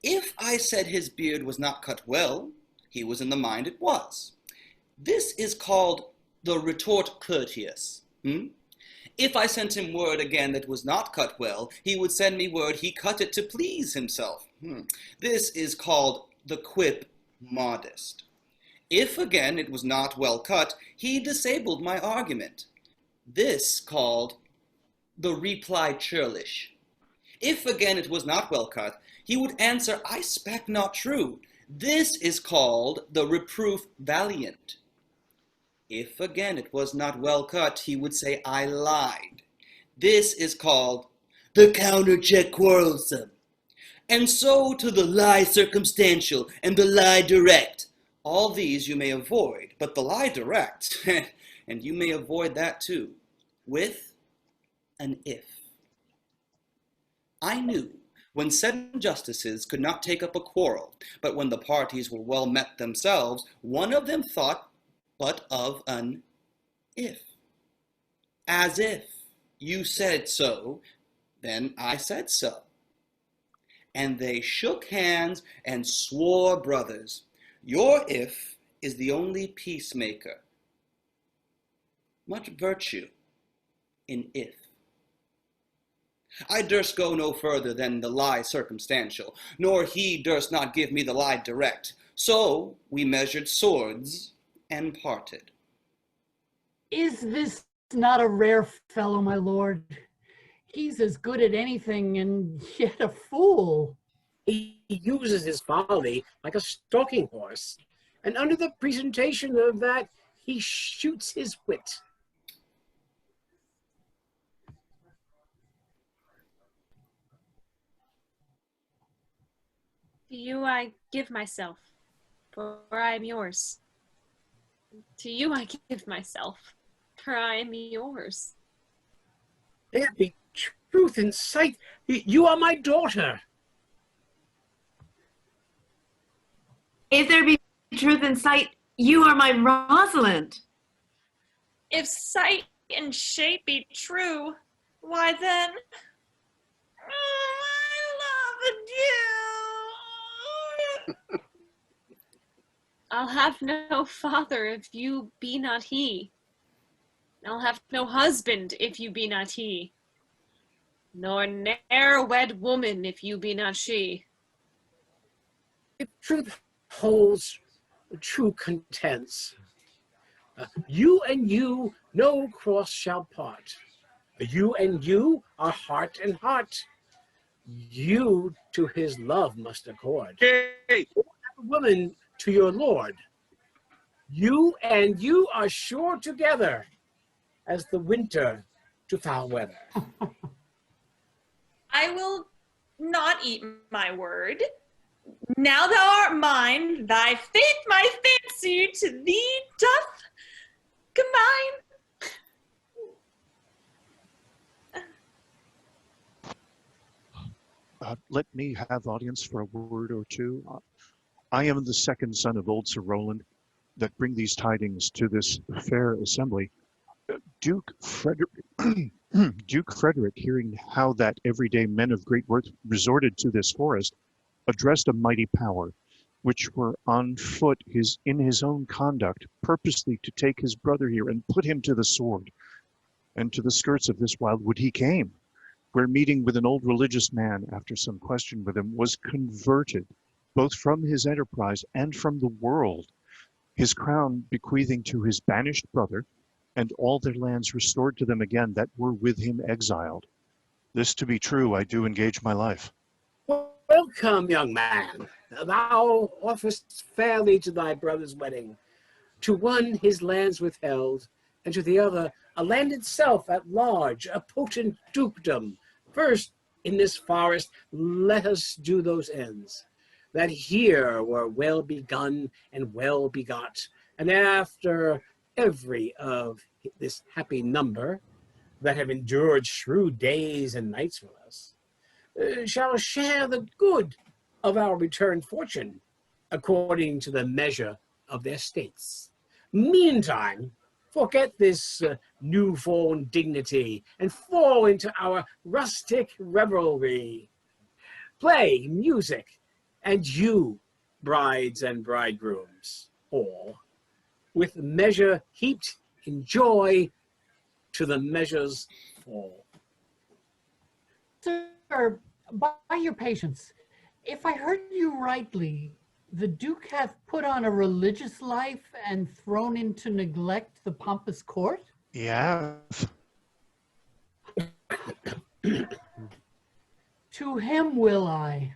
If I said his beard was not cut well, he was in the mind it was. This is called the retort courteous. If I sent him word again that was not cut well, he would send me word he cut it to please himself. This is called the quip modest. If again it was not well cut, he disabled my argument. This called the reply churlish. If again it was not well cut, he would answer, I spake not true. This is called the reproof valiant. If again it was not well cut, he would say, I lied. This is called the counter-check quarrelsome. And so to the lie circumstantial and the lie direct. All these you may avoid, but the lie direct, and you may avoid that too, with an if. I knew when 7 justices could not take up a quarrel, but when the parties were well met themselves, one of them thought but of an if. As if you said so, then I said so. And they shook hands and swore brothers. Your if is the only peacemaker. Much virtue, in if. I durst go no further than the lie circumstantial, nor he durst not give me the lie direct. So we measured swords and parted. Is this not a rare fellow, my lord? He's as good at anything and yet a fool. He uses his folly like a stalking horse, and under the presentation of that, he shoots his wit. To you I give myself, for I am yours. To you I give myself, for I am yours. There be truth in sight. You are my daughter. If there be truth in sight, you are my Rosalind. If sight and shape be true, why then, I love you. I'll have no father if you be not he. I'll have no husband if you be not he. Nor ne'er wed woman if you be not she. If truth holds true contents, you and you no cross shall part. You and you are heart and heart. You to his love must accord. Hey. Woman to your lord. You and you are sure together as the winter to foul weather. I will not eat my word. Now thou art mine, thy fate my fancy to thee doth combine. Let me have audience for a word or two. I am the second son of old Sir Roland that bring these tidings to this fair assembly. Duke Frederick, Duke Frederick, hearing how that everyday men of great worth resorted to this forest, addressed a mighty power, which were on foot in his own conduct, purposely to take his brother here and put him to the sword. And to the skirts of this wild wood he came, where meeting with an old religious man, after some question with him, was converted, both from his enterprise and from the world, his crown bequeathing to his banished brother, and all their lands restored to them again that were with him exiled. This to be true, I do engage my life. Welcome, young man. Thou offerest fairly to thy brother's wedding. To one his lands withheld, and to the other a land itself at large, a potent dukedom. First, in this forest, let us do those ends, that here were well begun and well begot, and after every of this happy number that have endured shrewd days and nights with us, shall share the good of our returned fortune, according to the measure of their states. Meantime, forget this newfound dignity and fall into our rustic revelry. Play music, and you, brides and bridegrooms, all, with measure heaped in joy to the measure's fall. Sir, by your patience, if I heard you rightly, the Duke hath put on a religious life and thrown into neglect the pompous court? Yeah. To him will I.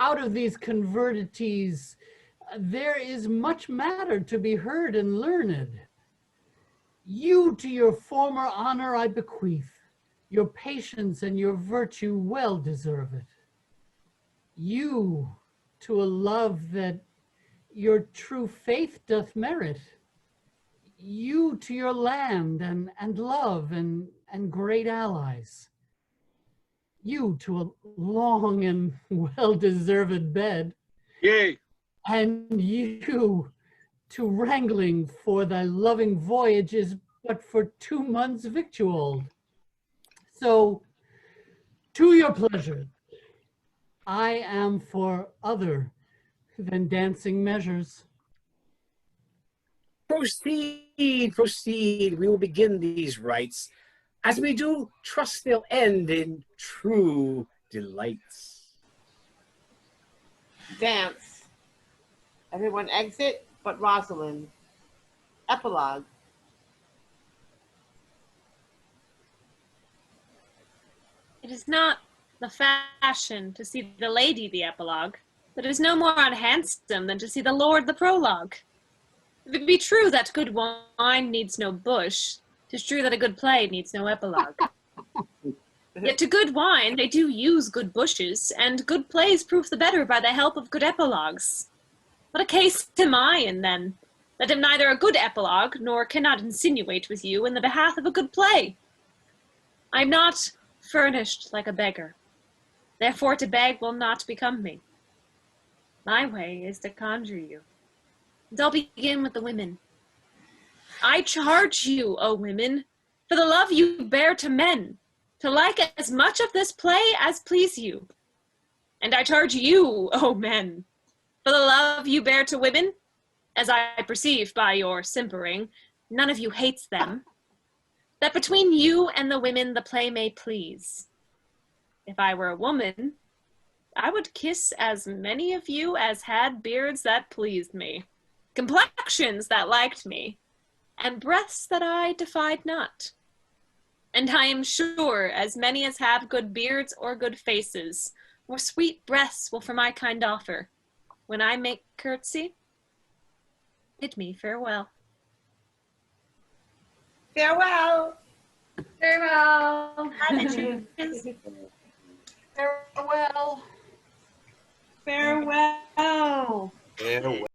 Out of these convertities, there is much matter to be heard and learned. You to your former honor I bequeath. Your patience and your virtue well deserve it. You to a love that your true faith doth merit. You to your land and love and great allies. You to a long and well-deserved bed. Yea. And you to wrangling for thy loving voyages, but for 2 months victualled. So, to your pleasure, I am for other than dancing measures. Proceed, proceed. We will begin these rites. As we do trust they'll end in true delights. Dance. Everyone exit but Rosalind. Epilogue. It is not the fashion to see the lady the epilogue, but it is no more unhandsome than to see the lord the prologue. If it be true that good wine needs no bush, 'tis true that a good play needs no epilogue. Yet to good wine they do use good bushes, and good plays prove the better by the help of good epilogues. What a case am I in, then, that am neither a good epilogue, nor cannot insinuate with you in the behalf of a good play? I am not furnished like a beggar, therefore to beg will not become me. My way is to conjure you, and I'll begin with the women. I charge you, O women, for the love you bear to men, to like as much of this play as please you. And I charge you, O men, for the love you bear to women, as I perceive by your simpering, none of you hates them, that between you and the women the play may please. If I were a woman, I would kiss as many of you as had beards that pleased me, complexions that liked me, and breaths that I defied not. And I am sure as many as have good beards or good faces, or sweet breaths will for my kind offer, when I make curtsy, bid me farewell. Farewell. Farewell. Farewell. Farewell.